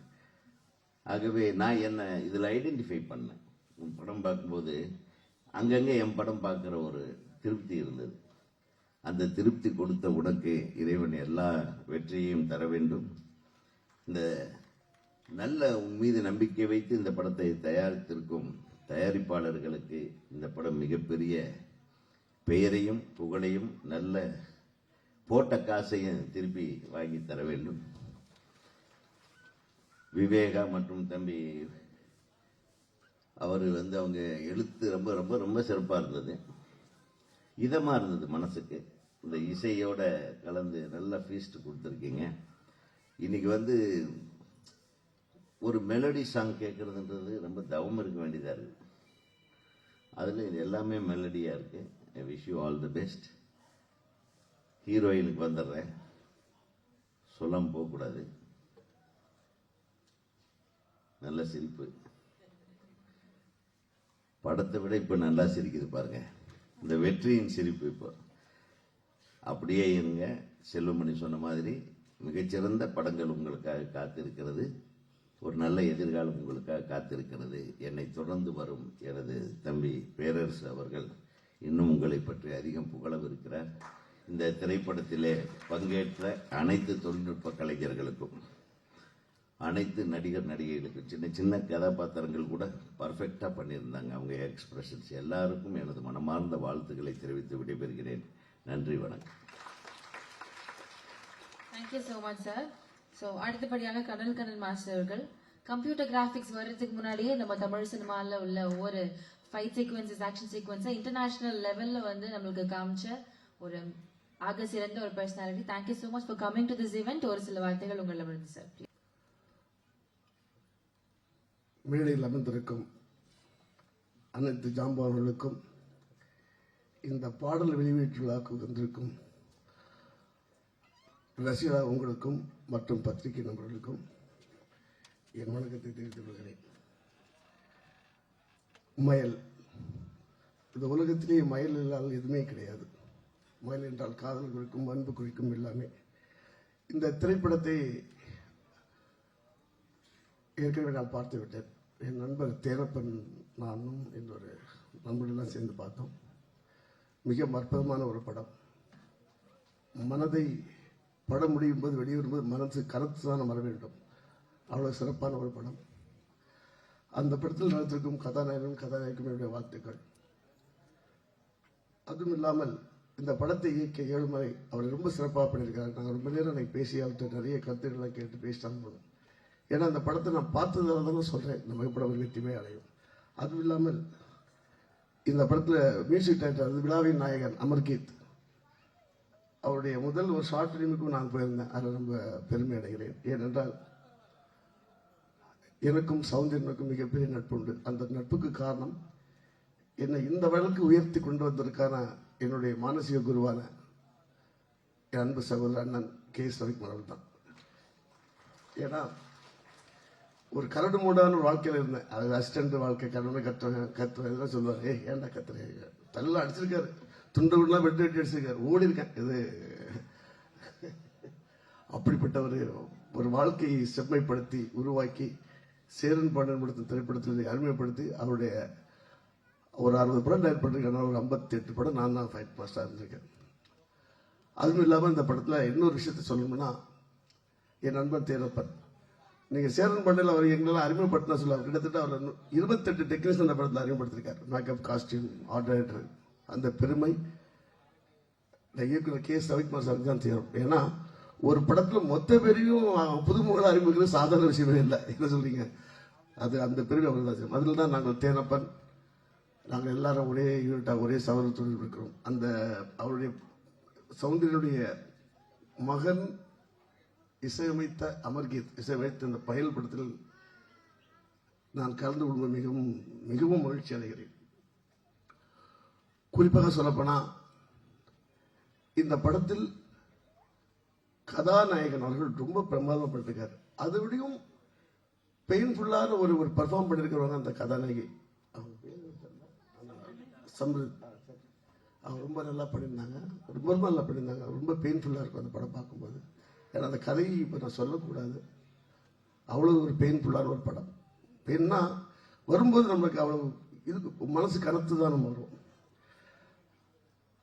ஆகவே நான் என்ன இதில் ஐடென்டிஃபை பண்ணேன். உன் படம் பார்க்கும்போது அங்கங்கே என் படம் பார்க்குற ஒரு திருப்தி இருந்தது. அந்த திருப்தி கொடுத்த உனக்கு இறைவன் எல்லா வெற்றியையும் தர வேண்டும். இந்த நல்ல உன் மீது நம்பிக்கை வைத்து இந்த படத்தை தயாரித்திருக்கும் தயாரிப்பாளர்களுக்கு இந்த படம் மிகப்பெரிய பெயரையும் புகழையும் நல்ல போட்ட காசையும் திருப்பி வாங்கி தர வேண்டும். விவேகா மற்றும் தம்பி அவர் அவங்க எழுத்து ரொம்ப ரொம்ப ரொம்ப சிறப்பாக இருந்தது, இதமாக இருந்தது மனசுக்கு. இந்த இசையோட கலந்து நல்ல ஃபீஸ்ட் கொடுத்துருக்கீங்க. இன்னைக்கு ஒரு மெலடி சாங் கேட்கறதுன்றது ரொம்ப தவம் இருக்க வேண்டியதாக இருக்குது. அதில் இது எல்லாமே மெலடியாக இருக்கு. I wish you all the best. ஹீரோயினுக்கு வந்துடுறேன், சொல்லாமல் போகக்கூடாது. நல்ல சிரிப்பு, படத்தை விட இப்போ நல்லா சிரிக்குது பாருங்க. இந்த வெற்றியின் சிரிப்பு இப்போ அப்படியே இருங்க. செல்வமணி சொன்ன மாதிரி மிகச்சிறந்த படங்கள் உங்களுக்காக காத்திருக்கிறது. ஒரு நல்ல எதிர்காலம் உங்களுக்காக காத்திருக்கிறது. என்னை தொடர்ந்து வரும் எனது தம்பி பேரரசு அவர்கள் இன்னும் உங்களை பற்றி அதிகம் புகழவிருக்கிறார். இந்த திரைப்படத்திலே பங்கேற்ற அனைத்து தொழில்நுட்ப கலைஞர்களுக்கும், அனைத்து நடிகர் நடிகைகளுக்கும், சின்ன சின்ன கதாபாத்திரங்கள் கூட பர்ஃபெக்டாக பண்ணியிருந்தாங்க. அவங்க எக்ஸ்பிரஷன்ஸ் எல்லாருக்கும் எனது மனமார்ந்த வாழ்த்துக்களை தெரிவித்து விடைபெறுகிறேன். நன்றி, வணக்கம். Thank you so much sir. So அடுத்தபடியாக கனல் மாஸ்டர் அவர்கள் கம்ப்யூட்டர் கிராஃபிக்ஸ் வர்றதுக்கு முன்னாடியே நம்ம தமிழ் சினிமாவில் உள்ள ஒவ்வொரு ஃபைட் சீக்வன்சஸ், ஆக்ஷன் சீக்வன்ஸை இன்டர்நேஷனல் லெவலில் வந்து நம்மளுக்கு காமிச்ச ஒரு ஆக சிறந்த ஒரு personality. Thank you so much for coming to this event. ஒரு சில வார்த்தைகள் உங்களிடமிருந்து சார். மேடையில் அமர்ந்திருக்கும் அனைத்து ஜாம்பவான்களுக்கும், இந்த பாடல் வெளியீட்டு விழாவுக்கு வந்திருக்கும் ரசிகா உங்களுக்கும் மற்றும் பத்திரிகை நண்பர்களுக்கும் என் வணக்கத்தை தெரிவித்துக் கொள்கிறேன். மயல், இந்த உலகத்திலேயே மயல் இல்லாத எதுவுமே கிடையாது. மயல் என்றால் காதல் குறிக்கும், அன்பு குறிக்கும், எல்லாமே. இந்த திரைப்படத்தை ஏற்கனவே நான் பார்த்து விட்டேன். என் நண்பர் தேனப்பன், நானும் என்னொரு நண்பர்களெல்லாம் சேர்ந்து பார்த்தோம். மிக அற்புதமான ஒரு படம். மனதை படம் முடியும் போது, வெளிவரும்போது மனசு கருத்து தான் வர வேண்டும். அவ்வளவு சிறப்பான ஒரு படம். அந்த படத்தில் நடத்திருக்கும் கதாநாயகனும் கதாநாயகிக்கும் என்னுடைய வாழ்த்துக்கள். அதுவும் இல்லாமல் இந்த படத்தை இயக்கிய ஏழுமலை அவர் ரொம்ப சிறப்பாக பண்ணியிருக்காரு. நாங்கள் ரொம்ப நேரம் எனக்கு பேசி அவர்கிட்ட நிறைய கருத்துக்கள்லாம் கேட்டு பேசிட்டாங்க போதும். ஏன்னா அந்த படத்தை நான் பார்த்ததால தானே சொல்கிறேன், நம்ம படம் ஒரு வெற்றிமே அடையும். அதுவும் இல்லாமல் இந்த படத்தில் மியூசிக் டைரக்டர், அது விழாவின் நாயகன் அமர்கீத், அவருடைய முதல் ஒரு ஷார்ட் ஃபிலிமுக்கும் நான் போயிருந்தேன். அதில் ரொம்ப பெருமை அடைகிறேன். ஏனென்றால் எனக்கும் சௌந்தர்யனுக்கும் மிகப்பெரிய நட்பு உண்டு. அந்த நட்புக்கு காரணம் என்னை இந்த வழக்கு உயர்த்தி கொண்டு வந்ததற்கான என்னுடைய மானசீக குருவான என் அன்பு சகோதரர் அண்ணன் கே.எஸ். ரவிக்குமார் அவர்கள் தான். ஏன்னா ஒரு கரடு மூடான ஒரு வாழ்க்கையில் இருந்தேன். அது அசிஸ்டன்ட் வாழ்க்கை, கடமை கத்துவேன் சொல்லுவார். ஏன்டா கத்துறேன், தள்ள அடிச்சிருக்காரு, துண்டு விடலாம், வெட்டு வெட்டி அடிச்சிருக்காரு, ஓடி இருக்கேன். இது அப்படிப்பட்ட ஒரு வாழ்க்கையை செம்மைப்படுத்தி உருவாக்கி சேரன் பாண்டியன் படத்தை திரைப்படத்தில் அருமைப்படுத்தி அவருடைய ஒரு 60 படம் டைரக்ட் பண்ணிருக்கேன். ஒரு 58 படம் நான் தான் ஃபைட் மாஸ்டராக இருந்திருக்கேன். அதுவும் இல்லாமல் இந்த படத்தில் இன்னொரு விஷயத்தை சொல்லணும்னா, என் நண்பன் தேனப்பன், நீங்கள் சேரன் பாண்டியில் அவர் எங்களெல்லாம் அறிமுகப்படுத்தினா சொல்லுவார். கிட்டத்தட்ட அவர் 28 டெக்னீஷியன் அந்த படத்தில் அறிமுகப்படுத்திருக்காரு. Makeup, costume, art director. அந்த பெருமை இயக்குனர் கே.எஸ். ரவிக்குமார் சாருக்கு தான் சேரும். ஏன்னா ஒரு படத்துல மொத்த பேரையும் புதுமுகங்களை அறிமுகிறது சாதாரண விஷயமே இல்லை. என்ன சொல்றீங்க, அது அந்த பெருமை அவர்கள் தான் சேரும். அதில் தான் நாங்கள் தேனப்பன், நாங்கள் எல்லாரும் ஒரே யூனிட்டாக ஒரே சவரத்துடன் இருக்கிறோம். அந்த அவருடைய சௌந்தர்யனுடைய மகன் இசையமைத்த அமர்கீத் இசையமைத்த இந்த பயல் படத்தில் நான் கலந்து கொள்வது மிகவும் மிகவும் மகிழ்ச்சி அடைகிறேன். குறிப்பாக சொல்லப்போனா இந்த படத்தில் கதாநாயகன் அவர்கள் ரொம்ப பிரமாதப்பட்டிருக்காரு. அதை விடையும் பெயின்ஃபுல்லான ஒரு பர்ஃபார்ம் பண்ணிருக்கிறவங்க அந்த கதாநாயகி சம்ரித். அவங்க ரொம்ப நல்லா பண்ணியிருந்தாங்க, ரொம்ப நல்லா பண்ணியிருந்தாங்க. ரொம்ப பெயின்ஃபுல்லாக இருக்கும் அந்த படம் பார்க்கும்போது. ஏன்னா அந்த கதையை இப்போ நான் சொல்லக்கூடாது, அவ்வளோ ஒரு பெயின்ஃபுல்லான ஒரு படம். பெண்ணா வரும்போது நம்மளுக்கு அவ்வளவு இது மனசு கனத்து தான் நம்ம வருவோம்.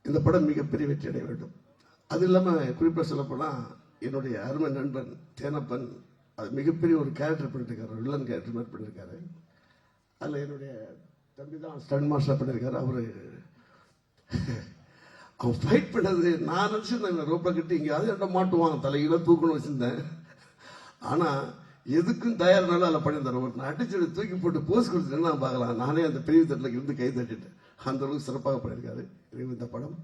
இந்த படம் மிகப்பெரிய வெற்றி அடைய வேண்டும். அது இல்லாமல் குறிப்பாக சொல்லப்போனால் என்னுடைய அருமை நண்பன் தேனப்பன் அது மிகப்பெரிய ஒரு கேரக்டர் பண்ணியிருக்காரு, வில்லன் கேரக்டர் மாதிரி பண்ணியிருக்காரு. அதில் என்னுடைய தம்பி தான் ஸ்டண்ட் மாஸ்டர் பண்ணியிருக்காரு. அவன் ஃபைட் பண்ணது நான் நினச்சிருந்தேன் ரோப்பை கட்டி எங்கேயாவது என்ன மாட்டுவான், தலையில தூக்கணும் வச்சுருந்தேன். ஆனால் எதுக்கும் தயார்னாலும் அதில் பண்ணியிருந்தார். நான் அடிச்சு தூக்கி போட்டு போஸ் கொடுத்துட்டேன்னு நான் பார்க்கலாம். நானே அந்த பெரிய தட்டில் இருந்து கை தட்டிட்டேன். அந்த அளவுக்கு சிறப்பாக பண்ணியிருக்காரு. இந்த படம்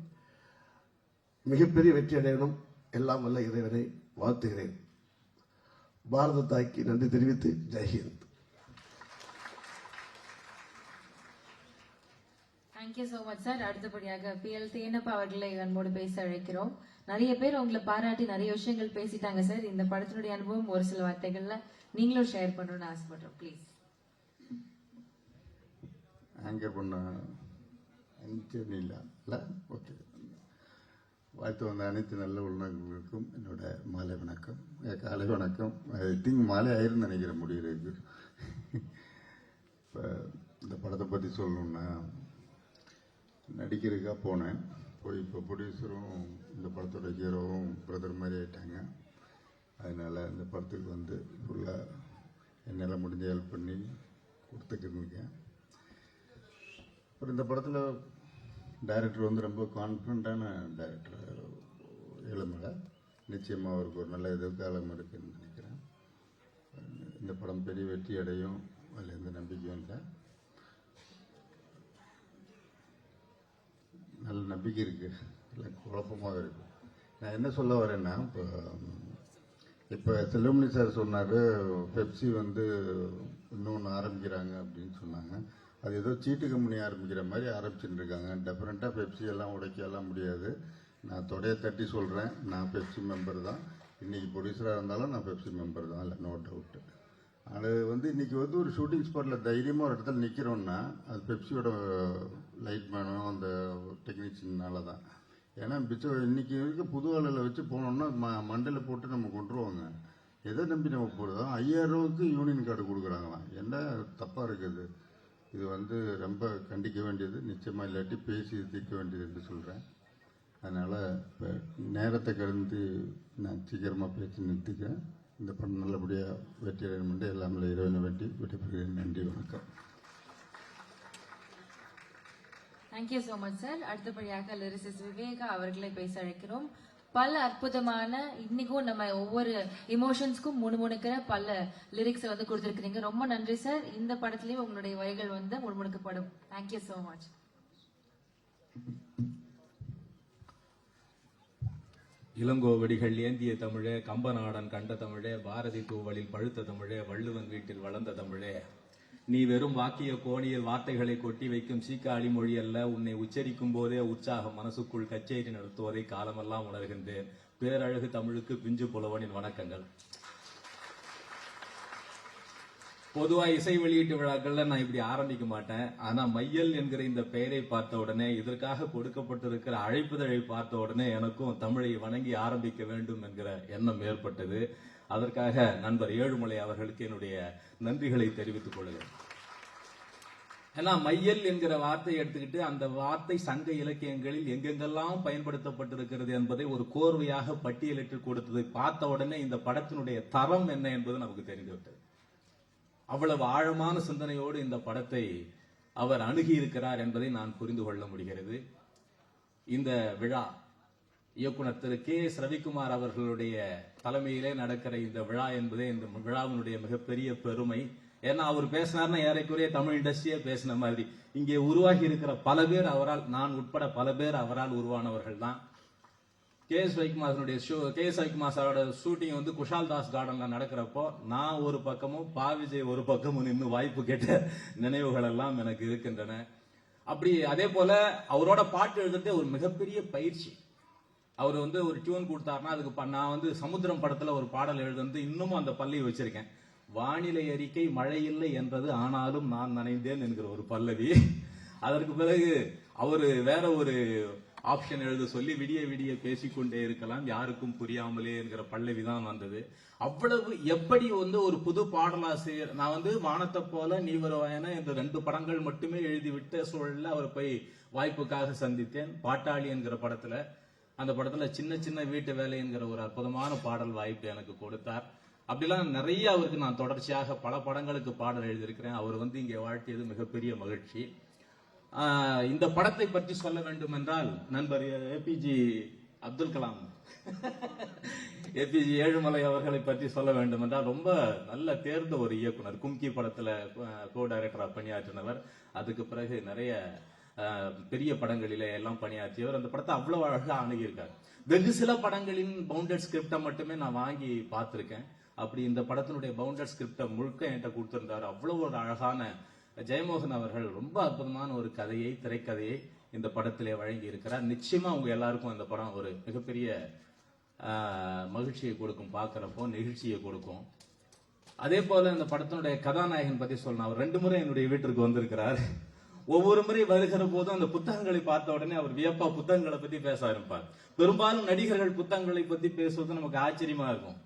மிகப்பெரிய வெற்றி அடையணும். எல்லாம் வல்ல இறைவனை வாழ்த்துகிறேன். பாரத தாய்க்கு நன்றி தெரிவித்து Jai Hind. Thank you so much sir. அடுத்தபடியாக PL தேனப்பா அவர்களை அன்போடு பேச அழைக்கிறோம். நிறைய பேர் உங்களை பாராட்டி நிறைய விஷயங்கள் பேசிட்டாங்க சார். இந்த படத்தினுடைய அனுபவம் ஒரு சில வார்த்தைகள்ல நீங்களும் ஷேர் பண்ணணும்னு ஆசைப்படுறோம். ப்ளீஸ். ஆங்கர் பண்ண இல்லை ஓகே. வாழ்த்து வந்த அனைத்து நல்ல உள்ளங்களுக்கும் என்னோட மாலை வணக்கம், காலை வணக்கம். ஐ திங்க் மாலை ஆயிருந்து நினைக்கிறேன் முடிகிறதுக்கு. இப்போ இந்த படத்தை பற்றி சொல்லணுன்னா, நடிக்கிறதுக்காக போனேன். போய் இப்போ ப்ரொடியூசரும் இந்த படத்தோட ஹீரோவும் பிரதர் மாதிரி ஆயிட்டாங்க. அதனால் இந்த படத்துக்கு வந்து ஃபுல்லாக என்னால் முடிஞ்ச ஹெல்ப் பண்ணி கொடுத்துக்கிருக்கேன். அப்புறம் இந்த படத்தில் டைரக்டர் வந்து ரொம்ப கான்ஃபிடண்ட்டான டைரக்டர் இளமலை. நிச்சயமாக அவருக்கு ஒரு நல்ல எதிர்காலம் இருக்குன்னு நினைக்கிறேன். இந்த படம் பெரிய வெற்றி அடையும், அதில் எந்த நம்பிக்கையும் இல்லை. நல்ல நம்பிக்கை இருக்குது, இல்லை குழப்பமாக இருக்குது. நான் என்ன சொல்ல வரேன்னா, இப்போ செல்வமணி சார் சொன்னார் பெப்சி வந்து இன்னொன்று ஆரம்பிக்கிறாங்க அப்படின்னு சொன்னாங்க. அது ஏதோ சீட்டு கம்பெனி ஆரம்பிக்கிற மாதிரி ஆரம்பிச்சுட்டு இருக்காங்க. டெஃபரெண்ட்டாக பெப்சி எல்லாம் உடைக்கலாம் முடியாது. நான் தொடைய தட்டி சொல்கிறேன், நான் பெப்சி மெம்பர் தான். இன்றைக்கி ப்ரொடியூசராக இருந்தாலும் நான் பெப்சி மெம்பர் தான், இல்லை நோ டவுட்டு. அது வந்து இன்றைக்கி வந்து ஒரு ஷூட்டிங் ஸ்பாட்டில் தைரியமாக ஒரு இடத்துல நிற்கிறோன்னா அது பெப்சியோட லைட் மேனும் அந்த டெக்னீஷியனால தான். ஏன்னா இன்றைக்கி இருக்க புது ஆளில் வச்சு போனோம்னா மண்டையில் போட்டு நம்ம கொண்டுருவாங்க. எதை நம்பி நம்ம போடுறதோ 5000 ரூபாய்க்கு யூனியன் கார்டு கொடுக்குறாங்களாம். என்ன தப்பாக இருக்குது இது? வந்து ரொம்ப கண்டிக்க வேண்டியது, நிச்சயமாக இல்லாட்டி பேசி தீர்க்க வேண்டியது என்று சொல்கிறேன். அதனால் இப்போ நேரத்தை கடந்து நான் சீக்கிரமாக பேசி நிறுத்திக்கிறேன். இந்த படம் நல்லபடியாக வெற்றி அடையணும் எல்லாமே இறைவனை வேண்டி விடைபெறுகிறேன். நன்றி, வணக்கம். Thank you so much sir. அடுத்தபடியாக லிரிசிஸ்ட் விவேகா அவர்களை பேச அழைக்கிறோம். பல அற்புதமான, இன்னைக்கும் நம்ம ஒவ்வொரு இமோஷன்ஸ்க்கும் முணுமுணுக்கிற பல லிரிக்ஸை வந்து கொடுத்துருக்கீங்க. ரொம்ப நன்றி சார். இந்த படத்துலயும் உங்களுடைய வரிகள் வந்து முணுமுணுக்கப்படும். Thank you so much. இளங்கோவடிகள் ஏந்திய தமிழே, கம்பநாடன் கண்ட தமிழே, பாரதி தூவலில் பழுத்த தமிழே, வள்ளுவன் வீட்டில் வளர்ந்த தமிழே, நீ வெறும் வாக்கிய கோணியில் வார்த்தைகளை கொட்டி வைக்கும் சீக்காளி மொழி அல்ல. உன்னை உச்சரிக்கும் போதே உற்சாகம் மனசுக்குள் கச்சேரி நடத்துவதை காலமெல்லாம் உணர்கின்றேன். பேரழகு தமிழுக்கு பிஞ்சு புலவனின் வணக்கங்கள். பொதுவா இசை வெளியீட்டு விழாக்கள்ல நான் இப்படி ஆரம்பிக்க மாட்டேன். ஆனா மையல் என்கிற இந்த பெயரை பார்த்த உடனே, இதற்காக கொடுக்கப்பட்டிருக்கிற அழைப்புதழை பார்த்த உடனே எனக்கும் தமிழை வணங்கி ஆரம்பிக்க வேண்டும் என்கிற எண்ணம் ஏற்பட்டது. அதற்காக நண்பர் ஏழுமலை அவர்களுக்கு என்னுடைய நன்றிகளை தெரிவித்துக் கொள்கிறேன். ஏன்னா மையல் என்கிற வார்த்தையை எடுத்துக்கிட்டு அந்த வார்த்தை சங்க இலக்கியங்களில் எங்கெங்கெல்லாம் பயன்படுத்தப்பட்டிருக்கிறது என்பதை ஒரு கோர்வையாக பட்டியலிட்டு கொடுத்ததை பார்த்த உடனே இந்த படத்தினுடைய தரம் என்ன என்பது நமக்கு தெரிந்துவிட்டது. அவ்வளவு ஆழமான சிந்தனையோடு இந்த படத்தை அவர் அணுகி இருக்கிறார் என்பதை நான் புரிந்து கொள்ள முடிகிறது. இந்த விழா இயக்குனர் திரு KS ரவிக்குமார் அவர்களுடைய தலைமையிலே நடக்கிற இந்த விழா என்பதே இந்த விழாவினுடைய மிகப்பெரிய பெருமை. ஏன்னா அவர் பேசினார்னா ஏறக்குறைய தமிழ் இண்டஸ்ட்ரியே பேசின மாதிரி. இங்கே உருவாகி இருக்கிற பல பேர் அவரால், நான் உட்பட பல பேர் அவரால் உருவானவர்கள் தான். KS ரவிக்குமார் சாரோட ஷூட்டிங் வந்து குஷால் தாஸ் கார்டன்ல நடக்கிறப்போ நான் ஒரு பக்கமும் விஜய் ஒரு பக்கமும் நின்று வாய்ப்பு கேட்ட நினைவுகள் எல்லாம் எனக்கு இருக்கின்றன. அப்படி அதே போல அவரோட பாட்டு எழுதுறதே ஒரு மிகப்பெரிய பயிற்சி. அவர் வந்து ஒரு டியூன் கொடுத்தாருன்னா அதுக்கு நான் வந்து சமுத்திரம் படத்துல ஒரு பாடல் எழுதுந்து இன்னமும் அந்த பல்லவி வச்சிருக்கேன். வானிலை அறிக்கை மழை இல்லை என்றது, ஆனாலும் நான் நனைந்தேன் என்கிற ஒரு பல்லவி. அதற்கு பிறகு அவரு வேற ஒரு ஆப்ஷன் எழுத சொல்லி விடிய விடிய பேசிக்கொண்டே இருக்கலாம் யாருக்கும் புரியாமலே என்கிற பல்லவி தான் வந்தது. அவ்வளவு எப்படி வந்து ஒரு புது பாடலாசிரியர், நான் வந்து வானத்தை போல நீ வருவாயன என்ற 2 படங்கள் மட்டுமே எழுதிவிட்ட சூழல்ல அவர் போய் வாய்ப்புக்காக சந்தித்தேன். பாட்டாளி என்கிற படத்துல, அந்த படத்துல சின்ன சின்ன வீட்டு வேலை என்கிற ஒரு அற்புதமான பாடல் வாய்ப்பு எனக்கு கொடுத்தார். அப்படிலாம் நிறைய அவருக்கு நான் தொடர்ச்சியாக பல படங்களுக்கு பாடல் எழுதியிருக்கிறேன். அவர் வந்து இங்கே வாழ்த்தியது மிகப்பெரிய மகிழ்ச்சி. இந்த படத்தை பற்றி சொல்ல வேண்டும் என்றால் நண்பர் APJ அப்துல் கலாம் APJ ஏழுமலை அவர்களை பற்றி சொல்ல வேண்டும் என்றால் ரொம்ப நல்ல தேர்ந்த ஒரு இயக்குனர். கும்கி படத்துல கோ டைரக்டரா பணியாற்றினவர். அதுக்கு பிறகு நிறைய பெரிய படங்களிலே எல்லாம் பணியாற்றியவர். அந்த படத்தை அவ்வளவு அழகா அணுகியிருக்காரு. வெகு சில படங்களின் பவுண்டட் ஸ்கிரிப்டை மட்டுமே நான் வாங்கி பார்த்திருக்கேன். அப்படி இந்த படத்தினுடைய பவுண்டட் ஸ்கிரிப்டை முழுக்க என்கிட்ட கொடுத்திருந்தாரு. அவ்வளவு ஒரு அழகான ஜெயமோகன் அவர்கள் ரொம்ப அற்புதமான ஒரு கதையை, திரைக்கதையை இந்த படத்திலே வழங்கி இருக்கிறார். நிச்சயமா உங்க எல்லாருக்கும் இந்த படம் ஒரு மிகப்பெரிய மகிழ்ச்சியை கொடுக்கும், பார்க்கிறப்போ நெகிழ்ச்சியை கொடுக்கும். அதே போல இந்த படத்தினுடைய கதாநாயகன் பத்தி சொல்லணும். அவர் 2 முறை என்னுடைய வீட்டிற்கு வந்திருக்கிறார். ஒவ்வொரு முறை வருகிற போதும் அந்த புத்தகங்களை பார்த்த உடனே அவர் வியப்பா புத்தகங்களை பத்தி பேச ஆரம்பிப்பார். பெரும்பாலும் நடிகர்கள் புத்தகங்களை பத்தி பேசுவது நமக்கு ஆச்சரியமா இருக்கும்.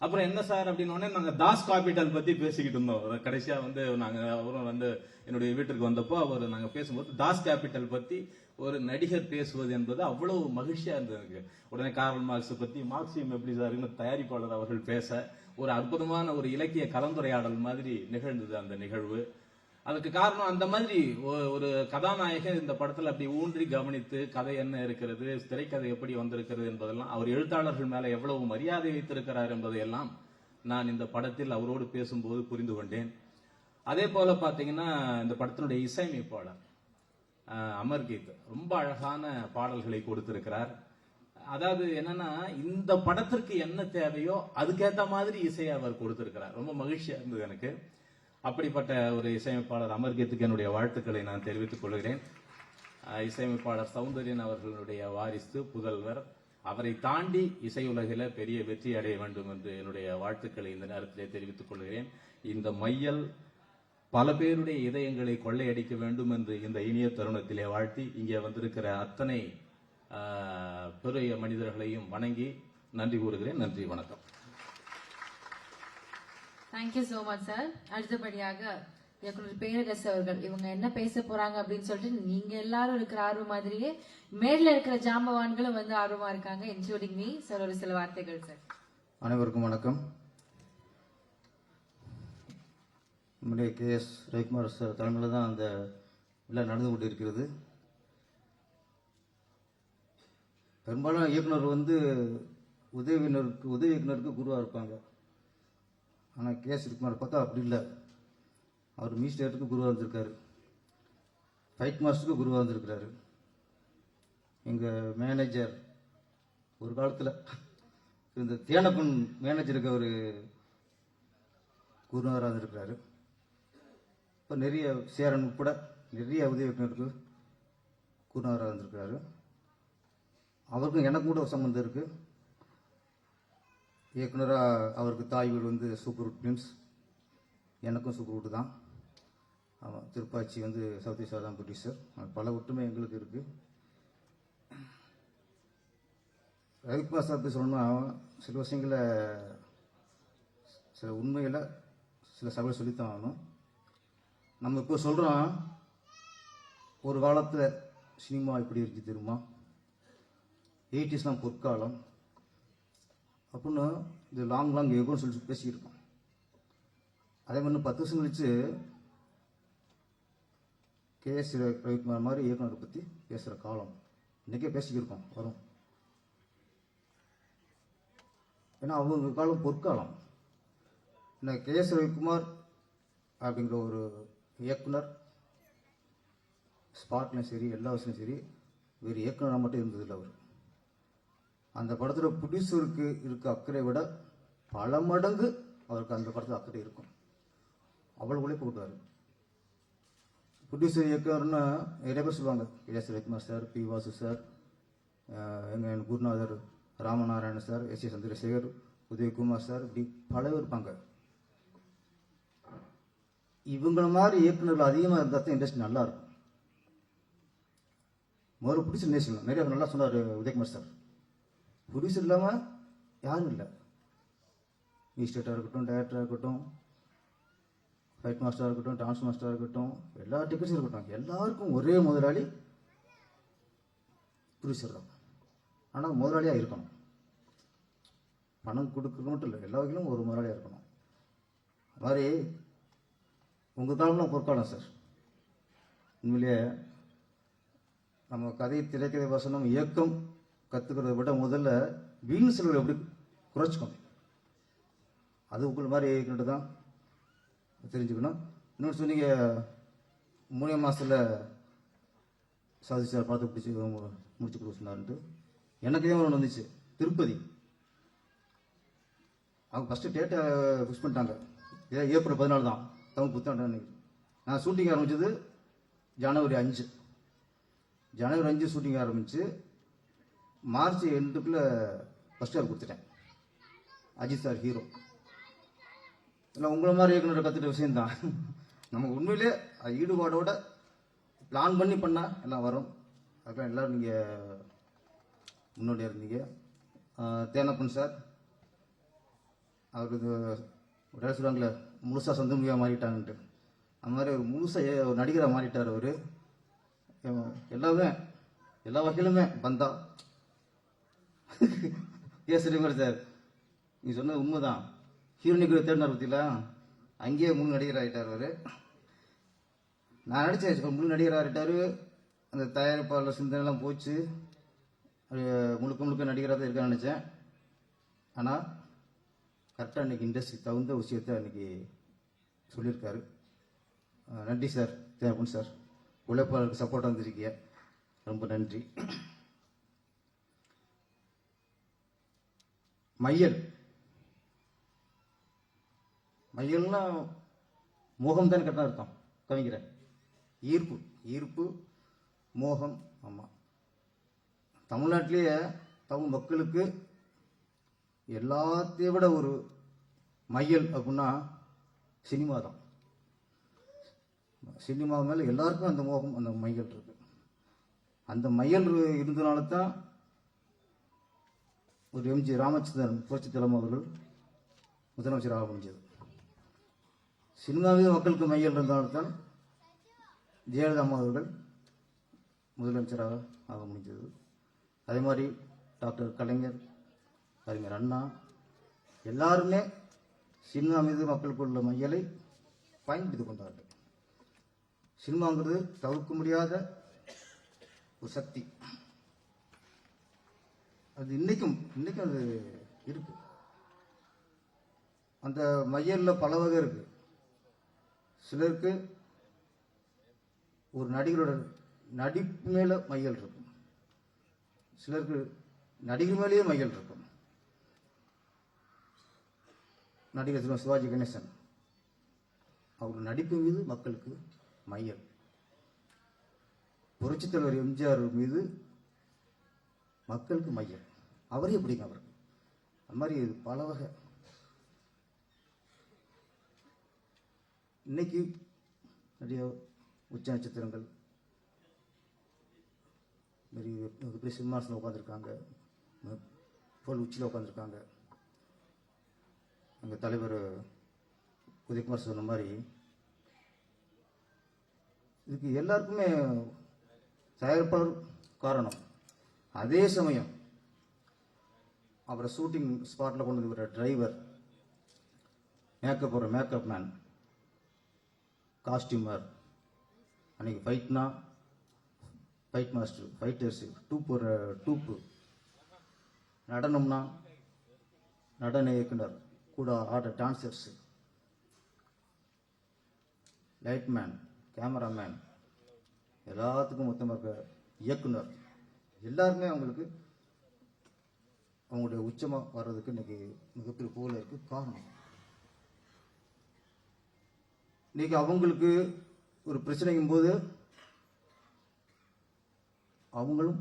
அப்புறம் என்ன சார் அப்படின்னு நாங்க தாஸ் காபிட்டல் பத்தி பேசிக்கிட்டு இருந்தோம். கடைசியா வந்து நாங்க அவரும் வந்து என்னுடைய வீட்டுக்கு வந்தப்போ நாங்க பேசும்போது தாஸ் கேபிட்டல் பத்தி ஒரு நடிகர் பேசுவது என்பது அவ்வளவு மகிழ்ச்சியா இருந்தது எனக்கு. உடனே கார்ல் மார்க்ஸ் பத்தி மார்க்சியம் எப்படி சார் தயாரிப்பாளர் அவர்கள் பேச ஒரு அற்புதமான ஒரு இலக்கிய கலந்துரையாடல் மாதிரி நிகழ்ந்தது அந்த நிகழ்வு. அதுக்கு காரணம் அந்த மாதிரி ஒரு கதாநாயகன் இந்த படத்துல அப்படி ஊன்றி கவனித்து கதை என்ன இருக்கிறது, திரைக்கதை எப்படி வந்திருக்கிறது என்பதெல்லாம், அவர் எழுத்தாளர்கள் மேல எவ்வளவு மரியாதை வைத்திருக்கிறார் என்பதையெல்லாம் நான் இந்த படத்தில் அவரோடு பேசும்போது புரிந்து கொண்டேன். அதே போல பாத்தீங்கன்னா இந்த படத்தினுடைய இசையமைப்பாளர் அமர்கீத் ரொம்ப அழகான பாடல்களை கொடுத்திருக்கிறார். அதாவது என்னன்னா இந்த படத்திற்கு என்ன தேவையோ அதுக்கேற்ற மாதிரி இசையை அவர் கொடுத்திருக்கிறார். ரொம்ப மகிழ்ச்சியா இருந்தது எனக்கு. அப்படிப்பட்ட ஒரு இசையமைப்பாளர் அமர்கீத்துக்கு என்னுடைய வாழ்த்துக்களை நான் தெரிவித்துக் கொள்கிறேன். இசையமைப்பாளர் சௌந்தர்யன் அவர்களுடைய வாரிசு புதல்வர், அவரை தாண்டி இசையுலகில பெரிய வெற்றி அடைய வேண்டும் என்று என்னுடைய வாழ்த்துக்களை இந்த நேரத்திலே தெரிவித்துக் கொள்கிறேன். இந்த மையல் பல பேருடைய இதயங்களை கொள்ளையடிக்க வேண்டும் என்று இந்த இனிய தருணத்திலே வாழ்த்தி இங்கே வந்திருக்கிற அத்தனை பெரிய மனிதர்களையும் வணங்கி நன்றி கூறுகிறேன். நன்றி, வணக்கம். Thank you so much sir. அடுத்தபடியாக இயக்குனர் பேரரசு அவர்கள் இவங்க என்ன பேச போறாங்க அப்படின்னு சொல்லிட்டு நீங்க எல்லாரும் இருக்கிற ஆர்வம் மாதிரியே மேல இருக்கிற ஜாம்பவான்களும் வந்து ஆர்வமா இருக்காங்க, இன்க்ளூடிங் மீ. சார் ஒரு சில வார்த்தைகள் சார். அனைவருக்கும் வணக்கம். நம்முடைய KS ரவிக்குமார் சார் தலைமையில் தான் அந்த விழா நடந்து கொண்டிருக்கிறது. பெரும்பாலும் இயக்குனர் வந்து உதவி இயக்குனருக்கு குருவாக இருப்பாங்க. ஆனால் KS ரவிக்குமார் பார்த்தா அப்படி இல்லை. அவர் மியூசியத்துக்கு குருவாக இருந்திருக்காரு, ஃபைட் மாஸ்டருக்கு குருவாக இருந்திருக்கிறாரு. எங்கள் மேனேஜர் ஒரு காலத்தில் இந்த தேனப்பன் மேனேஜருக்கு அவர் குருவாராக இருந்திருக்கிறாரு. இப்போ நிறைய சேரன் உட்பட நிறைய உதவி இயக்குனருக்கு குருவாராக இருந்திருக்கிறாரு. அவருக்கும் எனக்கும் கூட ஒரு சம்பந்தம் இருக்கு. இயக்குனராக அவருக்கு தாய் வீடு வந்து சூப்பர் உட் ஃபிலிம்ஸ், எனக்கும் சூப்பர் உட் தான். ஆமாம், திருப்பாச்சி வந்து சவுத் ஈஸ்ட் தான் ப்ரொடியூசர். பல ஒற்றுமை எங்களுக்கு இருக்கு. ரவிக்குமார் சார் பற்றி சொல்லணும்னா சில விஷயங்களை சில உண்மைகளை சில சபை சொல்லித்தான் ஆகணும். நம்ம இப்போ சொல்கிறோம், ஒரு காலத்தில் சினிமா இப்படி இருக்கு தெரியுமா, 80s பொற்காலம் அப்படின்னு இது லாங் எகோன்னு சொல்லி பேசிக்கிருக்கோம். அதே மாதிரி 10 வருஷம் கழிச்சு KS ரவிக்குமார் மாதிரி இயக்குனரை பற்றி பேசுகிற காலம் இன்றைக்கே பேசிக்கிருக்கோம் வரும். ஏன்னா அவங்க காலம் பொற்காலம். இந்த KS ரவிக்குமார் அப்படிங்கிற ஒரு இயக்குனர் ஸ்பாட்லையும் சரி எல்லா விஷயம் சரி வேறு இயக்குனராக மட்டும் இருந்ததில்லை. அவர் அந்த படத்தில் ப்ரொடியூசருக்கு இருக்க அக்கறை விட பல மடங்கு அவருக்கு அந்த படத்தில் அக்கறை இருக்கும். அவ்வளோ உழைப்பு போட்டுவார். ப்ரொடியூசர் இயக்குனர்னு நிறைய பேர் சொல்லுவாங்க, KS Ravikumar sir, P. Vasu sir, எங்கள் குருநாதர் Ramanarayana sir, S. Chandrasekhar, Udhayakumar sir, இப்படி பல பேர் இருப்பாங்க. இவங்கள மாதிரி இயக்குநர்கள் அதிகமாக இருந்தால் தான் இண்டஸ்ட்ரி நல்லா இருக்கும். முதல்ல ப்ரொடியூசர் நேசிக்கணும். நிறைய நல்லா சொன்னார் உதயகுமார் சார். ப்ரொடியூசர் இல்லாமல் யாரும் இல்லை. மியூசிக் இருக்கட்டும், டைரக்டராக இருக்கட்டும், ஃபைட் மாஸ்டராக இருக்கட்டும், டான்ஸ் மாஸ்டராக இருக்கட்டும், எல்லா டெக்னீஷியன் இருக்கட்டும், எல்லாருக்கும் ஒரே முதலாளி ப்ரொடியூசர் தான். ஆனால் முதலாளியாக இருக்கணும். பணம் கொடுக்க மட்டும் இல்லை, எல்லா வகையிலும் ஒரு முதலாளியாக இருக்கணும். அது மாதிரி உங்கள் காலம்லாம் பொற்காலம் சார். உண்மையிலேயே நம்ம கதை, திரைக்கதை, வசனம், இயக்கம் கற்றுக்கிறத விட முதல்ல வீண் செலவு எப்படி குறைச்சிக்கணும், அது உங்களை மாதிரி இயக்கிட்டு தான் தெரிஞ்சுக்கணும். இன்னொன்று சொன்னீங்க, 3 மாதத்தில் சாதி சார் பார்த்து பிடிச்சி முடிச்சு கொடுக்க சொன்னார்ன்ட்டு. எனக்கு தான் ஒன்று வந்துச்சு. திருப்பதி அவங்க ஃபஸ்ட்டு டேட்டை ஃபிக்ஸ் பண்ணிட்டாங்க. ஏப்ரல் 14 தான் தமிழ் புத்தாண்டு அன்னைக்கு. நான் ஷூட்டிங் ஆரம்பித்தது ஜனவரி 5. ஜனவரி 5 ஷூட்டிங் ஆரம்பித்து மார்ச் 8க்குள்ளே ஃபஸ்ட் இயர் கொடுத்துட்டேன். Ajith sir hero. இல்லை உங்களை மாதிரி இயக்குனர் கற்றுட்ட விஷயம்தான். நமக்கு உண்மையிலே ஈடுபாடோட பிளான் பண்ணி பண்ணால் எல்லாம் வரும். அதுக்கெல்லாம் எல்லோரும் நீங்கள் முன்னோடியாக இருந்தீங்க. தேனப்பன் சார், அவருக்கு ஒரு சொல்லுவாங்களே முழுசாக சொந்த முடியாக மாறிட்டாங்கன்ட்டு, அந்த மாதிரி ஒரு முழுசாக ஒரு நடிகராக மாறிட்டார் அவர். எல்லாமே எல்லா வகையிலுமே பந்தா பேசுறீங்க சார். நீ சொன்னது உண்மைதான். ஹீரோனிக்கு தேடினார் பற்றில அங்கேயே முழு நடிகர் ஆகிட்டார் அவர். நான் நடித்தேன் முழு நடிகர் ஆகிட்டார். அந்த தயாரிப்பாளர் சிந்தனைலாம் போச்சு. முழுக்க முழுக்க நடிகராக தான் இருக்கான்னு நினச்சேன். ஆனால் கரெக்டாக இன்றைக்கி இண்டஸ்ட்ரி தகுந்த விஷயத்தை அன்றைக்கி சொல்லியிருக்காரு. நன்றி சார், தேவைப்படும் சார். உழைப்பாளருக்கு சப்போர்ட்டாக வந்திருக்கீங்க, ரொம்ப நன்றி. மையல் மையல்னா மோகம் தான் கரெக்டாக அர்த்தம் கவிங்கிற. ஈர்ப்பு ஈர்ப்பு மோகம். ஆமாம், தமிழ்நாட்டிலேயே தமிழ் மக்களுக்கு எல்லாத்தையும் விட ஒரு மையல் அப்படின்னா சினிமா தான். சினிமா மேலே எல்லாருக்கும் அந்த மோகம், அந்த மையல் இருக்கு. அந்த மையல் இருந்தனால தான் ஒரு எம்ஜி ராமச்சந்திரன் புரட்சி தலைவர் அவர்கள் முதலமைச்சராக முடிஞ்சது. சினிமாவே மக்களுக்கு மையல் இருந்தால்தான் ஜெயலலிதா அவர்கள் முதலமைச்சராக ஆக முடிஞ்சது. அதே மாதிரி டாக்டர் கலைஞர், அறிஞர் அண்ணா எல்லாருமே சினிமா மீது மக்களுக்கு உள்ள மையலை பயன்படுத்தி கொண்டார்கள். சினிமாங்கிறது தவிர்க்க முடியாத ஒரு சக்தி. அது இன்னைக்கும் அது இருக்கு. அந்த மையல்ல பல வகை இருக்கு. சிலருக்கு ஒரு நடிகரோட நடிப்பு மேல மையல் இருக்கும், சிலருக்கு நடிகர் மேலேயே மையல் இருக்கும். நடிகர் சிவாஜி கணேசன் அவர் நடிப்பு மீது மக்களுக்கு மையல். புரட்சித் தலைவர் எம்ஜிஆர் மீது மக்களுக்கு மையம். அவரே பிடிக்கும் அவருக்கு. அந்த மாதிரி பல வகை. இன்னைக்கு நிறைய உச்ச நட்சத்திரங்கள் பெரிய சிம்மாசனம் உட்காந்துருக்காங்க, போல் உச்சியில் உட்காந்துருக்காங்க. எங்கள் தலைவர் உதயகுமார் சொன்ன மாதிரி இதுக்கு எல்லாருக்குமே தயாரிப்பாளர் காரணம். அதே சமயம் அவரை ஷூட்டிங் ஸ்பாட்டில் கொண்டு வந்து வர டிரைவர், மேக்கப் மேன், காஸ்டியூமர், அன்னைக்கு ஃபைட்னா ஃபைட் மாஸ்டர், ஃபைட்டர்ஸ், டூப்பு, நடனம்னா நடன இயக்குனர், கூட ஆட டான்சர்ஸ், லைட்மேன், கேமராமேன், எல்லாத்துக்கும் மொத்தமாக இருக்க இயக்குனர், எல்லாருமே அவங்களுக்கு அவங்களுடைய உச்சமாக வர்றதுக்கு இன்னைக்கு மிகப்பெரிய புகழ் இருக்கு. காரணம் இன்னைக்கு அவங்களுக்கு ஒரு பிரச்சனைக்கும் போது அவங்களும்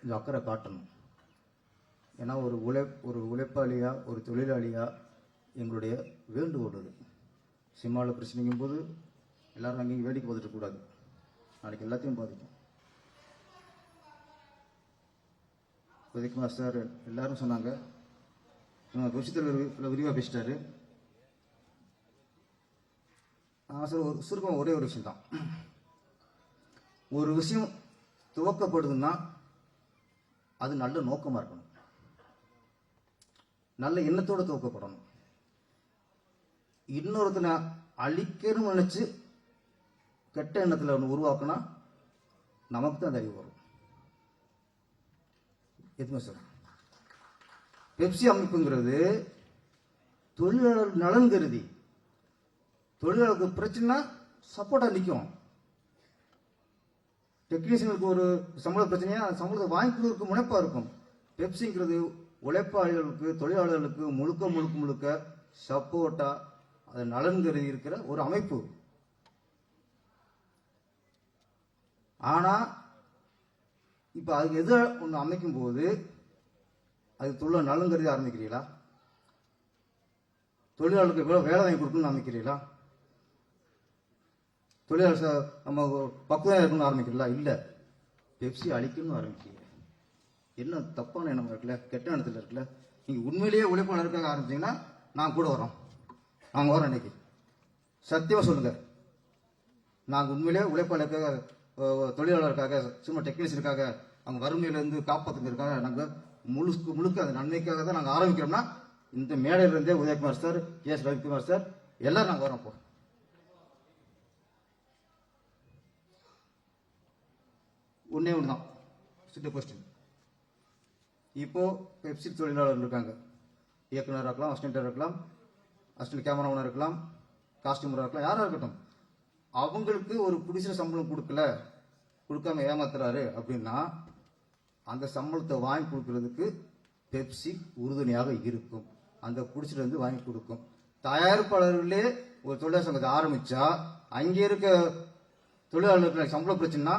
இந்த அக்கறை காட்டணும். ஏன்னா ஒரு உழைப்பாளியா, ஒரு தொழிலாளியா எங்களுடைய வேண்டுகோள் அது. சினிமாவில் பிரச்சனைக்கும் போது எல்லாரும் அங்கேயும் வேடிக்கை பார்த்துட்டு கூடாது, நாளைக்கு எல்லாத்தையும் பாதிக்கும். உதயகுமார் சார் எல்லாரும் சொன்னாங்க, விஷயத்தில் விரிவாக பேசிட்டாரு. சார் சுருக்கம் ஒரே ஒரு விஷயம் தான். ஒரு விஷயம் துவக்கப்படுதுன்னா அது நல்ல நோக்கமாக இருக்கணும், நல்ல எண்ணத்தோடு துவக்கப்படணும். இன்னொருத்தனை அழிக்கணும்னு நினைச்சு கெட்ட எண்ணத்தில் ஒன்று உருவாக்குனா நமக்கு தான் அறிவு வரும். எதுவுமே சார், பெப்சி அமைப்புங்கிறது தொழிலாளர் நலன் கருதி, தொழிலாளருக்கு பிரச்சனை சப்போர்ட்டா நிற்கும். டெக்னீஷியனுக்கு ஒரு சம்பள பிரச்சனையா சம்பளத்தை வாங்கி கொடுக்க முனைப்பா இருக்கும். பெப்சிங்கிறது உழைப்பாளிகளுக்கு, தொழிலாளர்களுக்கு முழுக்க சப்போர்ட்டா அது நலன் கருதி இருக்கிற ஒரு அமைப்பு. ஆனா இப்ப அதுக்கு எது ஒன்று அமைக்கும் போது அது தொழில் நலன் கருதி ஆரம்பிக்கிறீங்களா? தொழிலாளர்களுக்கு வேலை வாங்கி கொடுக்கணும்னு அமைக்கிறீங்களா? தொழிலாளர் நம்ம பக்குவம் இருக்கணும்னு ஆரம்பிக்கிறீங்களா? இல்ல, பெப்சி அழிக்கணும்னு ஆரம்பிக்கிறீங்க. என்ன தப்பான எண்ணம் இருக்குல்ல, கெட்ட எண்ணத்துல இருக்குல்ல. நீங்க உண்மையிலேயே உழைப்பாளருக்காக ஆரம்பிச்சீங்கன்னா நாங்கள் கூட வரோம், நாங்கள் வரோம் இன்னைக்கு. சத்தியமாக சொல்லுங்க, நாங்கள் உண்மையிலே உழைப்பாளருக்காக, தொழிலாளருக்காக, சும்மா டெக்னீஷியனுக்காக, அவங்க வறுமையிலேருந்து காப்பாற்றுறதுக்காக நாங்கள் முழுக்க அந்த நன்மைக்காக தான் நாங்கள் ஆரம்பிக்கிறோம்னா, இந்த மேடையிலிருந்தே Udhayakumar sir, S Ravikumar sir எல்லாரும் நாங்கள் வரோம். இப்போ ஒன்றே ஒன்று தான் சிட்ட கொஸ்டின். இப்போ பெப்சி தொழிலாளர்கள் இருக்காங்க, இயக்குனராக இருக்கலாம், அசிஸ்டண்டாக இருக்கலாம், அசிஸ்டன்ட் கேமராமேனாக இருக்கலாம், காஸ்டியூமராக இருக்கலாம், யாராக இருக்கட்டும், அவங்களுக்கு ஒரு பிடிச்ச சம்பளம் கொடுக்காம ஏமாத்துறாரு அப்படின்னா அந்த சம்பளத்தை வாங்கி கொடுக்கறதுக்கு பெப்சி உறுதுணையாக இருக்கும். அந்த பிடிச்சிட்டு வந்து வாங்கி கொடுக்கும். தயாரிப்பாளர்களே ஒரு தொழிலாளர் சங்கத்தை ஆரம்பிச்சா அங்கே இருக்க தொழிலாளர்களுக்கு சம்பள பிரச்சனைனா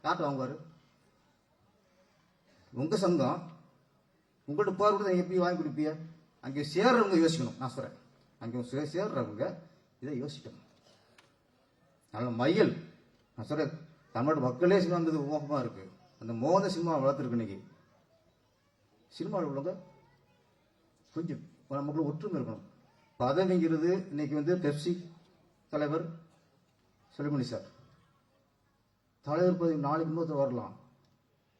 யார்கிட்ட வாங்குவாரு? உங்க சங்கம் உங்கள்கிட்ட போற கூட எப்படி வாங்கி கொடுப்பீங்க? அங்கே சேர்றவங்க யோசிக்கணும். நான் சொல்றேன், அங்கே சேர்றவங்க இதை யோசிக்கணும். நல்ல மையல் நான் சொல்றேன், தமிழ்நாடு மக்களே சினிமாங்கிறது மோகமா இருக்கு. அந்த மோக சினிமா வளர்த்துருக்கு. இன்னைக்கு சினிமாவில் உள்ளவங்க கொஞ்சம் நமக்குள்ள ஒற்றுமை இருக்கணும். பதவிங்கிறது இன்னைக்கு வந்து பெப்சி தலைவர் செல்வமணி சார் தலைவர் பதவி, நாளைக்கு இன்னொருத்தர் வரலாம்.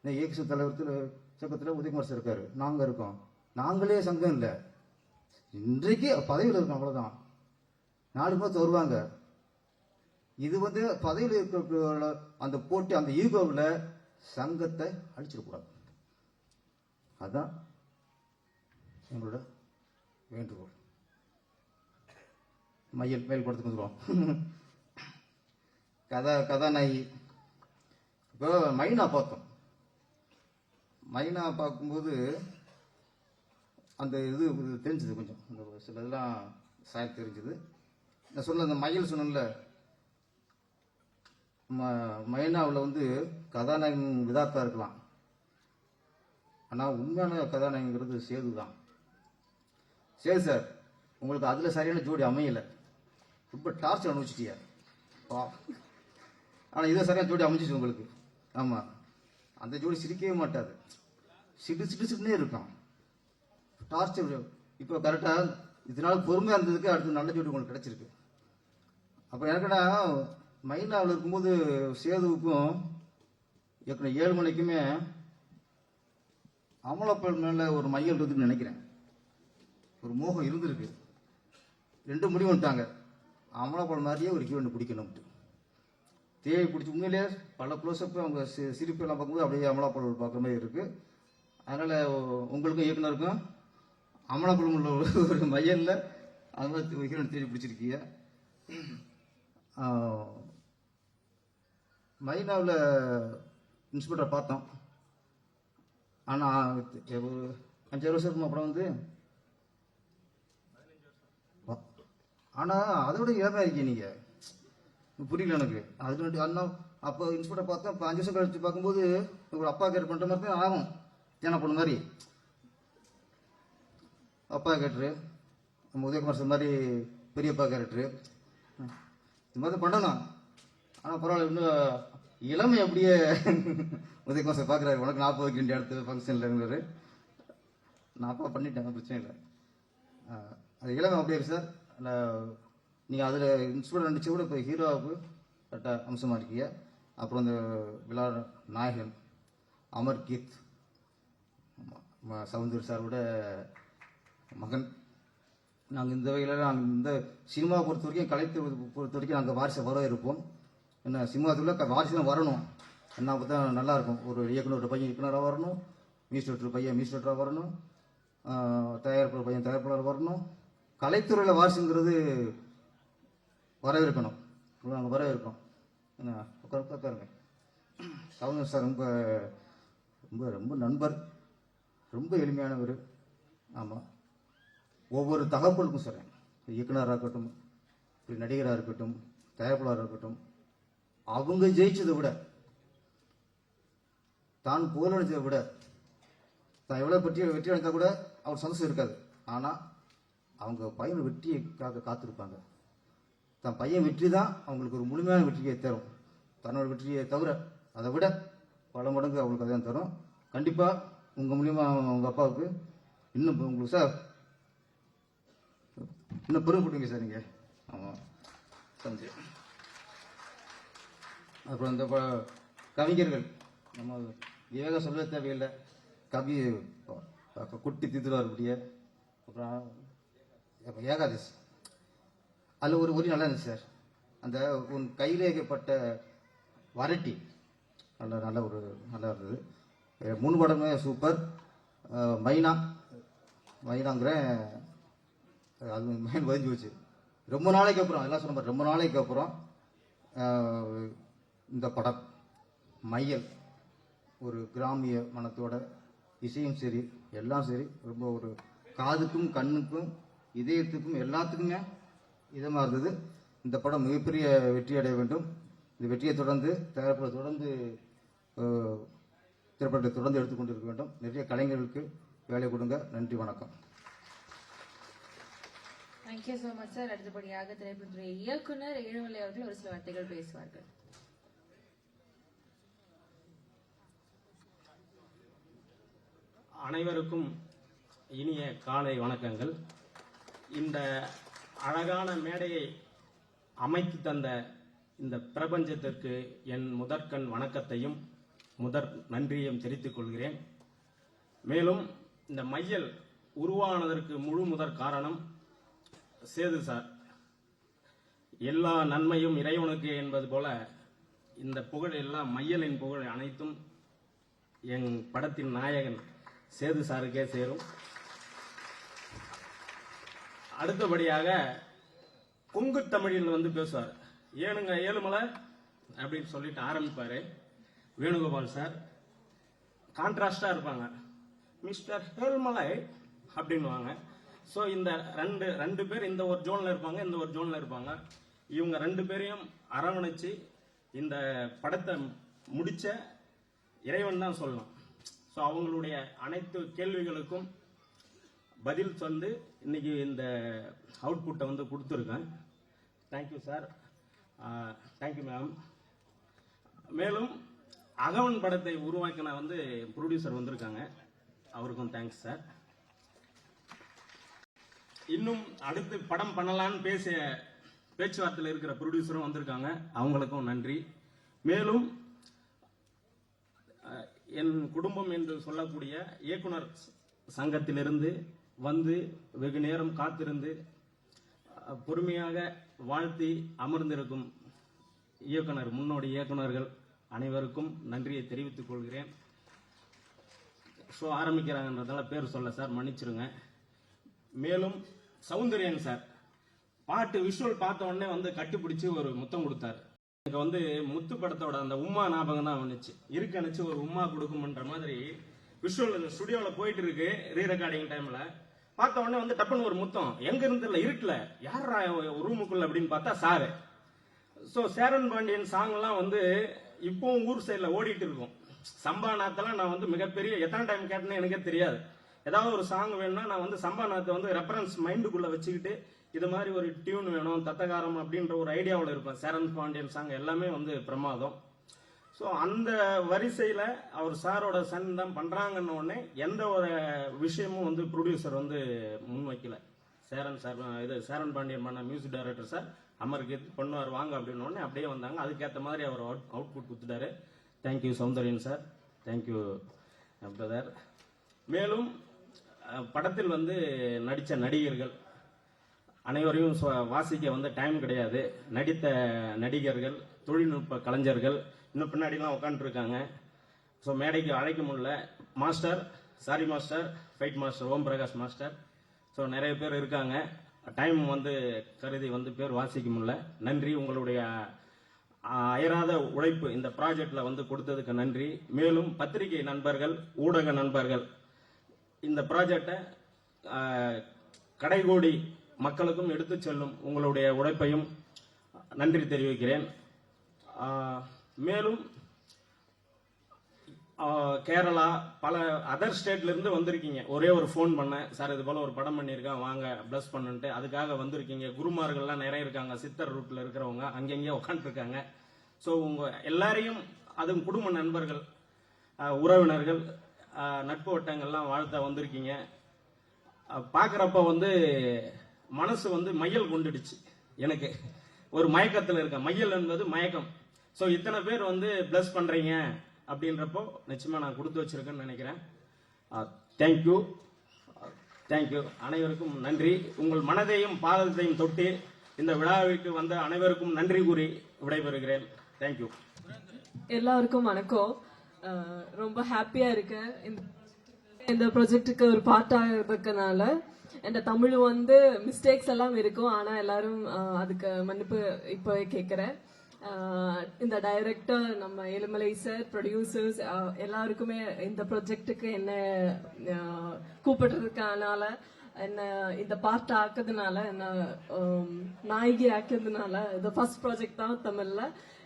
ஏகசி தலைவர் சங்கத்தில் உதயகுமார் சார் இருக்காரு, நாங்கள் இருக்கோம். நாங்களே சங்கம் இல்லை, இன்றைக்கு பதவியில் இருக்கோம், அவ்வளோதான். நாளைக்கு இன்னொருத்தர் வருவாங்க. இது வந்து பதவியில் இருக்கிற அந்த போட்டி, அந்த ஈகோவில் சங்கத்தை அழிச்சிடக்கூடாது. அதுதான் எங்களோட வேண்டுகோள். மையல் மேல்படுத்துக்கு வந்துடுவோம். கதாநாயகி இப்போ மைனா பார்த்தோம். மைனா பார்க்கும்போது அந்த இது தெரிஞ்சுது, கொஞ்சம் அந்த சில இதெல்லாம் சாயல் தெரிஞ்சுது. நான் சொன்ன அந்த மயில் சொன்னேன்ல, மைனாவில் வந்து கதாநாயகன் விதார்த்தா இருக்கலாம், ஆனால் உண்மையான கதாநாயகங்கிறது சேது தான். சேது சார், உங்களுக்கு அதில் சரியான ஜோடி அமையலை, ரொம்ப டார்ச்சர் அனுபவிச்சிட்டியா. ஆனால் இதை சரியான ஜோடி அமைச்சிச்சு உங்களுக்கு. ஆமாம், அந்த ஜோடி சிரிக்கவே மாட்டாது, சிட்டுனே இருக்கும், டார்ச்சர். இப்போ கரெக்டாக இதனால பொறுமையாக இருந்ததுக்கு அடுத்து நல்ல ஜோடி உங்களுக்கு கிடைச்சிருக்கு. அப்போ எனக்குன்னா மைனாவில் இருக்கும்போது சேதுவுக்கும் ஏற்கனவே 7 மணிக்குமே அமலாப்பல் மேலே ஒரு மையம் இருக்குதுன்னு நினைக்கிறேன், ஒரு மோகம் இருந்திருக்கு. 2 முடிவு வந்துட்டாங்க, அமலாப்பல் மாதிரியே ஒரு ஹீரோயின் பிடிக்கணும்ட்டு. தேவை பிடிச்சி உண்மையிலே பல க்ளோஸ்அப் அவங்க சிரிப்பு எல்லாம் பார்க்கும்போது அப்படியே அமலாப்பல் பார்க்குற மாதிரி இருக்கு. அதனால உங்களுக்கும் இயக்குனருக்கும் அமலாப்பல் உள்ள ஒரு மையல்ல அது மாதிரி ஹீரோயின் தேடி பிடிச்சிருக்கீங்க. மைனாவில் இன்ஸ்பெக்டர் பார்த்தோம், ஆனால் ஒரு 5 வருஷம் படம் வந்து, ஆனால் அதோட இளமையாக இருக்கீங்க நீங்கள், புரியல எனக்கு. அது அண்ணன் அப்போ இன்ஸ்பெக்டர் பார்த்தோம். இப்போ 5 வருஷம் கழிச்சு பார்க்கும்போது ஒரு அப்பா கேர் பண்ணுற மாதிரி தான் ஆகும். ஏன்னா பொண்ணு மாதிரி அப்பா கேரக்டரு, நம்ம உதயகுமார் சார் மாதிரி பெரியப்பா கேரக்டரு, இது மாதிரி பண்ணணும். ஆனால் பரவாயில்ல, இன்னும் இளமை அப்படியே உதயகுமார் சார் பார்க்குறாரு. உனக்கு 40 வைக்க அடுத்த ஃபங்க்ஷனில் இருந்தார். நான் அப்பா பண்ணிட்டேன், பிரச்சனை இல்லை. அது இளமை அப்படியே இருக்கு சார். நீங்கள் அதில் இன்ஸ்பெக்டர் நடிச்சு கூட இப்போ ஹீரோவுக்கு கரெக்டாக அம்சமாக இருக்கீங்க. அப்புறம் இந்த விழா நாயகன் அமர்கீத், சவுந்தர் சாரோட மகன். நாங்கள் இந்த வகையில் நாங்கள் இந்த சினிமாவை பொறுத்த வரைக்கும், கலைத்தை பொறுத்த வரைக்கும் நாங்கள் வாரிசை வர இருப்போம். என்ன சினிமாத்துக்குள்ள வாரிசு தான் வரணும், என்ன பார்த்தா நல்லா இருக்கும். ஒரு இயக்குனர் பையன் இயக்குனராக வரணும், மியூசிக் பையன் மியூசிக் வரணும், தயாரிப்பாளர் பையன் தயாரிப்பாளர் வரணும். கலைத்துறையில் வாரிசுங்கிறது வரவேற்கணும், நாங்கள் வரவேற்கிறோம். என்ன உட்காருங்க. சவுந்தர் சார் ரொம்ப ரொம்ப ரொம்ப நண்பர், ரொம்ப எளிமையானவர். ஆமாம், ஒவ்வொரு தகவலுக்கும் சொல்கிறேன், இயக்குனராக இருக்கட்டும், நடிகராக இருக்கட்டும், தயாரிப்பாளராக இருக்கட்டும், அவங்க ஜெயிச்சதை விட, தான் புகழடைச்சதை விட, தான் எவ்வளோ வெற்றி அடைந்தா கூட அவர் சந்தோஷம் இருக்காது. ஆனால் அவங்க பையன் வெற்றிக்காக காத்திருப்பாங்க. தன் பையன் வெற்றி தான் அவங்களுக்கு ஒரு முழுமையான வெற்றியை தரும். தன்னோட வெற்றியை தவிர அதை விட பல மடங்கு அவங்களுக்கு அதான் தரும். கண்டிப்பாக உங்கள் மூலியமாக உங்கள் அப்பாவுக்கு இன்னும் உங்களுக்கு சார் இன்னும் பொறுப்பு கொடுங்க சார் நீங்கள். ஆமாம் சந்தி. அப்புறம் இந்த கவிஞர்கள் நம்ம ஏக சொல்ல தேவையில்லை, கவி குட்டி தீத்துருவார் அப்படியே. அப்புறம் ஏகாதசி அதில் ஒரு ஒரி நல்லா இருந்துச்சு சார். அந்த உன் கையில் ஏகப்பட்ட வரட்டி நல்லா இருந்தது. 3 படமே சூப்பர். மைனாங்கிற அது மைண்ட் பதிஞ்சு போச்சு. ரொம்ப நாளைக்கு அப்புறம் எல்லாம் சொன்ன ரொம்ப நாளைக்கு அப்புறம் இந்த படம் மையல் ஒரு கிராமிய மனத்தோட இசையும் சரி எல்லாம் சரி ரொம்ப ஒரு காதுக்கும் கண்ணுக்கும் இதயத்துக்கும் எல்லாத்துக்குமே இதமாக இருந்தது. இந்த படம் மிகப்பெரிய வெற்றி அடைய வேண்டும். இந்த வெற்றியை தொடர்ந்து திரைப்படத்தை தொடர்ந்து எடுத்துக்கொண்டிருக்க வேண்டும். நிறைய கலைஞர்களுக்கு வேலை கொடுங்க. நன்றி, வணக்கம். Thank you so much sir. அடுத்தபடியாக திரைப்படத்துறை இயக்குனர் ஏழுமலை அவர்கள் ஒரு சில வார்த்தைகள் பேசுவார்கள். அனைவருக்கும் இனிய காலை வணக்கங்கள். இந்த அழகான மேடையை அமைத்து தந்த இந்த பிரபஞ்சத்திற்கு என் முதற்கண் வணக்கத்தையும் நன்றியையும் தெரிவித்துக் கொள்கிறேன். மேலும் இந்த மையல் உருவானதற்கு முழு முதற் காரணம் சேது சார். எல்லா நன்மையும் இறைவனுக்கு என்பது போல இந்த புகழ் எல்லாம் மையலின் புகழ் அனைத்தும் என் படத்தின் நாயகன் சேது சாருக்கே சேரும். அடுத்தபடியாக கொங்கு தமிழில் பேசுவார். ஏனுங்க ஏழுமலை அப்படின்னு சொல்லிட்டு ஆரம்பிப்பாரு வேணுகோபால் சார். கான்ட்ராஸ்டா இருப்பாங்க, மிஸ்டர் ஏழுமலை அப்படின்வாங்க. ஸோ இந்த ரெண்டு பேர் இந்த ஒரு ஜோன்ல இருப்பாங்க, இந்த ஒரு ஜோன்ல இருப்பாங்க. இவங்க 2 பேரையும் அரவணைச்சு இந்த படத்தை முடிச்ச இறைவன் தான் சொல்லலாம். ஸோ அவங்களுடைய அனைத்து கேள்விகளுக்கும் பதில் வந்து இன்னைக்கு இந்த அவுட்புட்டை கொடுத்துருக்கேன். Thank you sir, thank you ma'am. மேலும் அகவன் படத்தை உருவாக்கின ப்ரொடியூசர் வந்திருக்காங்க, அவருக்கும் தேங்க்ஸ் சார். இன்னும் அடுத்து படம் பண்ணலான்னு பேச்சுவார்த்தையில் இருக்கிற ப்ரொடியூசரும் வந்திருக்காங்க, அவங்களுக்கும் நன்றி. மேலும் என் குடும்பம் என்று சொல்லக்கூடிய இயக்குனர் சங்கத்திலிருந்து வெகு நேரம் காத்திருந்து பொறுமையாக வாழ்த்தி அமர்ந்திருக்கும் முன்னோடி இயக்குனர்கள் அனைவருக்கும் நன்றியை தெரிவித்துக் கொள்கிறேன். ஷோ ஆரம்பிக்கிறாங்கன்றதால பேர் சொல்ல சார், மன்னிச்சிருங்க. மேலும் சௌந்தர்யன் சார் பாட்டு விஷுவல் பார்த்த உடனே கட்டிப்பிடிச்சு ஒரு முத்தம் கொடுத்தாரு. எனக்கு முத்து படத்தோட அந்த உம்மா ஞாபகம் தான் வந்துச்சு. இருக்கணிச்சு ஒரு உம்மா கொடுக்கும்ன்ற மாதிரி விஷுவல் ஸ்டுடியோவில் போயிட்டு இருக்கு. ரீ ரெக்கார்டிங் டைம்ல பார்த்த உடனே டப்புன்னு ஒரு முத்தம். எங்க இருந்து இருக்குல்ல, யாரா ரூமுக்குள்ள அப்படின்னு பார்த்தா சாரு. ஸோ சேரன் பாண்டியன் சாங் எல்லாம் இப்பவும் ஊர் சைட்ல ஓடிட்டு இருக்கும். சம்பாநாத்தெல்லாம் நான் மிகப்பெரிய எத்தனை டைம் கேட்டேன்னு எனக்கே தெரியாது. ஏதாவது ஒரு சாங் வேணும்னா நான் சம்பாநாத்தை ரெஃபரன்ஸ் மைண்டுக்குள்ள வச்சுக்கிட்டு இது மாதிரி ஒரு டியூன் வேணும் தத்தகாரம் அப்படின்ற ஒரு ஐடியாவில் இருப்பேன். சேரன் பாண்டியன் சாங் எல்லாமே பிரமாதம். ஸோ அந்த வரிசையில் அவர் சாரோட சன் தான் பண்றாங்கன்னு உடனே எந்த ஒரு விஷயமும் ப்ரொடியூசர் முன் வைக்கல. சேரன் பாண்டியன் பண்ண மியூசிக் டைரக்டர் சார் அமருக்கு பண்ணுவார் வாங்க அப்படின்னு உடனே அப்படியே வந்தாங்க. அதுக்கேற்ற மாதிரி அவர் அவுட்புட் கொடுத்துட்டாரு. Thank you Soundaryan sir, thank you brother. மேலும் படத்தில் நடித்த நடிகர்கள் அனைவரையும் வாசிக்க டைம் கிடையாது. நடித்த நடிகர்கள், தொழில்நுட்ப கலைஞர்கள் இன்னும் பின்னாடிலாம் உட்காந்துருக்காங்க. ஸோ மேடைக்கு அழைக்க முடியல. Master, sorry master, fight master Om Prakash master, so நிறைய பேர் இருக்காங்க. டைம் கருதி பேர் வாசிக்க முடியல. நன்றி, உங்களுடைய அயராத உழைப்பு இந்த ப்ராஜெக்ட்ல கொடுத்ததுக்கு நன்றி. மேலும் பத்திரிகை நண்பர்கள், ஊடக நண்பர்கள் இந்த ப்ராஜெக்டை கடைகோடி மக்களுக்கும் எடுத்து செல்லும் உங்களுடைய உழைப்பையும் நன்றி தெரிவிக்கிறேன். மேலும் கேரளா பல அதர் ஸ்டேட்ல இருந்து வந்திருக்கீங்க. ஒரே ஒரு ஃபோன் பண்ணேன், சார் இது போல ஒரு படம் பண்ணியிருக்கேன் வாங்க பிளஸ் பண்ணுன்ட்டு. அதுக்காக வந்திருக்கீங்க. குருமார்கள்லாம் நிறைய இருக்காங்க, சித்தர் ரூட்ல இருக்கிறவங்க அங்கங்கே உட்காந்துருக்காங்க. ஸோ உங்க எல்லாரையும், அதுவும் குடும்ப நண்பர்கள், உறவினர்கள், நட்பு வட்டங்கள்லாம் வாழ்த்த வந்திருக்கீங்க. பார்க்குறப்ப மனசு வந்து மையல் கொண்டுடுச்சு. எனக்கு ஒரு மயக்கத்தில் இருக்க, மையல் என்பது மயக்கம். ஸோ இத்தனை பேர் வந்து பிளஸ் பண்றீங்க அப்படின்றப்போ நிச்சயமா நான் கொடுத்து வச்சிருக்கேன்னு நினைக்கிறேன். Thank you thank you. அனைவருக்கும் நன்றி. உங்கள் மனதையும் பாதத்தையும் தொட்டு இந்த விழாவிற்கு வந்த அனைவருக்கும் நன்றி கூறி விடைபெறுகிறேன். தேங்க்யூ. எல்லாருக்கும் வணக்கம். ரொம்ப ஹாப்பியா இருக்கேன் இந்த ப்ராஜெக்டுக்கு ஒரு பார்ட் ஆகிறதுனால. இந்த தமிழ் வந்து மிஸ்டேக்ஸ் எல்லாம் இருக்கும், ஆனா எல்லாரும் அதுக்கு மன்னிப்பு இப்போ கேட்கிறேன். இந்த டைரக்டர் நம்ம ஏழுமலை சார், ப்ரொடியூசர்ஸ் எல்லாருக்குமே இந்த ப்ராஜெக்டுக்கு என்ன கூப்பிடுறதுக்கானால, என்ன இந்த பார்ட் ஆக்குறதுனால, என்ன நாயகி ஆக்குறதுனால, இது ஃபர்ஸ்ட் ப்ராஜெக்ட் தான் தமிழ்ல.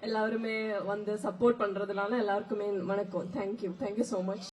எல்லாருமே வந்து சப்போர்ட் பண்றதுனால எல்லாருக்குமே வணக்கம். Thank you so much.